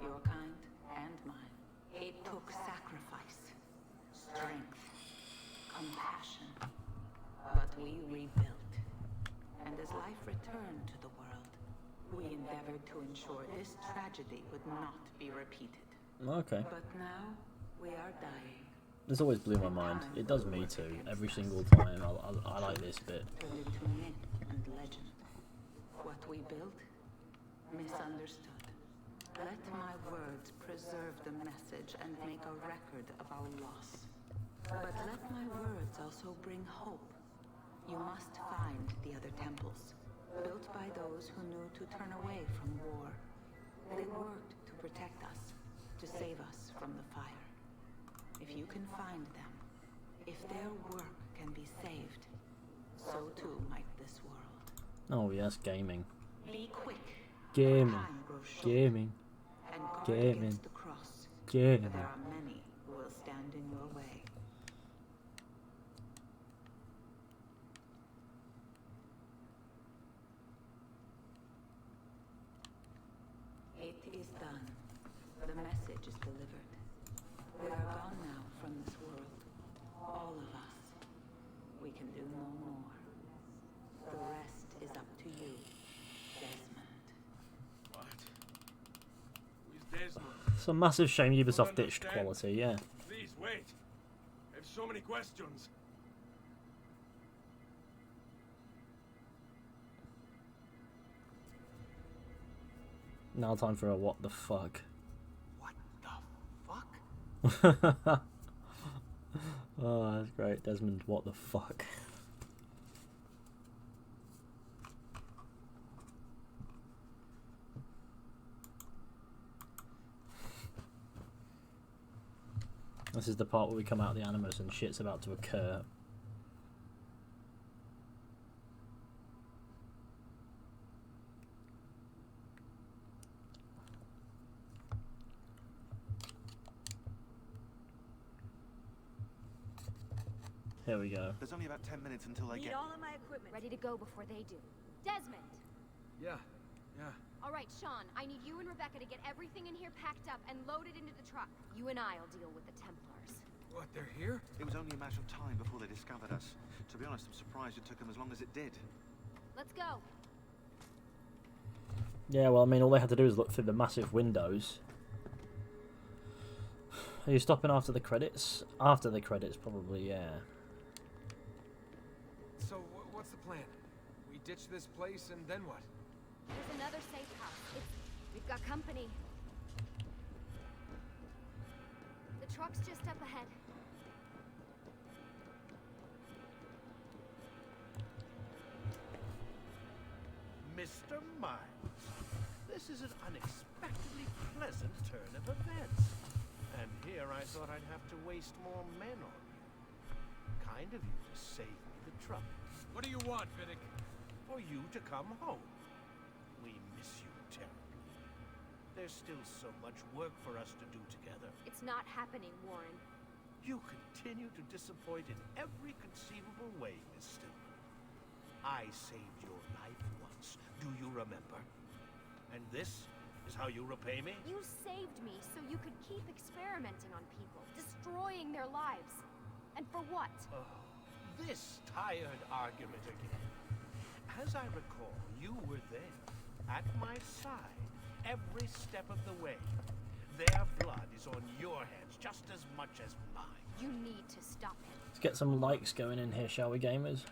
Your kind and mine. It took sacrifice, strength, compassion. But we rebuilt. And as life returned to the world, we endeavored to ensure this tragedy would not be repeated. Okay. But now we are dying. This always blew my mind. It does me too. Every single time. I like this bit. Turned into myth and legend. What we built, misunderstood. Let my words preserve the message and make a record of our loss. But let my words also bring hope. You must find the other temples, built by those who knew to turn away from war. They worked to protect us, to save us from the fire. If you can find them, if their work can be saved, so too might this world. Oh yes, gaming. Be quick. Gaming. Time grows short. Gaming. And guard Gaming. against the cross. Gaming. For there are many who will stand in your way. It is done. The message is delivered. We are gone now from this world. All of us. We can do no more. The rest is up to you, Desmond. What? Who's Desmond? It's a massive shame Ubisoft ditched quality, yeah. Please wait. I have so many questions. Now time for a what the fuck. What the fuck? Oh, that's great. Desmond, what the fuck. This is the part where we come out of the Animus and shit's about to occur. Here we go. There's only about 10 minutes until I Need get... all of my equipment ready to go before they do. Desmond! Yeah. All right, Sean, I need you and Rebecca to get everything in here packed up and loaded into the truck. You and I'll deal with the Templars. What, they're here? It was only a matter of time before they discovered us. To be honest, I'm surprised it took them as long as it did. Let's go. Yeah, well, I mean, all they had to do is look through the massive windows. Are you stopping after the credits? After the credits, probably, yeah. So, what's the plan? We ditch this place and then what? There's another safe house. We've got company. The truck's just up ahead. Mr. Miles, this is an unexpectedly pleasant turn of events. And here I thought I'd have to waste more men on you. Kind of you to save me the trouble. What do you want, Finnick? For you to come home. We miss you terribly. There's still so much work for us to do together. It's not happening, Warren. You continue to disappoint in every conceivable way, Miss Stillman. I saved your life once. Do you remember? And this is how you repay me? You saved me so you could keep experimenting on people, destroying their lives. And for what? Oh, this tired argument again. As I recall, you were there, at my side, every step of the way. Their blood is on your hands just as much as mine. You need to stop him. Let's get some likes going in here, shall we, gamers?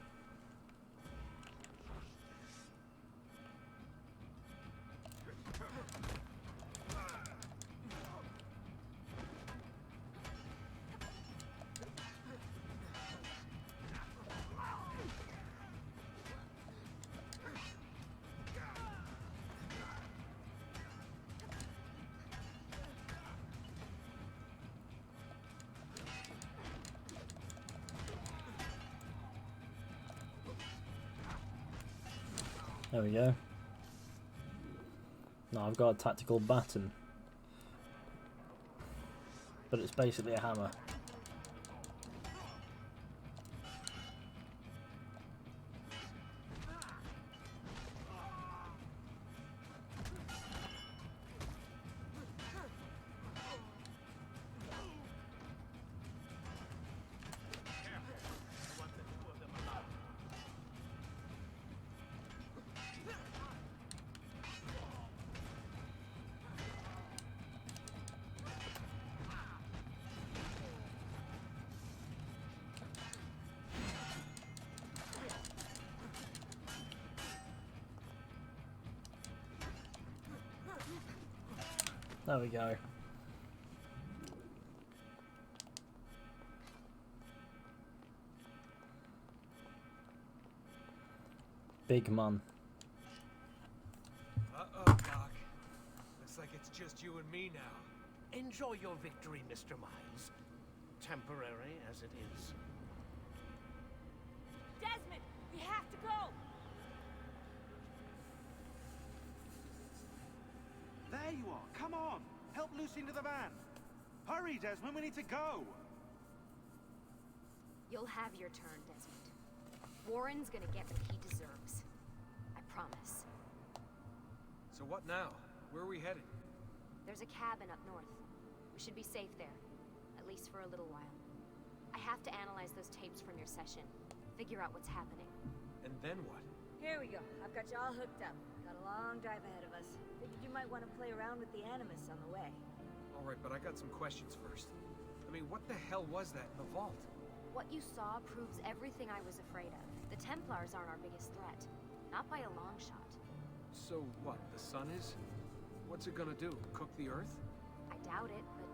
There we go. Now I've got a tactical baton. but it's basically a hammer. There we go. Big man. Uh-oh, Doc. Looks like it's just you and me now. Enjoy your victory, Mr. Miles. Temporary as it is. Desmond, we have to go. There you are. Come on. Help Lucy into the van. Hurry, Desmond. We need to go. You'll have your turn, Desmond. Warren's gonna get what he deserves. I promise. So what now? Where are we headed? There's a cabin up north. We should be safe there. At least for a little while. I have to analyze those tapes from your session. Figure out what's happening. And then what? Here we go. I've got you all hooked up. Got a long drive ahead of us. Figured you might want to play around with the Animus on the way. Alright, but I got some questions first. I mean, what the hell was that in the vault? What you saw proves everything I was afraid of. The Templars aren't our biggest threat. Not by a long shot. So what, the sun is? What's it gonna do? Cook the Earth? I doubt it, but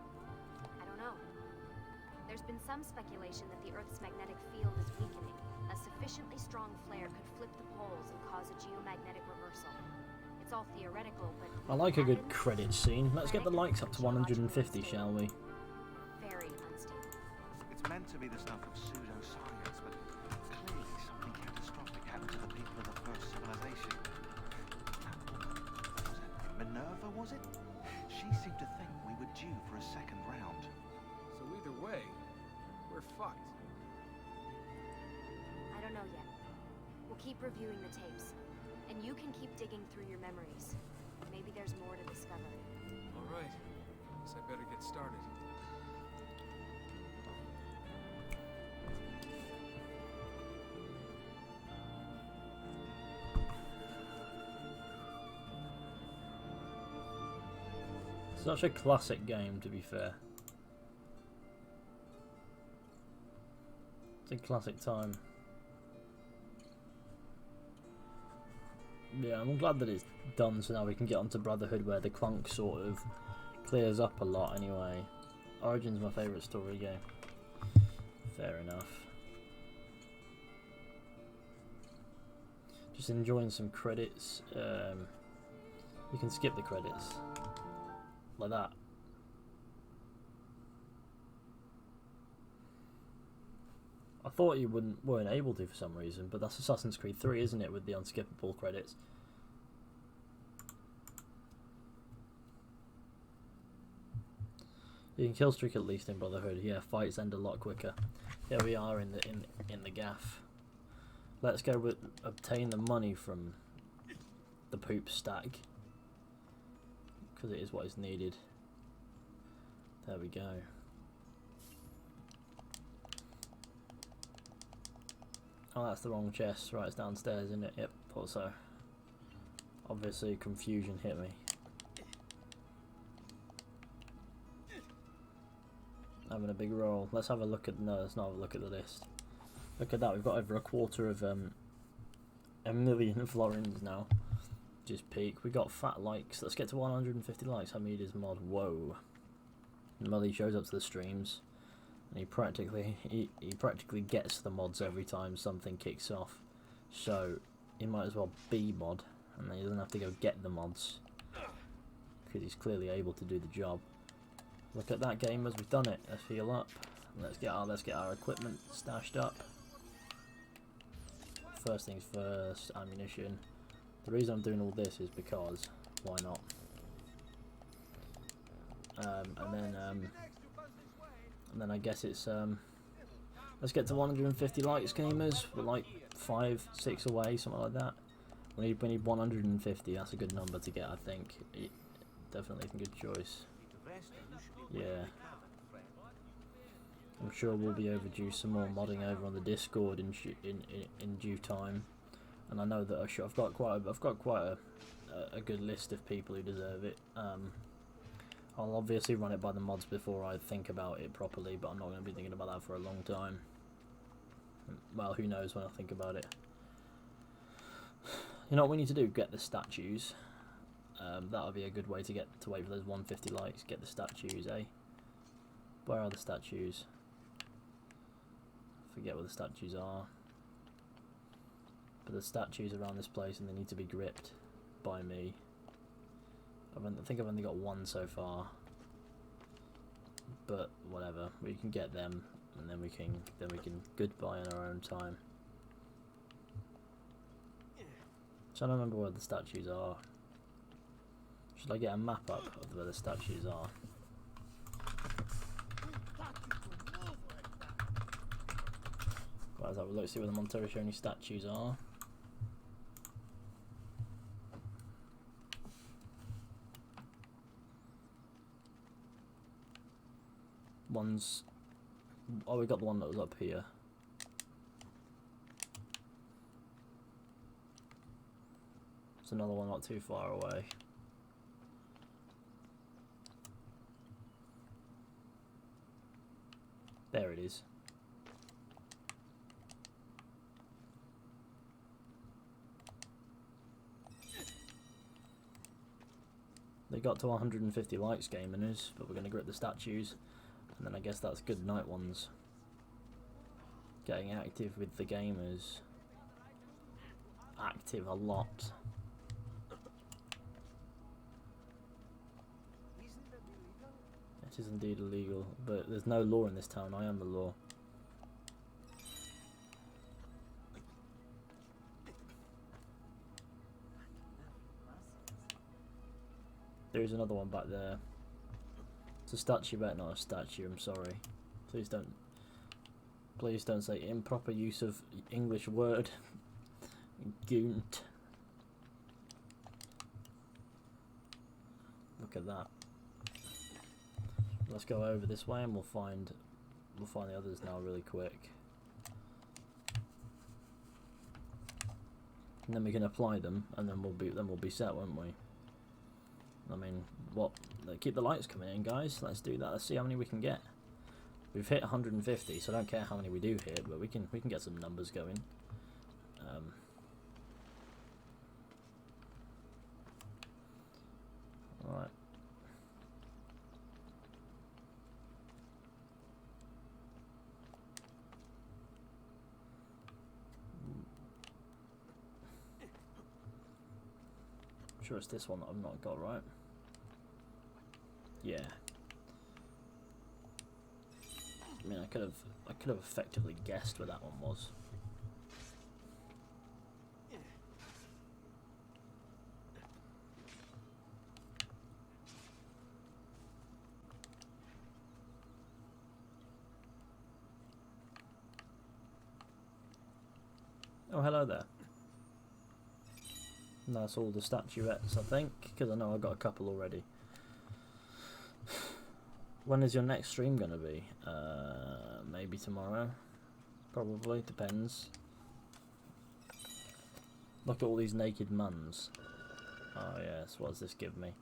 I don't know. There's been some speculation that the Earth's magnetic field is weakening. A sufficiently strong flare could flip the poles and cause a geomagnetic reversal. It's all theoretical, but I like a good credit scene. Let's get the likes up to 150, shall we? Very unstable. It's meant to be the stuff of pseudoscience, but clearly something catastrophic happened to the people of the first civilization. Was it Minerva, was it? She seemed to think we were due for a second round. So either way, we're fucked. I don't know yet. We'll keep reviewing the tapes. And you can keep digging through your memories. Maybe there's more to discover. Alright. Guess I better get started. Such a classic game, to be fair. It's a classic time. Yeah, I'm glad that it's done, so now we can get onto Brotherhood, where the clunk sort of clears up a lot anyway. Origin's my favourite story game. Fair enough. Just enjoying some credits. You can skip the credits. Like that. I thought you weren't able to for some reason, but that's Assassin's Creed 3, isn't it, with the unskippable credits? You can kill streak at least in Brotherhood. Yeah, fights end a lot quicker. Here we are in the gaff. Let's go with obtain the money from the poop stack, because it is what is needed. There we go. Oh, that's the wrong chest. Right, it's downstairs, isn't it? Yep, thought so. Obviously, confusion hit me. Having a big roll. Let's have a look at... No, let's not have a look at the list. Look at that, we've got over a quarter of... 1,000,000 florins now. Just peak. We got fat likes. Let's get to 150 likes. Hamida's mod. Whoa. Mully shows up to the streams. And he practically gets the mods every time something kicks off. So he might as well be mod, and then he doesn't have to go get the mods, because he's clearly able to do the job. Look at that, gamers, we've done it. Let's heal up. Let's get our equipment stashed up. First things first, ammunition. The reason I'm doing all this is because why not? And then And then I guess it's let's get to 150 likes, gamers. We're like 5, 6 away, something like that. We need 150. That's a good number to get, I think. Definitely a good choice. Yeah. I'm sure we'll be overdue some more modding over on the Discord in due time. And I know that I've got quite a good list of people who deserve it. I'll obviously run it by the mods before I think about it properly, but I'm not going to be thinking about that for a long time. Well, who knows when I think about it. You know what we need to do? Get the statues. That'll be a good way to wait for those 150 likes. Get the statues, eh? Where are the statues? Forget where the statues are. But the statues around this place, and they need to be gripped by me. I think I've only got one so far, but whatever. We can get them, and then we can goodbye in our own time. Trying to remember where the statues are. Should I get a map up of where the statues are? Right, let's have a look, see where the Montericioni statues are. Oh, we got the one that was up here. There's another one not too far away. There it is. They got to 150 likes, gamers, but we're going to grip the statues. And then I guess that's good night ones. Getting active with the gamers. Active a lot. It is indeed illegal, but there's no law in this town. I am the law. There is another one back there. It's a statue, but not a statue. I'm sorry. Please don't say improper use of English word. Goont. Look at that. Let's go over this way and we'll find the others now really quick. And then we can apply them, and then we'll be set, won't we? I mean, what? Keep the lights coming in, guys. Let's do that. Let's see how many we can get. We've hit 150, so I don't care how many we do hit, but we can get some numbers going. All right. I'm sure it's this one that I've not got right. Yeah. I mean, I could have effectively guessed where that one was. Oh, hello there. And that's all the statuettes, I think, because I know I got a couple already. When is your next stream going to be? Maybe tomorrow. Probably, depends. Look at all these naked mums. Oh yes, what does this give me?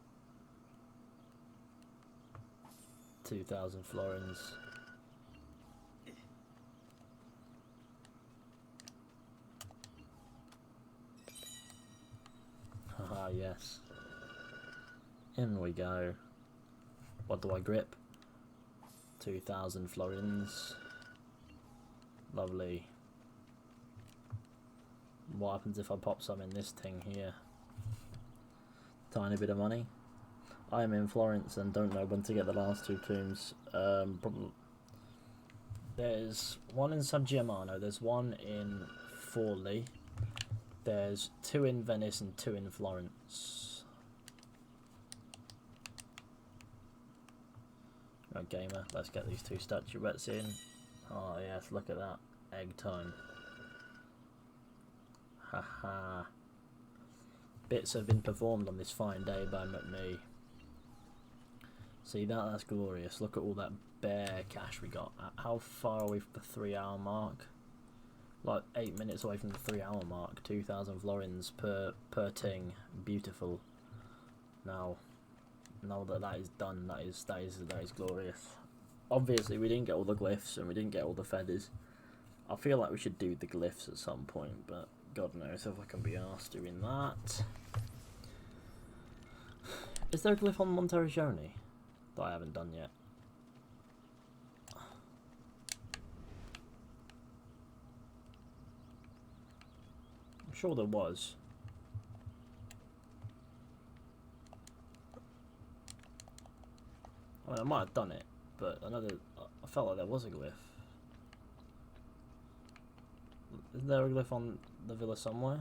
2,000 florins. Ah yes. In we go. What do I grip? 2,000 florins. Lovely. What happens if I pop some in this thing here? Tiny bit of money. I am in Florence and don't know when to get the last 2 tombs. Probably. There's one in San Giammano. There's one in Forlì. There's 2 in Venice and 2 in Florence. Right, gamer, let's get these 2 statuettes in. Oh yes, look at that. Egg time. Haha. Bits have been performed on this fine day by me. See that? That's glorious. Look at all that bear cash we got. How far are we from the 3-hour mark? Like 8 minutes away from the 3-hour mark. 2,000 florins per ting. Beautiful. Now that is done, that is glorious. Obviously we didn't get all the glyphs and we didn't get all the feathers. I feel like we should do the glyphs at some point, but God knows if I can be arsed doing that. Is there a glyph on Monteriggioni that I haven't done yet? I'm sure there was. I mean, I might have done it, but I felt like there was a glyph. Is there a glyph on the villa somewhere?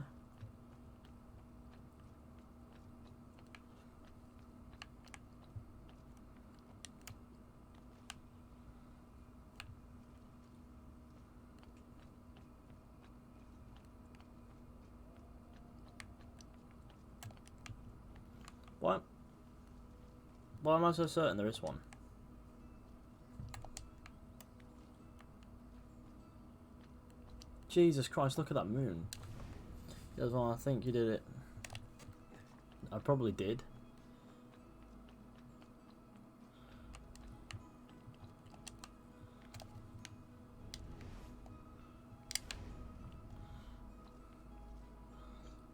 What? Why am I so certain there is one? Jesus Christ, look at that moon. Yes, well, I think you did it. I probably did.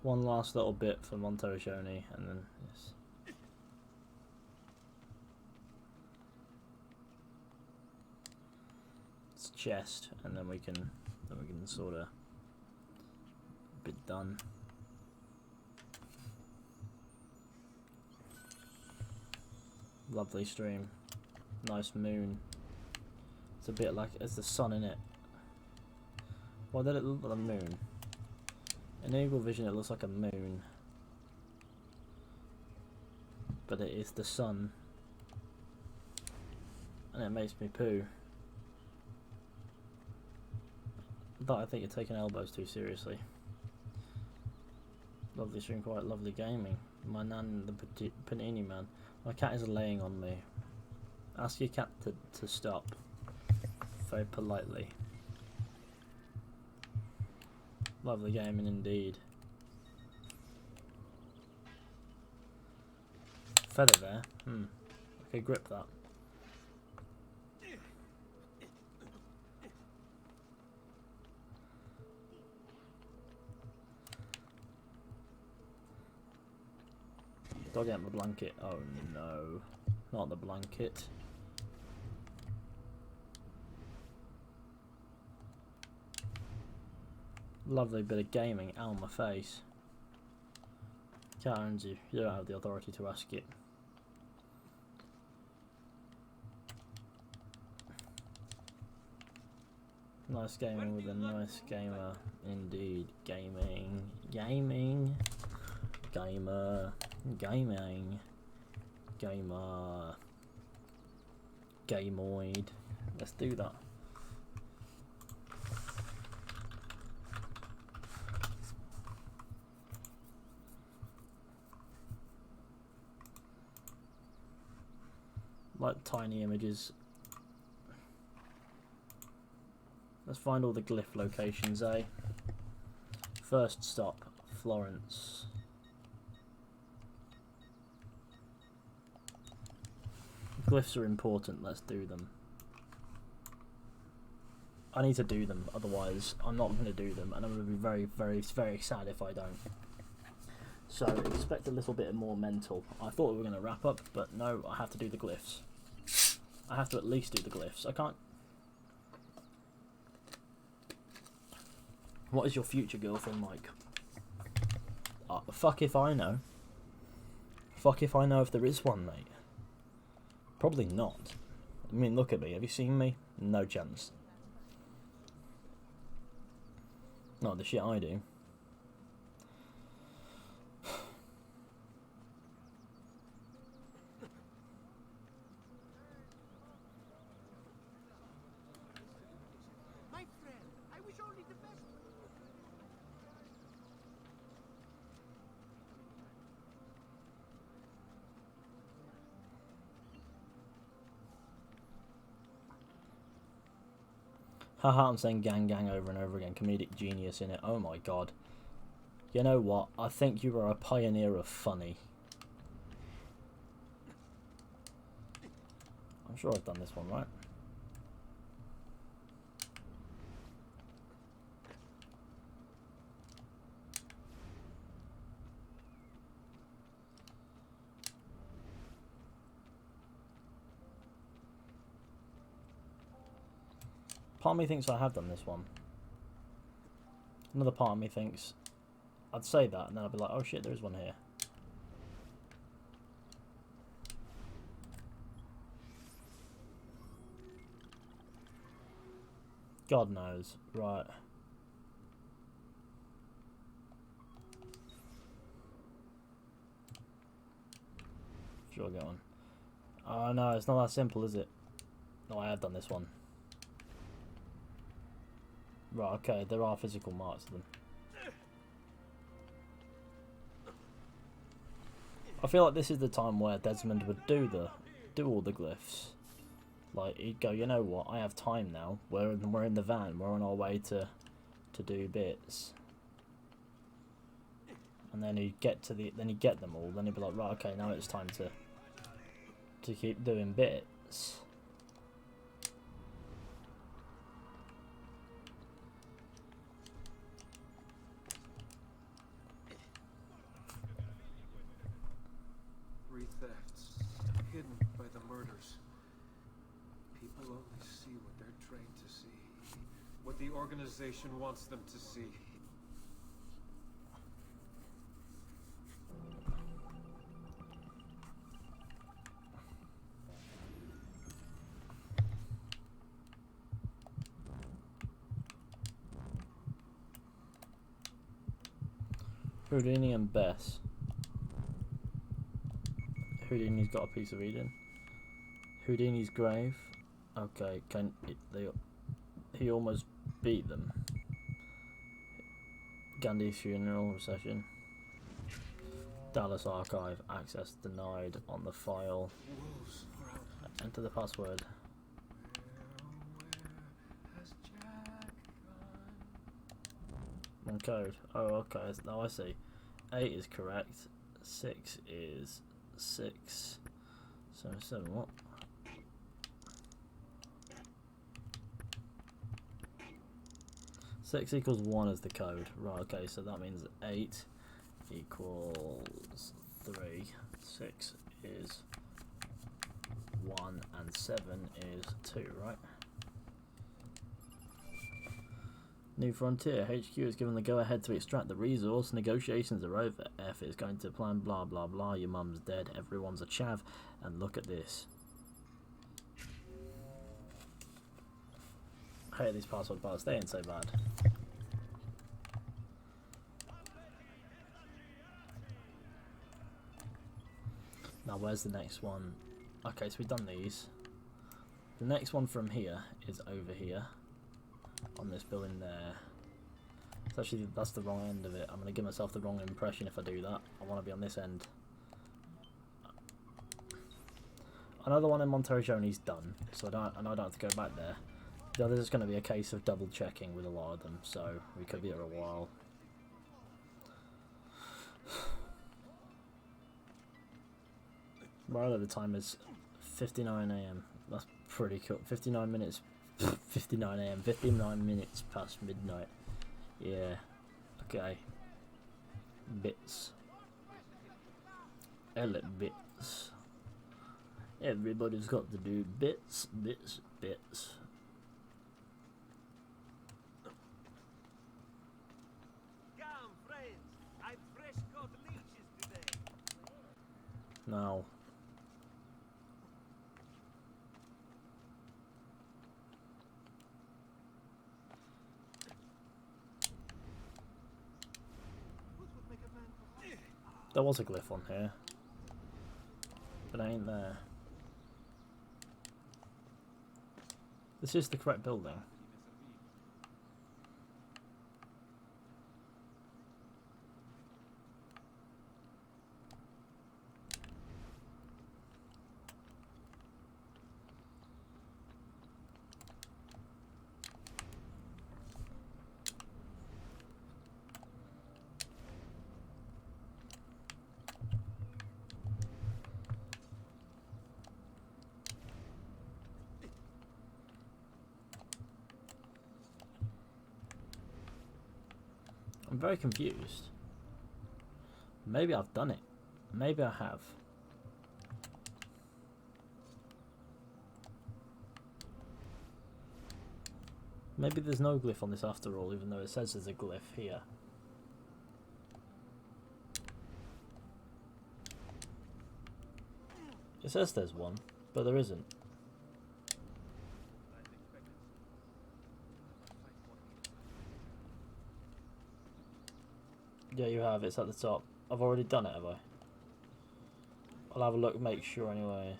One last little bit for Monteriggioni and then yes. It's chest and then we can sort of be done. Lovely stream. Nice moon. It's a bit like it's the sun in it. Why did it look like a moon? In Eagle Vision it looks like a moon. But it is the sun. And it makes me poo. But I think you're taking elbows too seriously. Lovely stream, quite lovely gaming. My nan, the panini man. My cat is laying on me. Ask your cat to stop. Very politely. Lovely gaming indeed. Feather there. Okay, grip that. Do I get my blanket? Oh no. Not the blanket. Lovely bit of gaming out of my face. Can't owns you. You don't have the authority to ask it. Nice gaming with a nice gamer. Indeed. Gaming. Gaming. Gamer. Gaming. Gamer. Gameoid. Let's do that. Like tiny images. Let's find all the glyph locations, eh? First stop, Florence. Glyphs are important, let's do them. I need to do them, otherwise I'm not going to do them, and I'm going to be very, very, very sad if I don't. So, expect a little bit more mental. I thought we were going to wrap up, but no, I have to do the glyphs. I have to at least do the glyphs. I can't... What is your future girlfriend like? Fuck if I know. Fuck if I know if there is one, mate. Probably not. I mean, look at me. Have you seen me? No chance. Not the shit I do. Haha, I'm saying gang gang over and over again. Comedic genius in it. Oh my god. You know what? I think you are a pioneer of funny. I'm sure I've done this one right. Part of me thinks I have done this one. Another part of me thinks I'd say that and then I'd be like, oh shit, there is one here. God knows. Right. Sure, get one. Oh no, it's not that simple, is it? No, I have done this one. Right, okay, there are physical marks of them. I feel like this is the time where Desmond would do all the glyphs. Like, he'd go, you know what, I have time now. We're in the van, we're on our way to do bits. And then he'd get them all, then he'd be like, right, okay, now it's time to keep doing bits. Thefts hidden by the murders. People only see what they're trained to see, what the organization wants them to see. Houdini and Bess. Houdini's got a piece of Eden. Houdini's grave. Okay, he almost beat them. Gandhi's funeral recession. Dallas archive access denied on the file. Enter the password. One code. Oh, okay. Now I see. 8 is correct. 6 is 6. 7. What? Six equals 1 is the code. Right, okay, so that means 8 equals 3. 6 is 1 and 7 is 2, right? New Frontier. HQ is given the go-ahead to extract the resource. Negotiations are over. F is going to plan blah blah blah. Your mum's dead. Everyone's a chav. And look at this. I hate these password bars. They ain't so bad. Now where's the next one? Okay, so we've done these. The next one from here is over here. On this building there. It's actually, that's the wrong end of it. I'm going to give myself the wrong impression if I do that. I want to be on this end. Another one in Monteriggioni's done, so I don't have to go back there. The other is going to be a case of double checking with a lot of them, so we could be here a while. Right at the time is 59 AM. That's pretty cool. 59 minutes. 59 AM. 59 minutes past midnight. Yeah. Okay. Bits. Bits. Everybody's got to do bits, bits, bits. Come, friends. I've fresh caught leeches today. Now. There was a glyph on here, but it ain't there. This is the correct building. I'm very confused. Maybe I've done it. Maybe I have. Maybe there's no glyph on this after all, even though it says there's a glyph here. It says there's one, but there isn't. Yeah, you have. It's at the top. I've already done it, have I? I'll have a look, make sure anyways.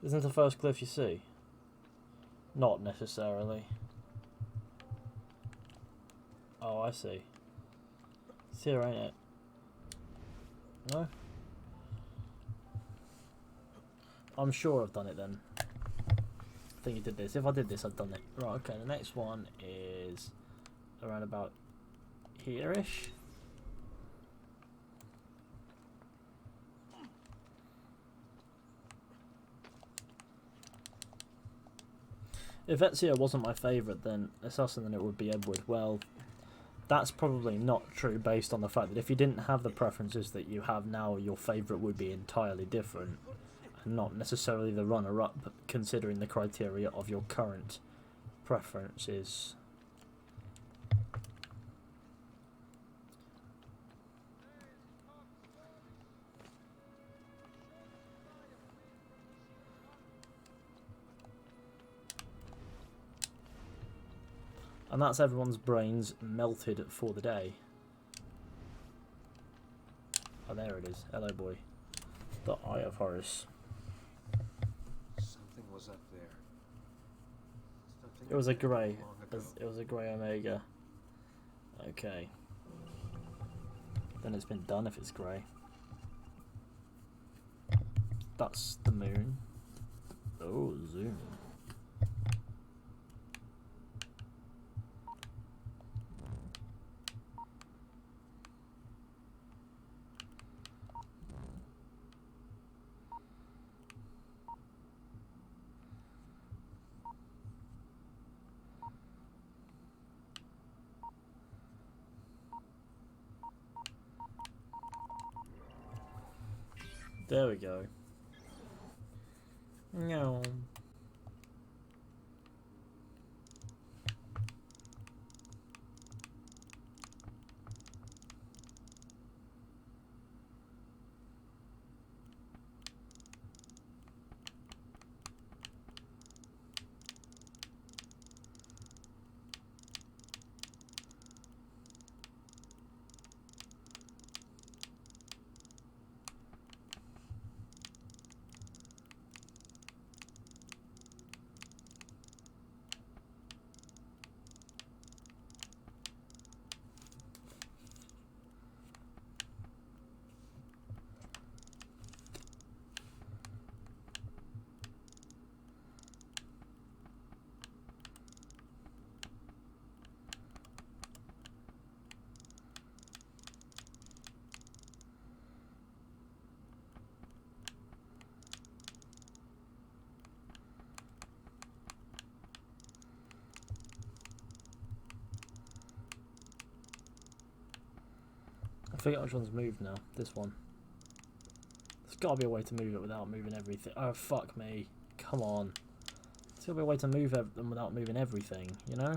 Isn't the first glyph you see? Not necessarily. Oh, I see. It's here, ain't it? No? I'm sure I've done it then. I think you did this. If I did this, I've done it. Right, okay, the next one is around about here-ish. If Ezio wasn't my favourite then assassin, then it would be Edward. Well, that's probably not true based on the fact that if you didn't have the preferences that you have now, your favourite would be entirely different. And not necessarily the runner-up, considering the criteria of your current preferences. And that's everyone's brains melted for the day. Oh, there it is. Hello, boy. The Eye of Horus. Something was up there. Something It was a up there grey. long ago. It was a grey Omega. Okay. Then it's been done if it's grey. That's the moon. Oh, zoom. There we go. No. I forget which one's moved now. This one. There's got to be a way to move it without moving everything. Oh, fuck me. Come on. There's got to be a way to move them without moving everything, you know?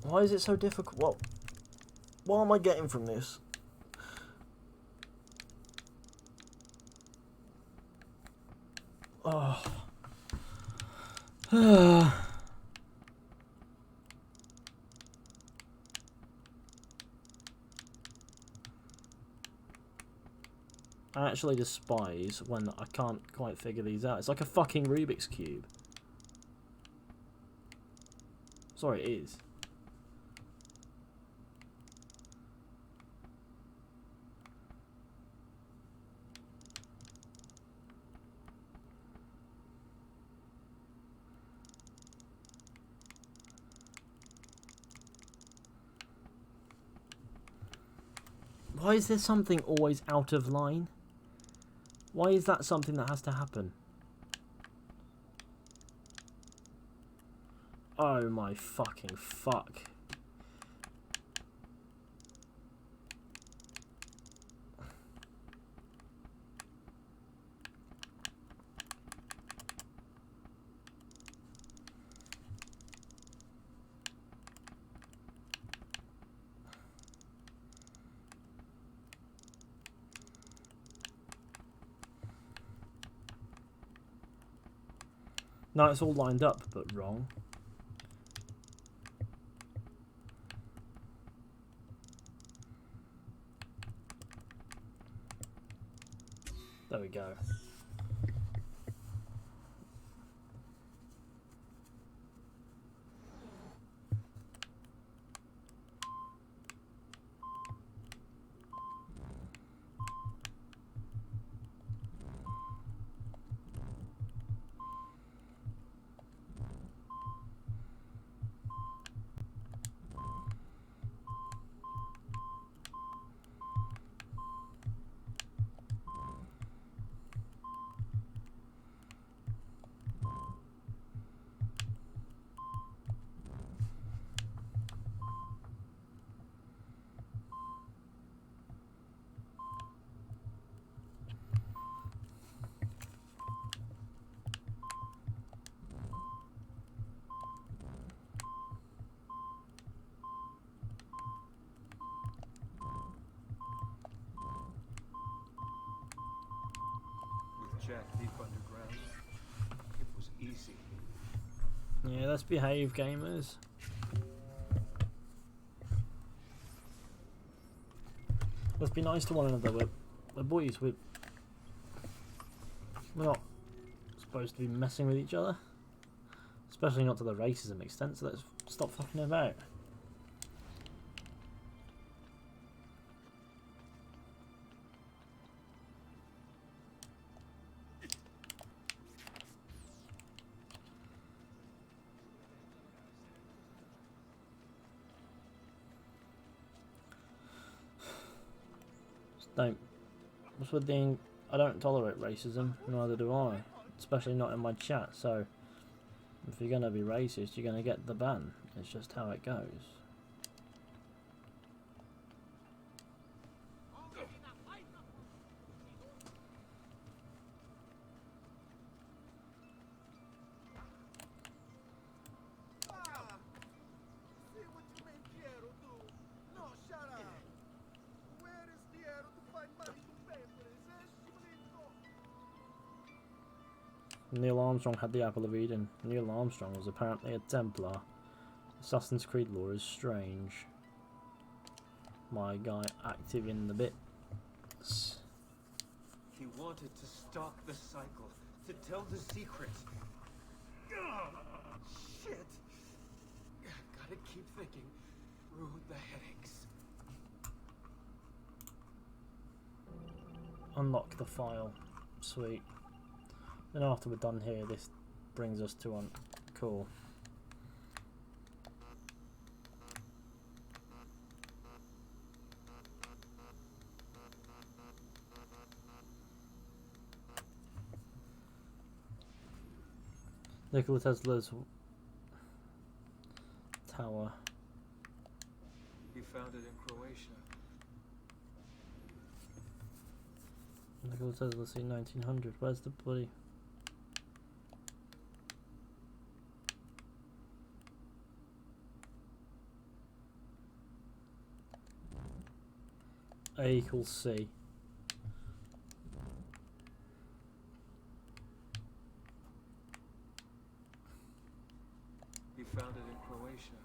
Why is it so difficult? What am I getting from this? Oh. I actually despise when I can't quite figure these out. It's like a fucking Rubik's Cube. Sorry, it is. Why is there something always out of line? Why is that something that has to happen? Oh my fucking fuck. No, it's all lined up, but wrong. There we go. Jack deep underground, it was easy. Yeah, let's behave, gamers. Let's be nice to one another. We're boys. We're not supposed to be messing with each other. Especially not to the racism extent, so let's stop fucking about. What's with being? I don't tolerate racism, neither do I. Especially not in my chat, so if you're gonna be racist, you're gonna get the ban. It's just how it goes. Neil Armstrong had the Apple of Eden. Neil Armstrong was apparently a Templar. Assassin's Creed lore is strange. My guy active in the bits. He wanted to stop the cycle, to tell the secret. Shit! Gotta keep thinking through the headaches. Unlock the file. Sweet. Then after we're done here, this brings us to on. Cool. Nikola Tesla's tower. He found it in Croatia. Nikola Tesla, see 1900. Where's the bloody? A equals C. He found it in Croatia.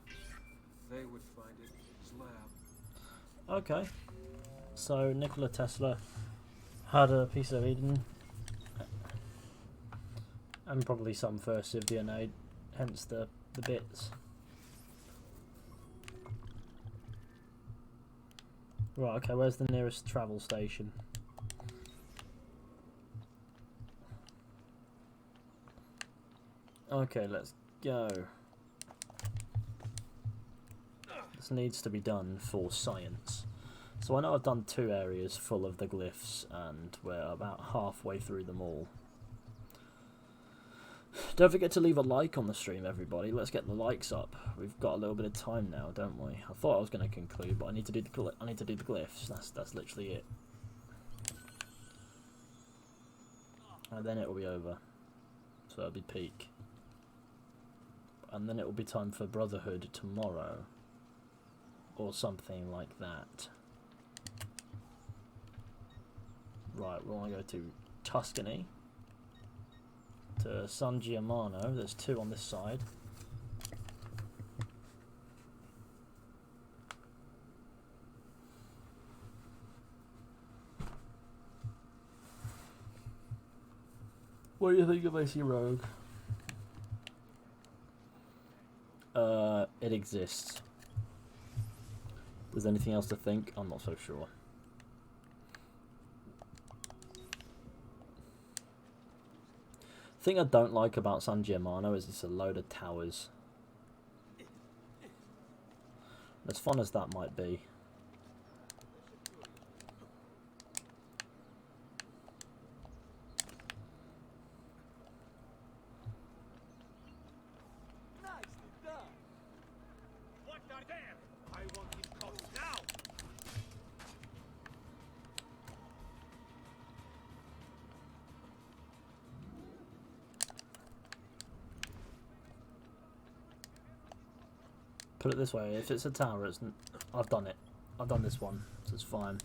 They would find it in his lab. Okay. So Nikola Tesla had a piece of Eden and probably some first of DNA, hence the bits. Right, okay, where's the nearest travel station? Okay, let's go. This needs to be done for science. So I know I've done 2 areas full of the glyphs, and we're about halfway through them all. Don't forget to leave a like on the stream, everybody. Let's get the likes up. We've got a little bit of time now, don't we? I thought I was going to conclude, but I need to do the glyphs. That's literally it. And then it will be over. So it'll be peak. And then it will be time for Brotherhood tomorrow. Or something like that. Right, we want to go to Tuscany. To San Giamano. There's 2 on this side. What do you think of AC Rogue? It exists. There's anything else to think? I'm not so sure. The thing I don't like about San Giamano is it's a load of towers. As fun as that might be. Put it this way, if it's a tower, I've done it. I've done this one, so it's fine.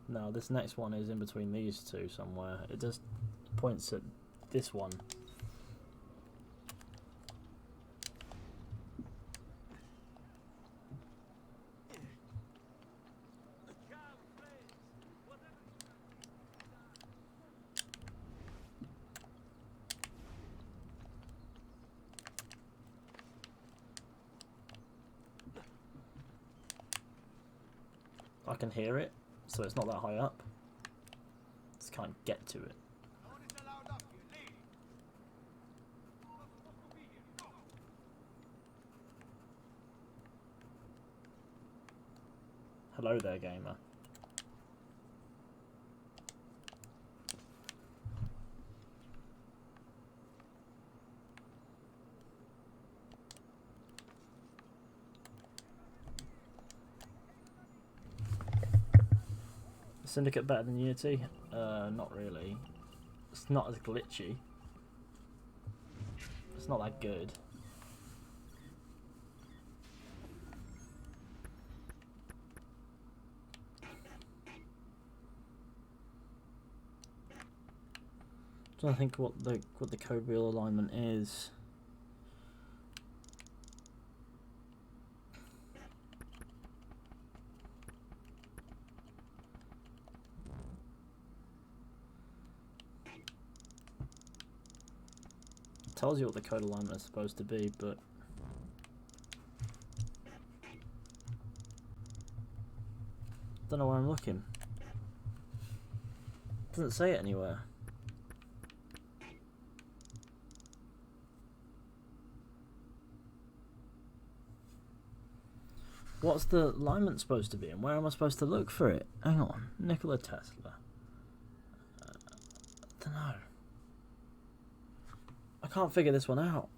Now this next one is in between these 2 somewhere. It just points at this one. I can hear it, so it's not that high up. Just can't get to it. Hello there, gamer. Syndicate better than Unity? Not really. It's not as glitchy. It's not that good. I'm trying to think what the code wheel alignment is. Tells you what the code alignment is supposed to be, but don't know where I'm looking. Doesn't say it anywhere. What's the alignment supposed to be, and where am I supposed to look for it? Hang on, Nikola Tesla. I don't know. I can't figure this one out.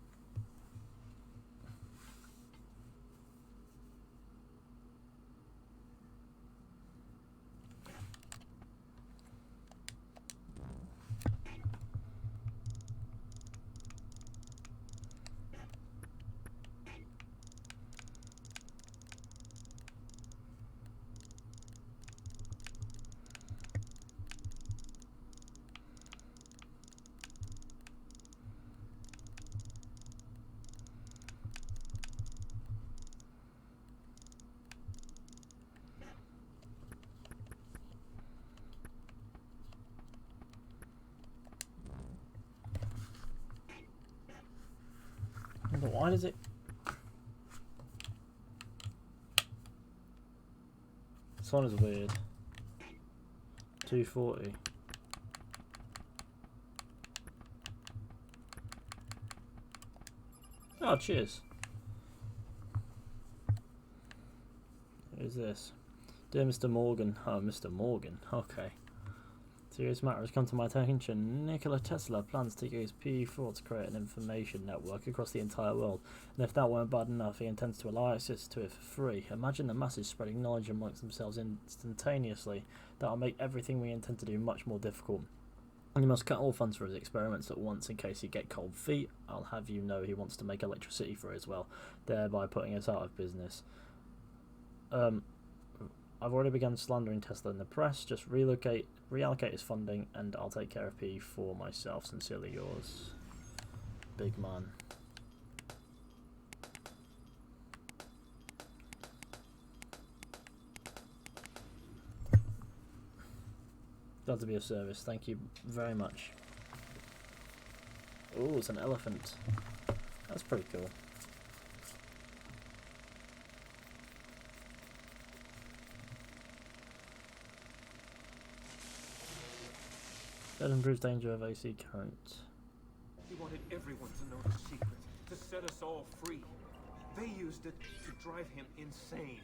But why does it... This one is weird. 240. Oh, cheers. this? Dear Mr. Morgan. Oh, Mr. Morgan. Okay. Serious matter has come to my attention. Nikola Tesla plans to use PS4 to create an information network across the entire world. And if that weren't bad enough, he intends to allow access to it for free. Imagine the masses spreading knowledge amongst themselves instantaneously. That will make everything we intend to do much more difficult. And he must cut all funds for his experiments at once in case he get cold feet. I'll have you know he wants to make electricity for it as well, thereby putting us out of business. I've already begun slandering Tesla in the press. Just reallocate his funding, and I'll take care of P4 myself. Sincerely yours, Big Man. Glad to be of service. Thank you very much. Oh, it's an elephant. That's pretty cool. That improves danger of AC current. He wanted everyone to know the secret, to set us all free. They used it to drive him insane.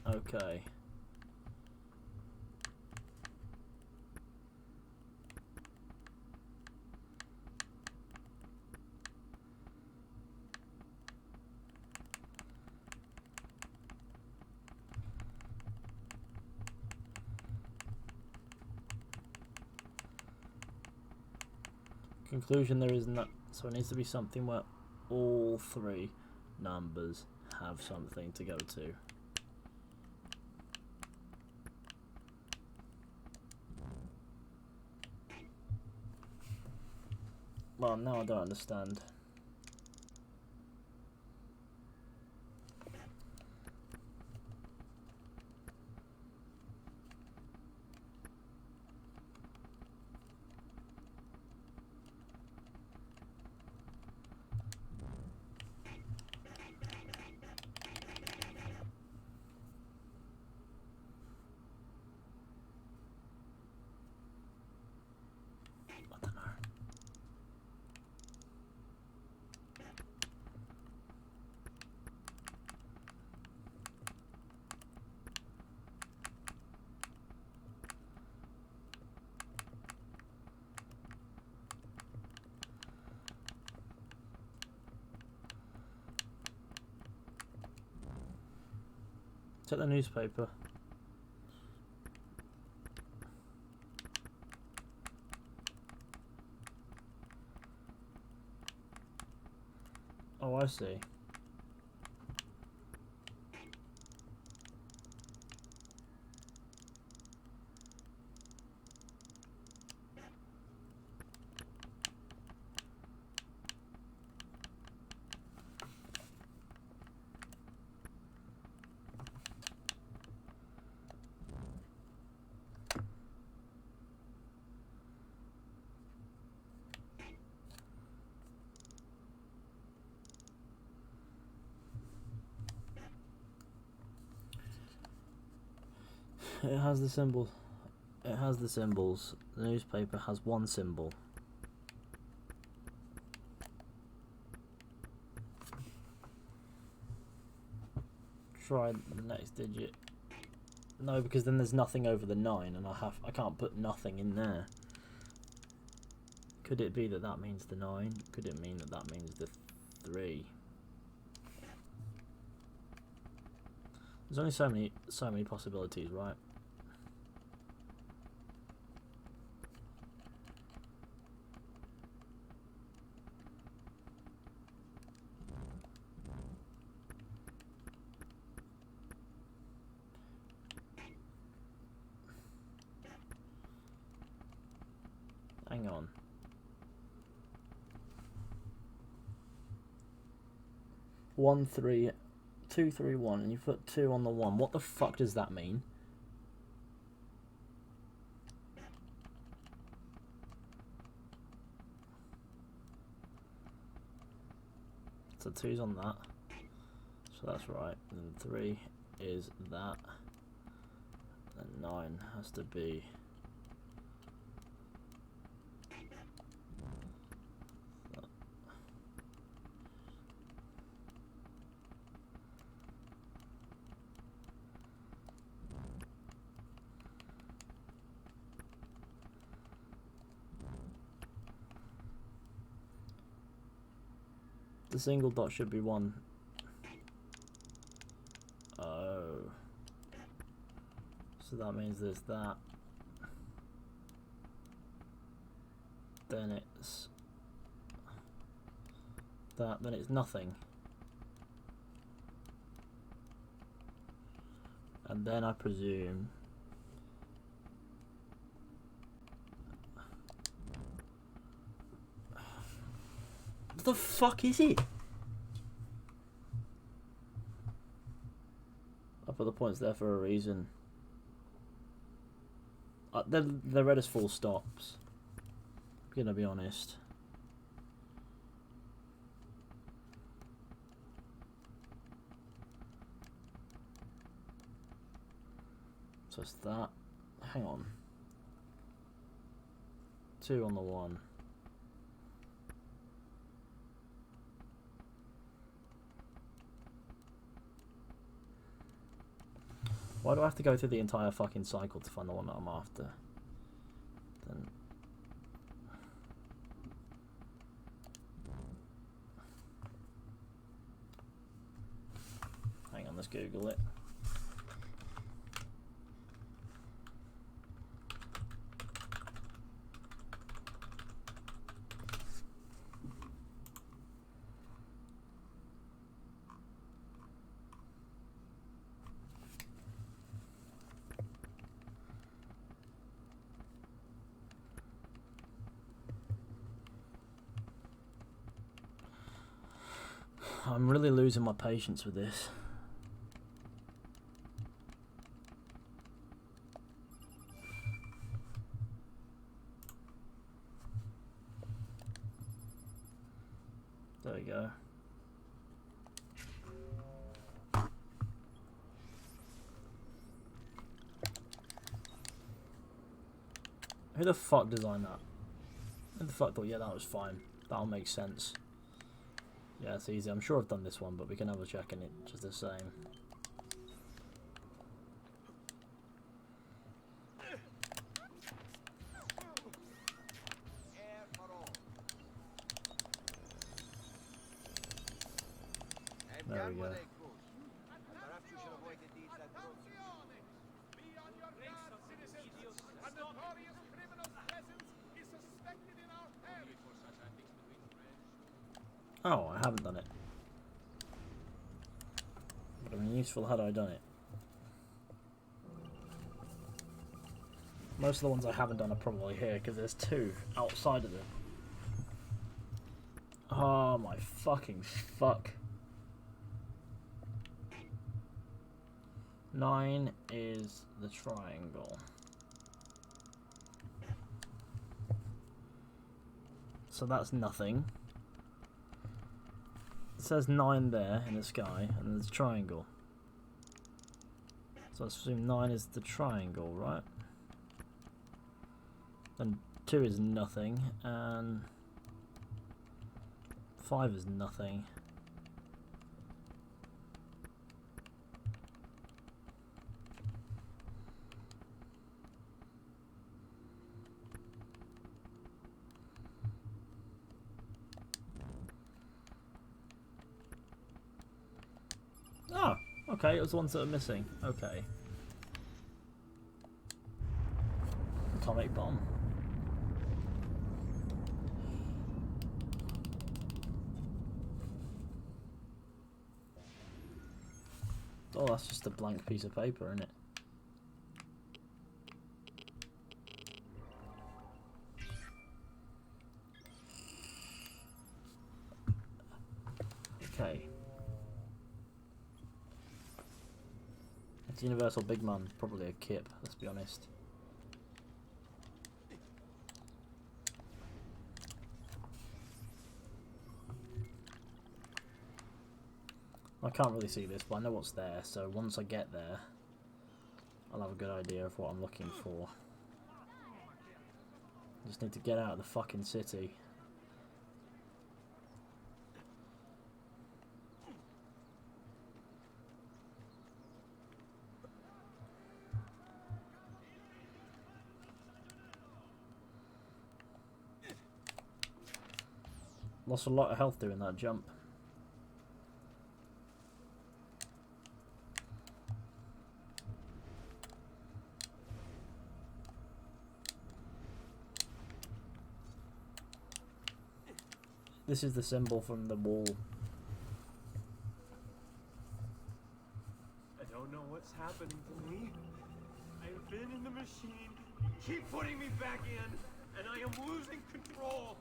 Okay. Conclusion, there is not, so it needs to be something where all three numbers have something to go to. Well, now I don't understand. Check the newspaper. Oh, I see. It has the symbol. It has the symbols. The newspaper has one symbol. Try the next digit. No, because then there's nothing over the 9, and I can't put nothing in there. Could it be that that means the 9? Could it mean that that means the 3? There's only so many possibilities, right? Hang on. 1 3 2 3 1, and you put 2 on the 1. What the fuck does that mean? So 2's on that. So that's right. And 3 is that. And 9 has to be. The single dot should be 1. Oh. So that means there's that. Then it's that, then it's nothing. And then I presume what the fuck is it? I put the points there for a reason. They're read as full stops. I'm gonna be honest. So it's that. Hang on. 2 on the 1. Why do I have to go through the entire fucking cycle to find the one that I'm after? Then hang on, let's Google it. I'm really losing my patience with this. There we go. Who the fuck designed that? Who the fuck thought, yeah, that was fine. That'll make sense. Yeah, it's easy. I'm sure I've done this one, but we can have a check in it just the same. There we go. Oh, I haven't done it. Would have been useful had I done it. Most of the ones I haven't done are probably here, because there's 2 outside of it. Oh my fucking fuck. 9 is the triangle. So that's nothing. It says 9 there in the sky, and there's a triangle. So I assume 9 is the triangle, right? Then 2 is nothing, and 5 is nothing. Oh, okay, it was the ones that are missing. Okay. Atomic bomb. Oh, that's just a blank piece of paper, isn't it? Okay. It's Universal Big Man, probably a kip, let's be honest. I can't really see this, but I know what's there, so once I get there, I'll have a good idea of what I'm looking for. Just need to get out of the fucking city. Lost a lot of health doing that jump. This is the symbol from the wall. I don't know what's happening to me. I've been in the machine. Keep putting me back in, and I am losing control.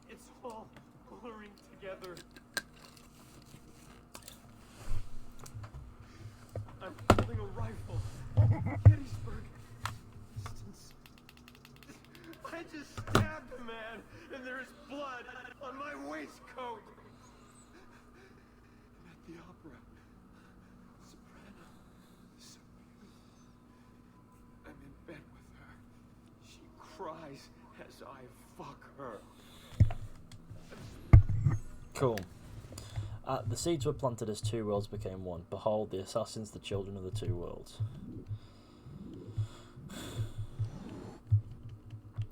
It's all blurring together. I'm holding a rifle. Gettysburg. Distance. I just stabbed a man, and there is blood on my waistcoat. And at the opera, soprano, so beautiful. I'm in bed with her. She cries as I fuck her. Cool. The seeds were planted as two worlds became one. Behold, the assassins, the children of the two worlds.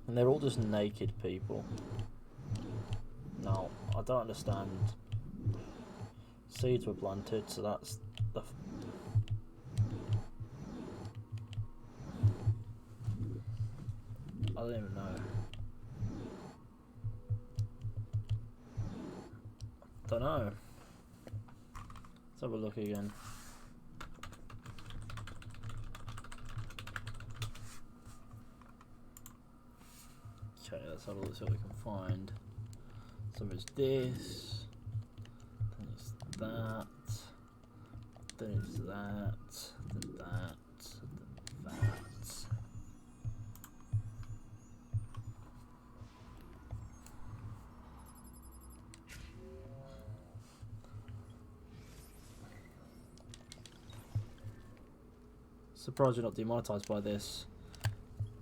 And they're all just naked people. Now, I don't understand. Seeds were planted, so that's the... I don't even know. Don't know. Let's have a look again. Okay, let's have a look, see what we can find. So it's this, then it's that, then it's that, then that, then that. Surprised you're not demonetized by this.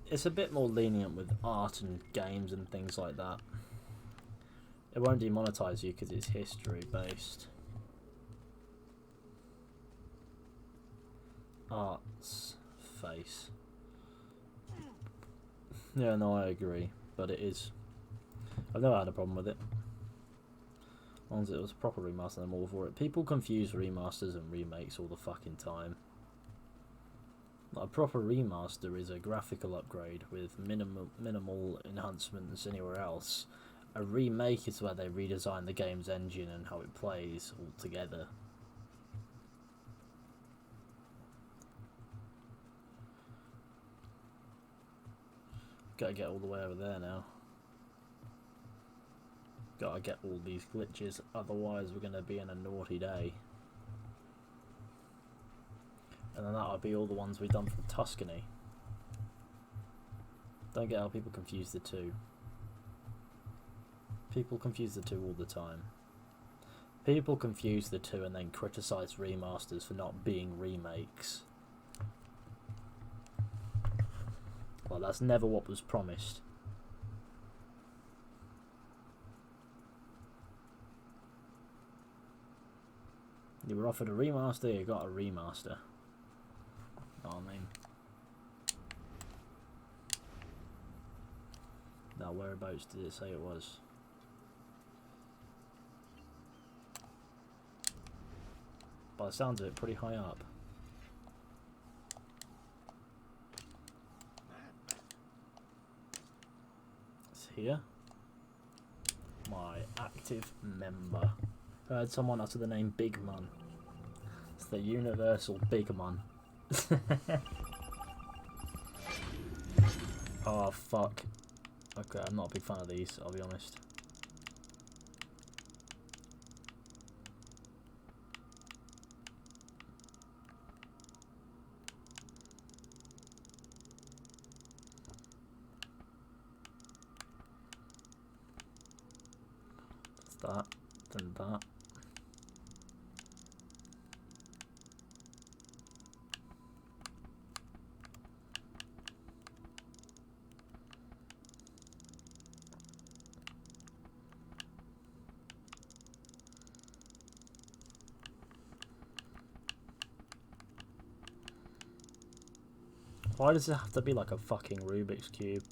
It's a bit more lenient with art and games and things like that. It won't demonetize you because it's history based. Arts face. Yeah, no, I agree, but it is. I've never had a problem with it. As long as it was proper remaster, I'm all for it. People confuse remasters and remakes all the fucking time. A proper remaster is a graphical upgrade with minimal enhancements anywhere else. A remake is where they redesign the game's engine and how it plays altogether. Gotta get all the way over there now. Gotta get all these glitches, otherwise we're gonna be in a naughty day. And then that'll be all the ones we've done from Tuscany. Don't get how people confuse the two. People confuse the two all the time. People confuse the two and then criticise remasters for not being remakes. Well, that's never what was promised. You were offered a remaster, you got a remaster. Oh, I mean, now whereabouts did it say it was? By the sounds of it, pretty high up. It's here. My active member. Heard someone utter the name Big Man. It's the universal Big Man. Oh fuck. Okay, I'm not a big fan of these, I'll be honest. That's that, then that. Why does it have to be like a fucking Rubik's Cube?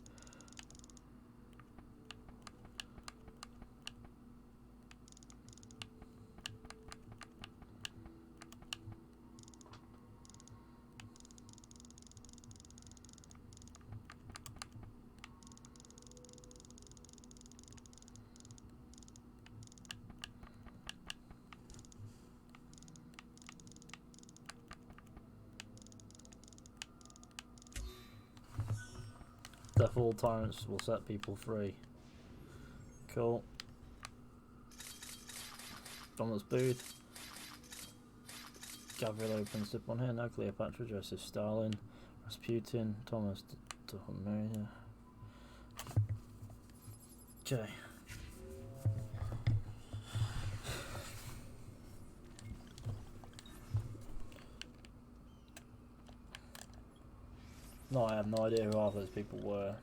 Death all tyrants will set people free. Cool. Thomas Booth. Gabriel opens up on here. No, Cleopatra, Joseph Stalin, Rasputin, Thomas Maria. Okay. No, I have no idea who half those people were.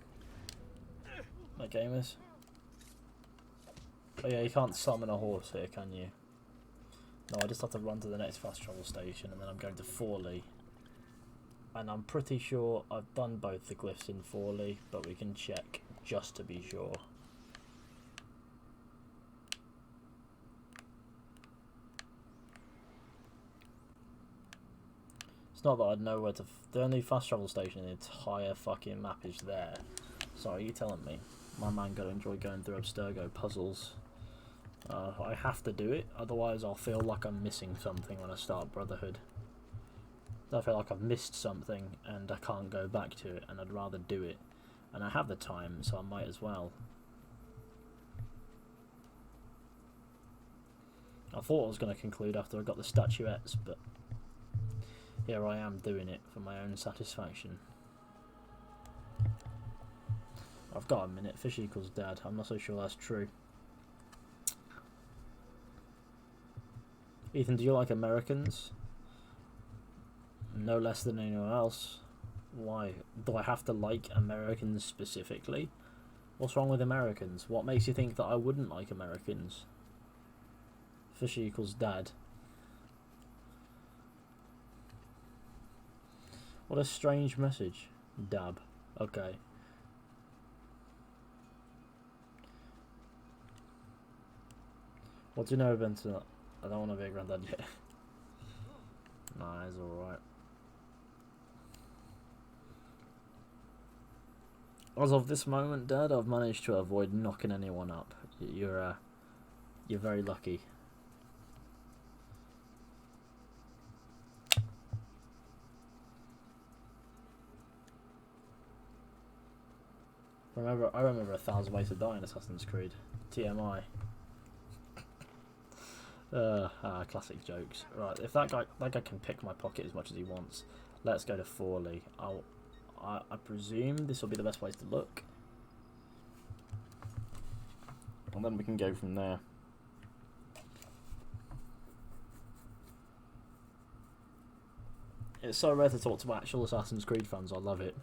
That game is. Oh yeah, you can't summon a horse here, can you? No, I just have to run to the next fast travel station and then I'm going to Forley. And I'm pretty sure I've done both the glyphs in Forley, but we can check just to be sure. It's not that I'd know where to... The only fast travel station in the entire fucking map is there. Sorry, you telling me? My man gotta enjoy going through Abstergo puzzles. I have to do it, otherwise I'll feel like I'm missing something when I start Brotherhood. I feel like I've missed something and I can't go back to it, and I'd rather do it. And I have the time, so I might as well. I thought I was going to conclude after I got the statuettes, but here I am doing it for my own satisfaction. I've got a minute. Fish equals dad. I'm not so sure that's true. Ethan, do you like Americans? No less than anyone else. Why? Do I have to like Americans specifically? What's wrong with Americans? What makes you think that I wouldn't like Americans? Fish equals dad. What a strange message. Dab. Okay. What do you know, Benson? I don't want to be a granddad yet. Nah, it's alright. As of this moment, Dad, I've managed to avoid knocking anyone up. You're very lucky. I remember 1,000 Ways to Die in Assassin's Creed. TMI. Classic jokes. Right, if that guy can pick my pocket as much as he wants, let's go to Forley. I presume this will be the best place to look, and then we can go from there. It's so rare to talk to actual Assassin's Creed fans. I love it.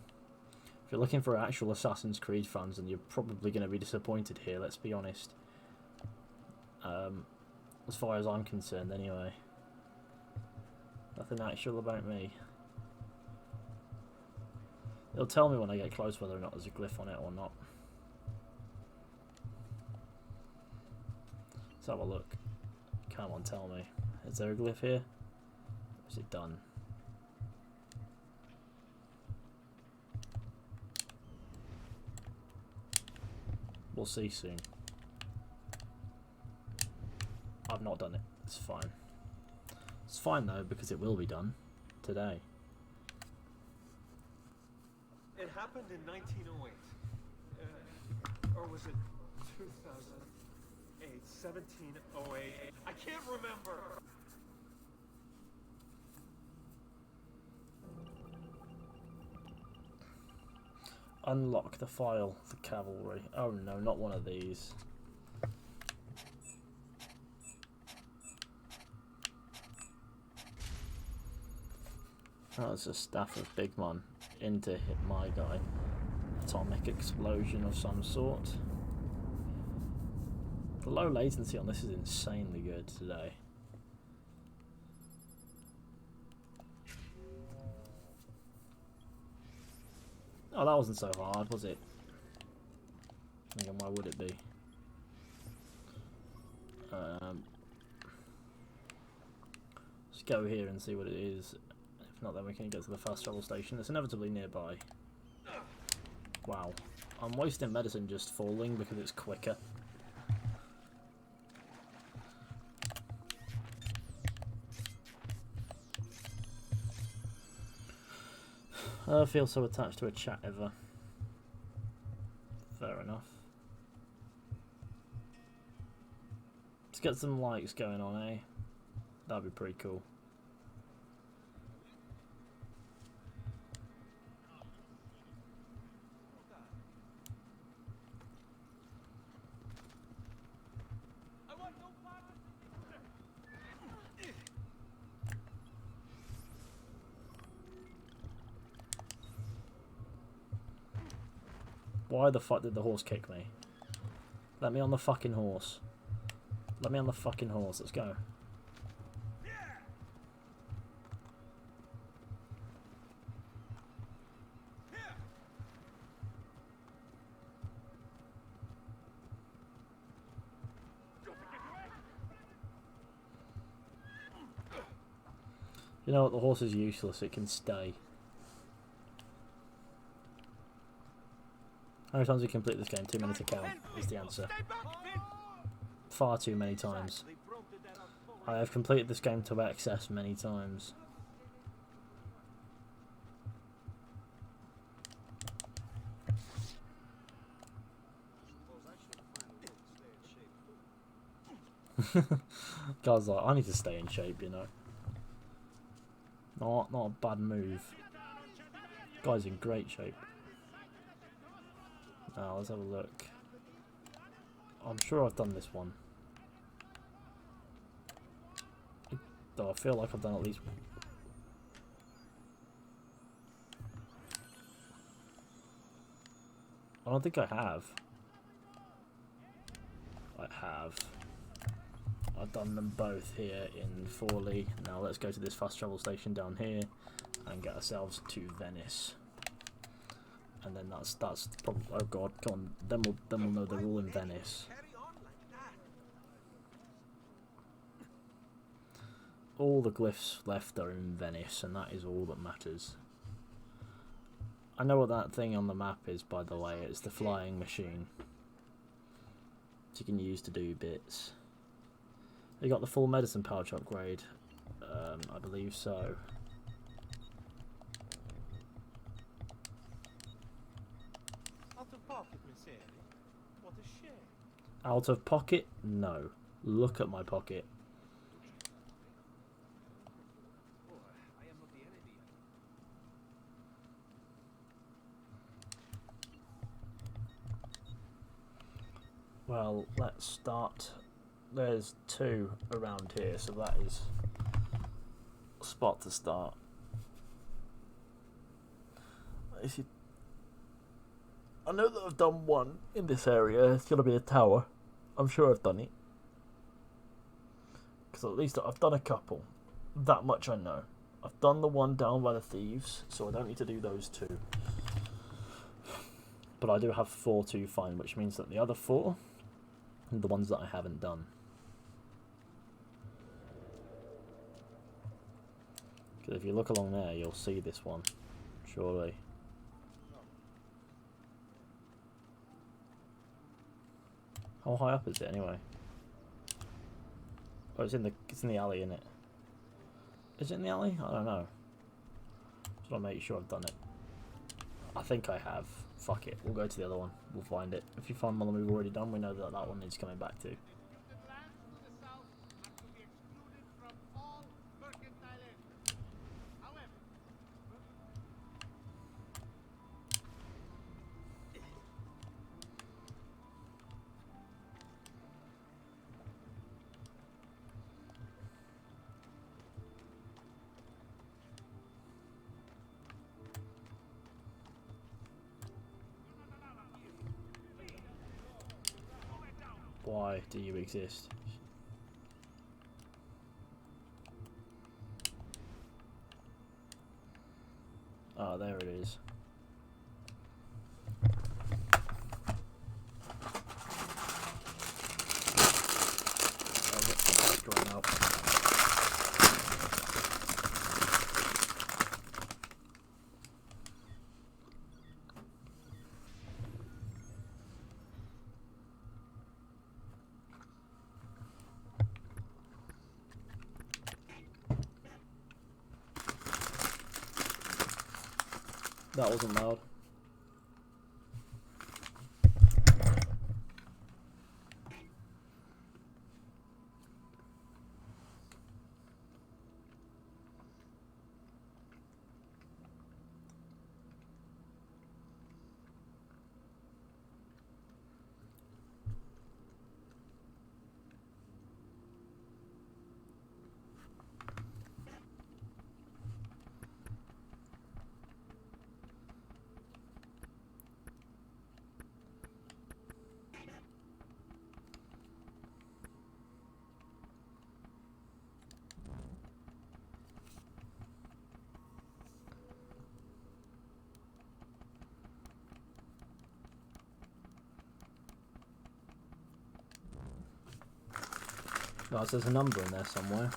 If you're looking for actual Assassin's Creed fans, then you're probably going to be disappointed here. Let's be honest. As far as I'm concerned, anyway. Nothing actual about me. It'll tell me when I get close whether or not there's a glyph on it or not. Let's have a look. Come on, tell me. Is there a glyph here? Or is it done? We'll see soon. I've not done it. It's fine. It's fine though, because it will be done today. It happened in 1908. Or was it 2008? 1708? I can't remember! Unlock the file, the cavalry. Oh no, not one of these. Oh, it's a staff of Big Man in to hit my guy. Atomic explosion of some sort. The low latency on this is insanely good today. Oh, that wasn't so hard, was it? Again, why would it be? Let's go here and see what it is. If not, then we can get to the fast travel station. It's inevitably nearby. Wow. I'm wasting medicine just falling because it's quicker. I feel so attached to a chat ever. Fair enough. Let's get some lights going on, eh? That'd be pretty cool. Why the fuck did the horse kick me? Let me on the fucking horse. Let me on the fucking horse. Let's go. You know what? The horse is useless. It can stay. How many times have we completed this game? Too many to count is the answer. Far too many times. I have completed this game to excess many times. Guy's like, I need to stay in shape, you know. Not a bad move. Guy's in great shape. Now let's have a look. I'm sure I've done this one. Though I feel like I've done at least. I don't think I have. I have. I've done them both here in Forley. Now let's go to this fast travel station down here and get ourselves to Venice. And then that's probably, oh god, come on, then we'll know they're all in Venice. All the glyphs left are in Venice, and that is all that matters. I know what that thing on the map is, by the way. It's the flying machine that you can use to do bits. You got the full medicine pouch upgrade, I believe so. Out of pocket? No. Look at my pocket. Well, let's start. There's 2 around here, so that is a spot to start. If you, I know that I've done one in this area. It's gonna be a tower. I'm sure I've done it, because at least I've done a couple. That much I know. I've done the one down by the thieves, so I don't need to do those 2. But I do have 4 to find, which means that the other 4 are the ones that I haven't done. Because if you look along there, you'll see this one, surely. How high up is it anyway? Oh, it's in the alley, isn't it? Is it in the alley? I don't know. Just want to make sure I've done it. I think I have. Fuck it. We'll go to the other one. We'll find it. If you find one that we've already done, we know that that one needs coming back to. Why do you exist? Oh, there it is. I'll get some drawn out. That wasn't loud. Right, so there's a number in there somewhere.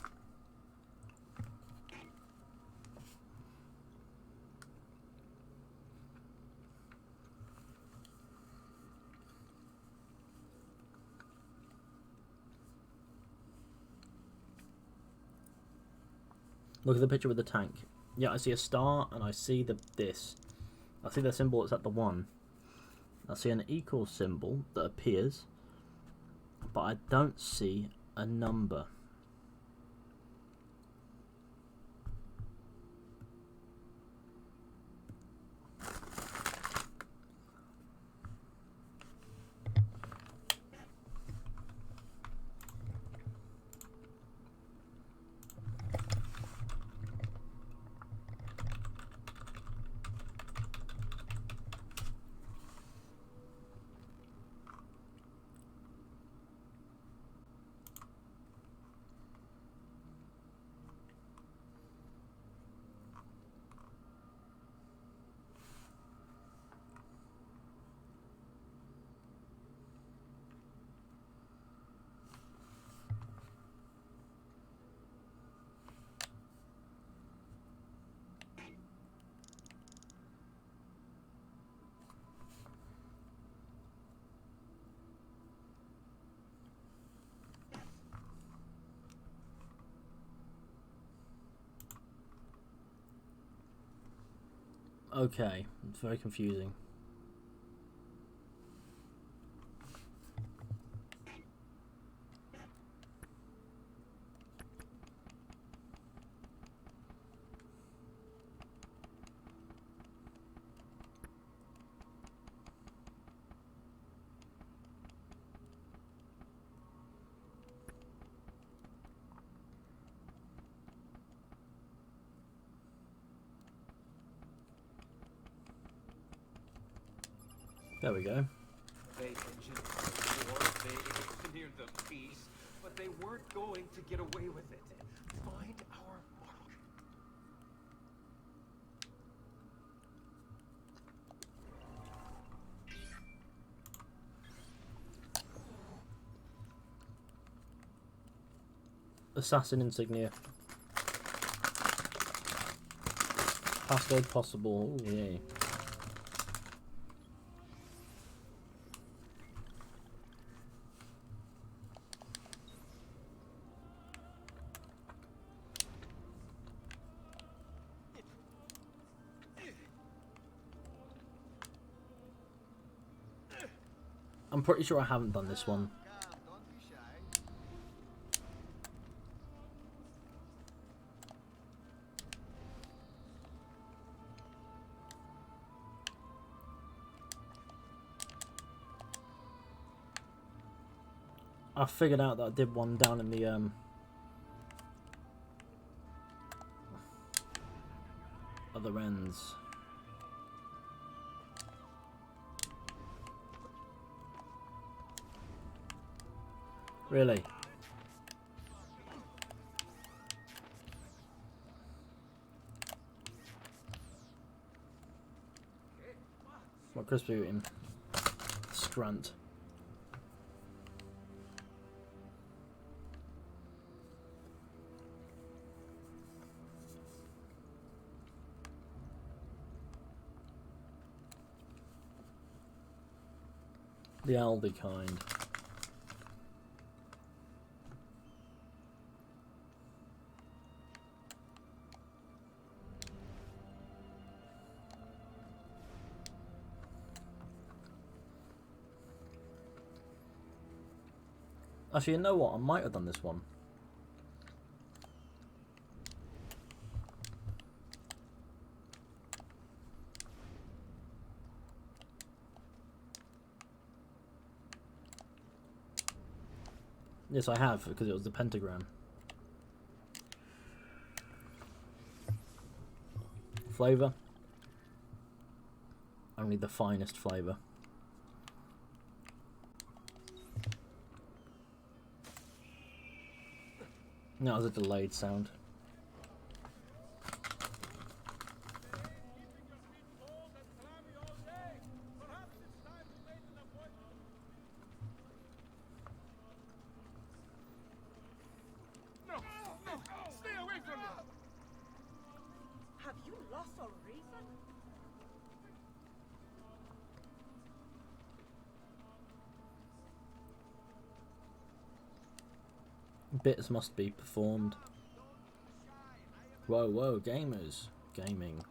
Look at the picture with the tank. Yeah, I see a star and I see this. I see the symbol that's at the 1. I see an equal symbol that appears, but I don't see a number. Okay, it's very confusing. There we go. They engineered the war, they engineered the peace, but they weren't going to get away with it. Find our mark. Assassin insignia. Passcode possible. Ooh, yay. I'm pretty sure I haven't done this one. I figured out that I did one down in the other ends. Really? What crispy eating? Scrunt. The Aldi kind. Actually, you know what? I might have done this one. Yes, I have, because it was the pentagram. Flavour? Only the finest flavour. That was a delayed sound. bits must be performed. Whoa, whoa, gamers. Gaming.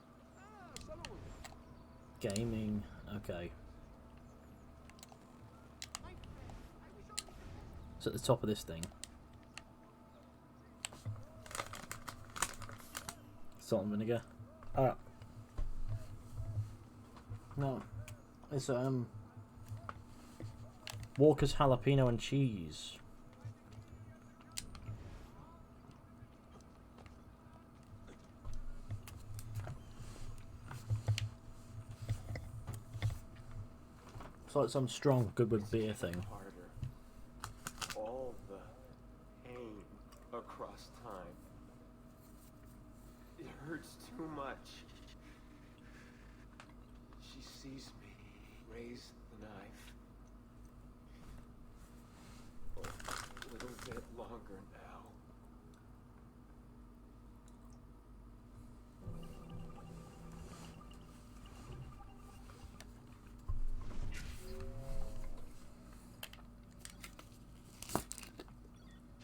Gaming. Okay. It's at the top of this thing. Salt and vinegar. Ah. No. It's Walker's jalapeno and cheese. It's like some strong, good with beer thing. All the pain across time. It hurts too much. She sees me raise the knife. A little bit longer now.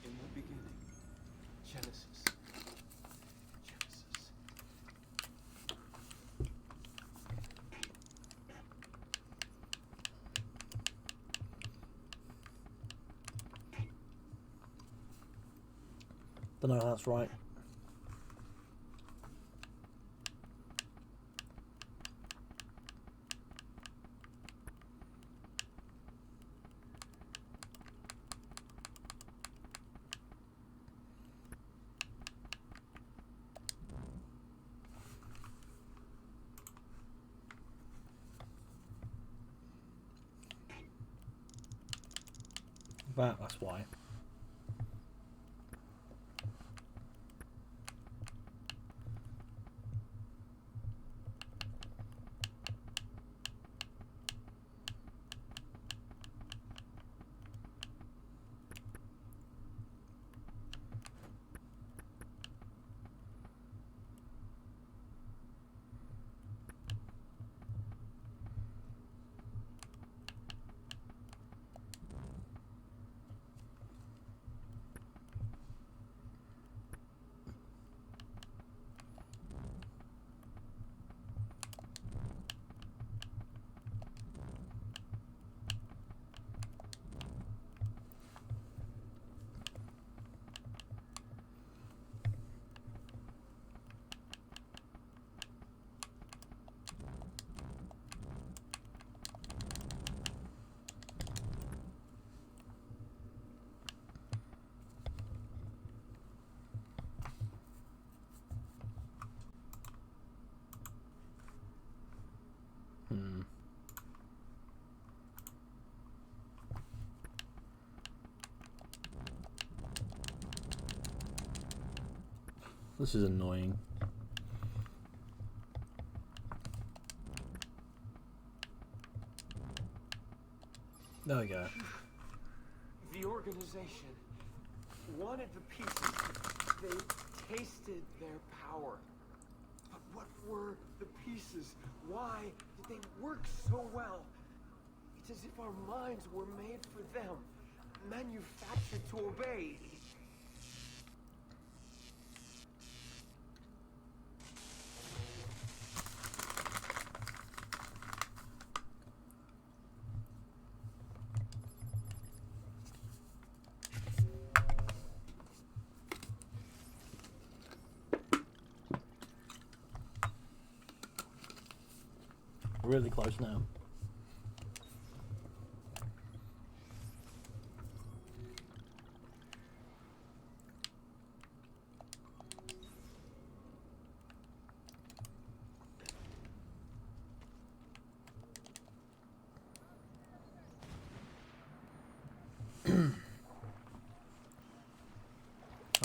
In the beginning, Genesis. Don't know if that's right. That's why. This is annoying. There we go. The organization wanted the pieces. They tasted their power. But what were the pieces? Why did they work so well? It's as if our minds were made for them, manufactured to obey. Really close now.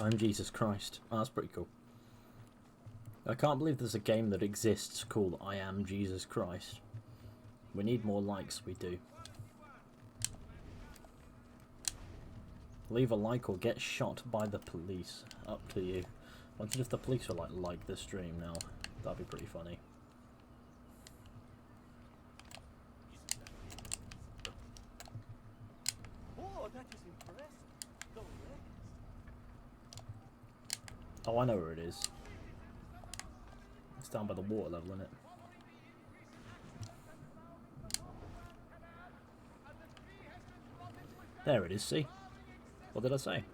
I'm Jesus Christ. Oh, that's pretty cool. I can't believe there's a game that exists called I Am Jesus Christ. We need more likes, we do. Leave a like or get shot by the police. Up to you. Imagine if the police were like the stream now. That'd be pretty funny. Oh, that is impressive. The legs. Oh, I know where it is. It's down by the water level, isn't it? There it is, see? What did I say?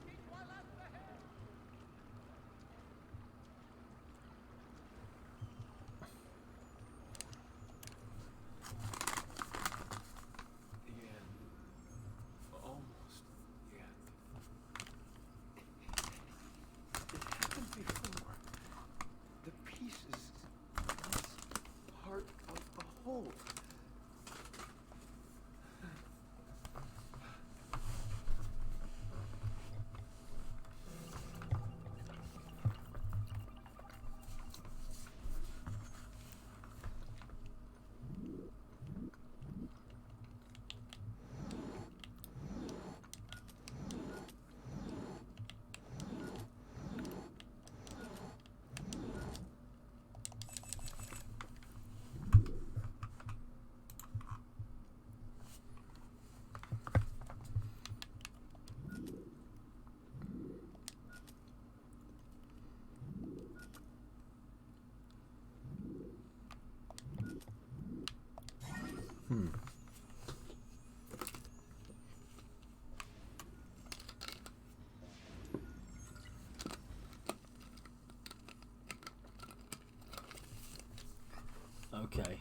Okay.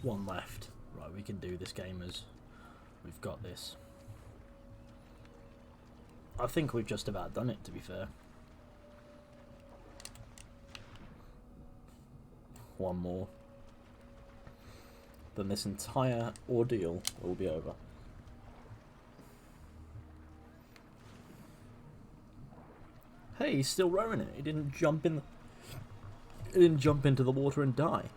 One left. Right, we can do this, gamers. We've got this. I think we've just about done it, to be fair. One more. Then this entire ordeal will be over. Hey, he's still rowing it. He didn't jump in. He didn't jump into the water and die.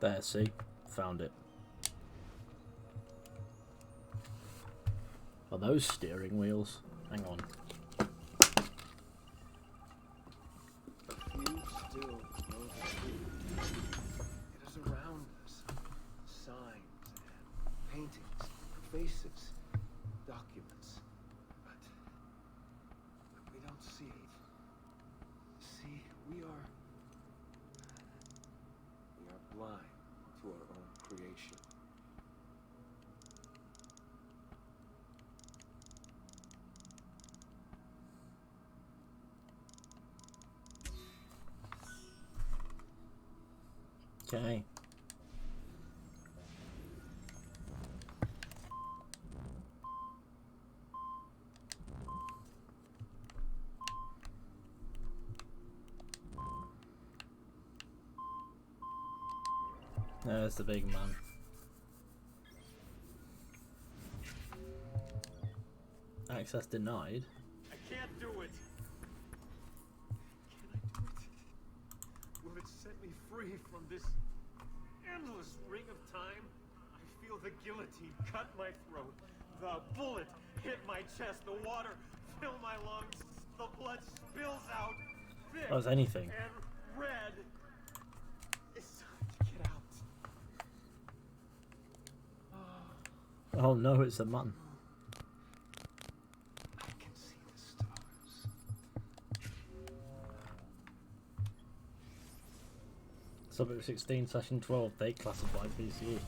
There, see? Found it. Are those steering wheels? Hang on. Few still know the truth. It is around us. Signs and paintings, faces, documents. But we don't see it. See, we are blind to our own creation. Okay. There's the big man. Access denied. I can't do it. Can I do it? Will it set me free from this endless ring of time? I feel the guillotine cut my throat. The bullet hit my chest. The water filled my lungs. The blood spills out. Thick That was anything. and red. It's time to get out. Oh no, it's a man. I can see the stars. Subject 16, session 12, date classified PCE.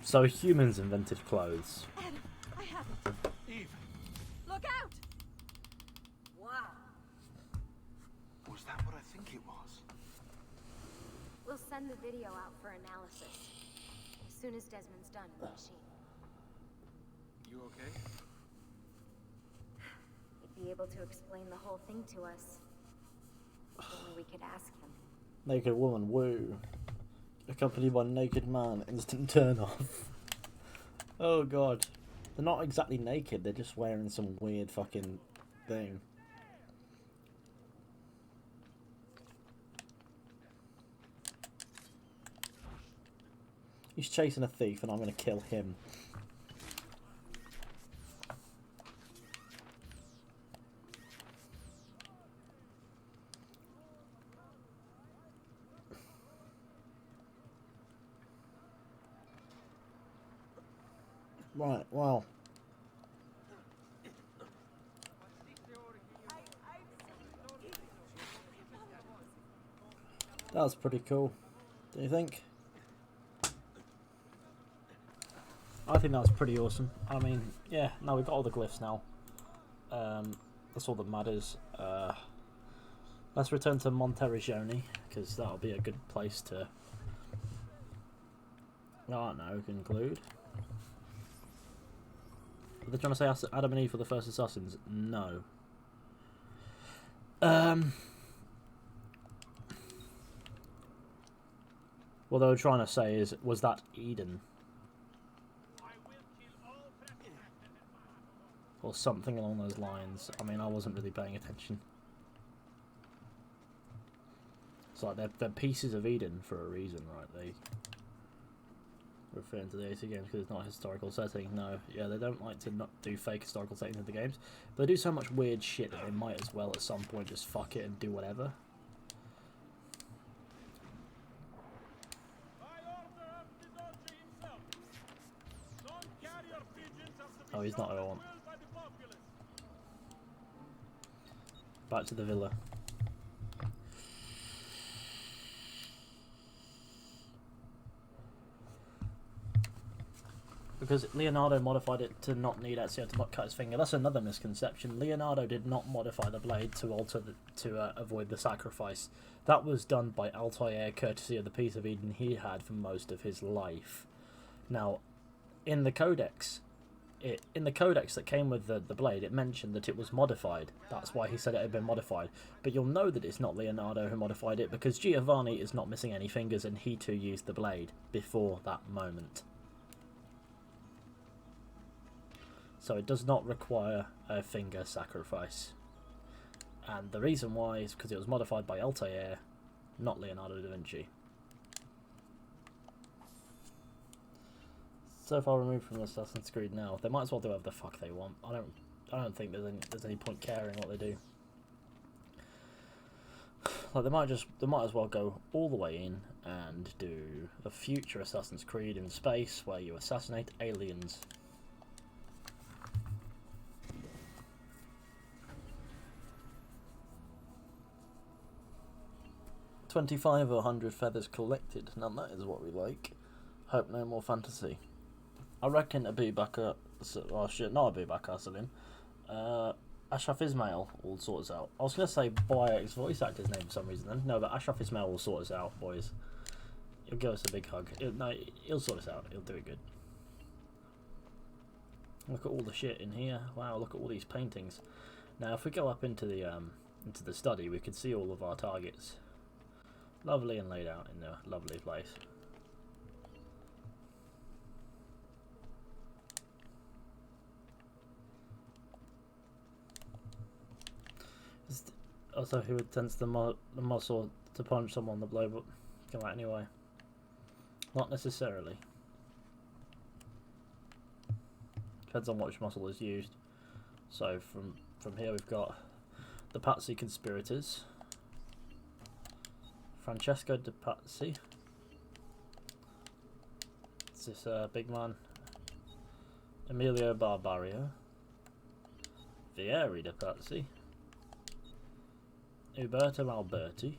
So humans invented clothes. Adam, I have it. Eve, Look out! Wow. Was that what I think it was? We'll send the video out for analysis. soon as Desmond's done in the machine. You okay? He'd be able to explain the whole thing to us. If only we could ask him. Naked woman, woo. Accompanied by naked man, instant turn off. Oh god. They're not exactly naked, they're just wearing some weird fucking thing. He's chasing a thief and I'm gonna kill him. Right, well. That's pretty cool, do you think? I think that's pretty awesome. I mean, yeah, now we've got all the glyphs now. That's all that matters. Let's return to Monteriggioni, because that'll be a good place to, I don't know, conclude. Are they trying to say Adam and Eve were the first assassins? No. What they were trying to say is, was that Eden? Or something along those lines. I mean, I wasn't really paying attention. It's like they're pieces of Eden for a reason, right? They referring to the ACII games because it's not a historical setting. No, yeah, they don't like to not do fake historical settings in the games. But they do so much weird shit that they might as well at some point just fuck it and do whatever. Oh, he's not who I want. Back to the villa. Because Leonardo modified it to not need Ezio to not cut his finger. That's another misconception. Leonardo did not modify the blade to alter avoid the sacrifice. That was done by Altair, courtesy of the piece of Eden he had for most of his life. Now, in the codex that came with the blade, it mentioned that it was modified. That's why he said it had been modified. But you'll know that it's not Leonardo who modified it because Giovanni is not missing any fingers and he too used the blade before that moment. So it does not require a finger sacrifice. And the reason why is because it was modified by Altair, not Leonardo da Vinci. So far removed from Assassin's Creed now, they might as well do whatever the fuck they want. I don't think there's any point caring what they do. Like they might as well go all the way in and do a future Assassin's Creed in space where you assassinate aliens. $25 or 100 feathers collected. Now that is what we like. Hope no more fantasy. I reckon Abu Bakr, oh shit, not Abu Bakr Salim. Ashraf Ismail will sort us out. I was going to say Bayek's voice actor's name for some reason then. No, but Ashraf Ismail will sort us out, boys. He'll give us a big hug. He'll sort us out. He'll do it good. Look at all the shit in here. Wow, look at all these paintings. Now, if we go up into the study, we can see all of our targets. Lovely and laid out in a lovely place. Also, who would tense the muscle to punch someone, the blow but come out anyway? Not necessarily. Depends on which muscle is used. So from here we've got the Pazzi conspirators. Francesco de Pazzi. It's this big man. Emilio Barbario. Vieri de Pazzi. Uberto Alberti.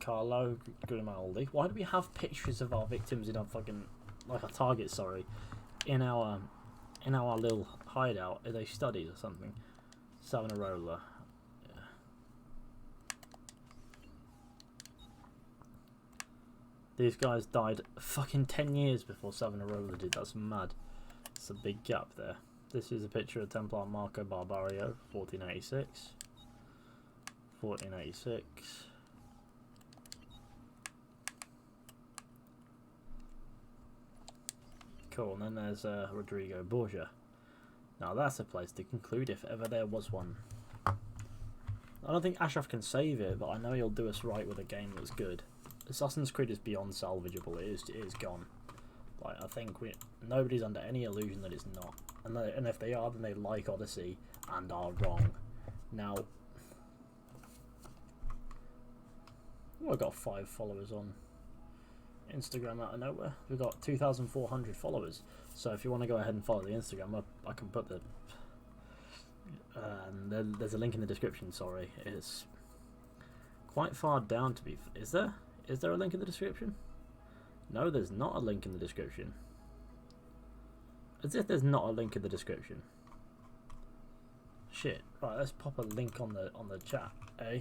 Carlo Grimaldi. Why do we have pictures of our victims in our fucking, like our targets, sorry, in our little hideout? Are they studies or something? Savonarola. These guys died fucking 10 years before Savonarola did. That's mad. It's a big gap there. This is a picture of Templar Marco Barbario, 1486. 1486. Cool, and then there's Rodrigo Borgia. Now that's a place to conclude if ever there was one. I don't think Ashraf can save it, but I know he'll do us right with a game that's good. Assassin's Creed is beyond salvageable. It is gone. Like, I think nobody's under any illusion that it's not. And if they are, then they like Odyssey and are wrong. Now, I've got 5 followers on Instagram out of nowhere. We've got 2,400 followers. So if you want to go ahead and follow the Instagram, I can put the... there's a link in the description, sorry. It's quite far down to be... Is there? Is there a link in the description? No, there's not a link in the description. As if there's not a link in the description. Shit. Right, let's pop a link on the chat, eh?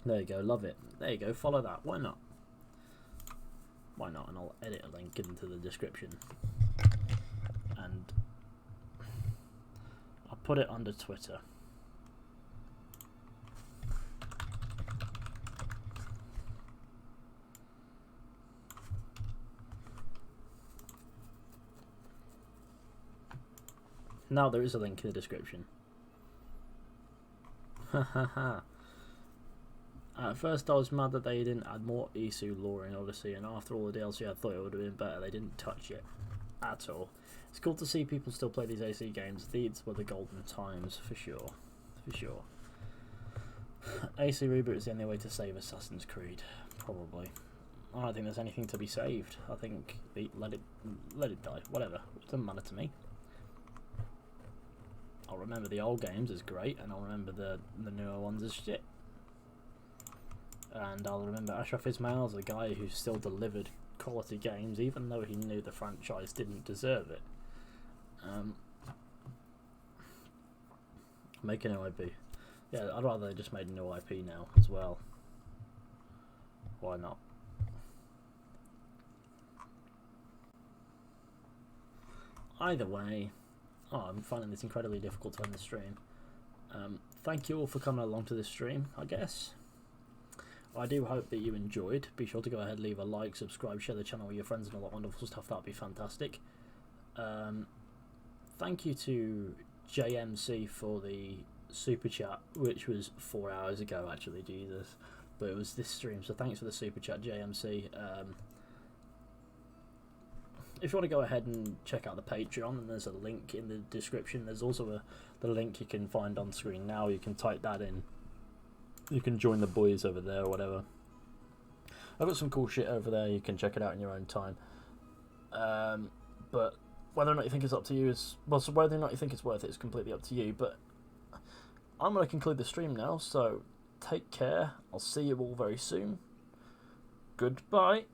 There you go, love it. There you go, follow that. Why not? Why not? And I'll edit a link into the description. And I'll put it under Twitter. Now there is a link in the description. Hahaha. At first I was mad that they didn't add more ACII lore in Odyssey, and after all the DLC I thought it would have been better. They didn't touch it at all. It's cool to see people still play these ACII games. These were the golden times, for sure. For sure. ACII reboot is the only way to save Assassin's Creed. Probably. I don't think there's anything to be saved. I think let it die. Whatever. It doesn't matter to me. I'll remember the old games as great, and I'll remember the newer ones as shit. And I'll remember Ashraf Ismail as a guy who still delivered quality games, even though he knew the franchise didn't deserve it. Make a new IP. Yeah, I'd rather they just made a new IP now as well. Why not? Either way, I'm finding this incredibly difficult to end the stream. Thank you all for coming along to this stream, I guess. I do hope that you enjoyed. Be sure to go ahead, leave a like, subscribe, share the channel with your friends and all that wonderful stuff. That'd be fantastic. Thank you to JMC for the super chat, which was 4 hours ago actually, Jesus. But it was this stream, so thanks for the super chat, JMC. If you want to go ahead and check out the Patreon, and there's a link in the description. There's also the link you can find on screen now. You can type that in. You can join the boys over there or whatever. I've got some cool shit over there. You can check it out in your own time. But whether or not you think it's up to you is... Well, so whether or not you think it's worth it is completely up to you. But I'm going to conclude the stream now, so take care. I'll see you all very soon. Goodbye.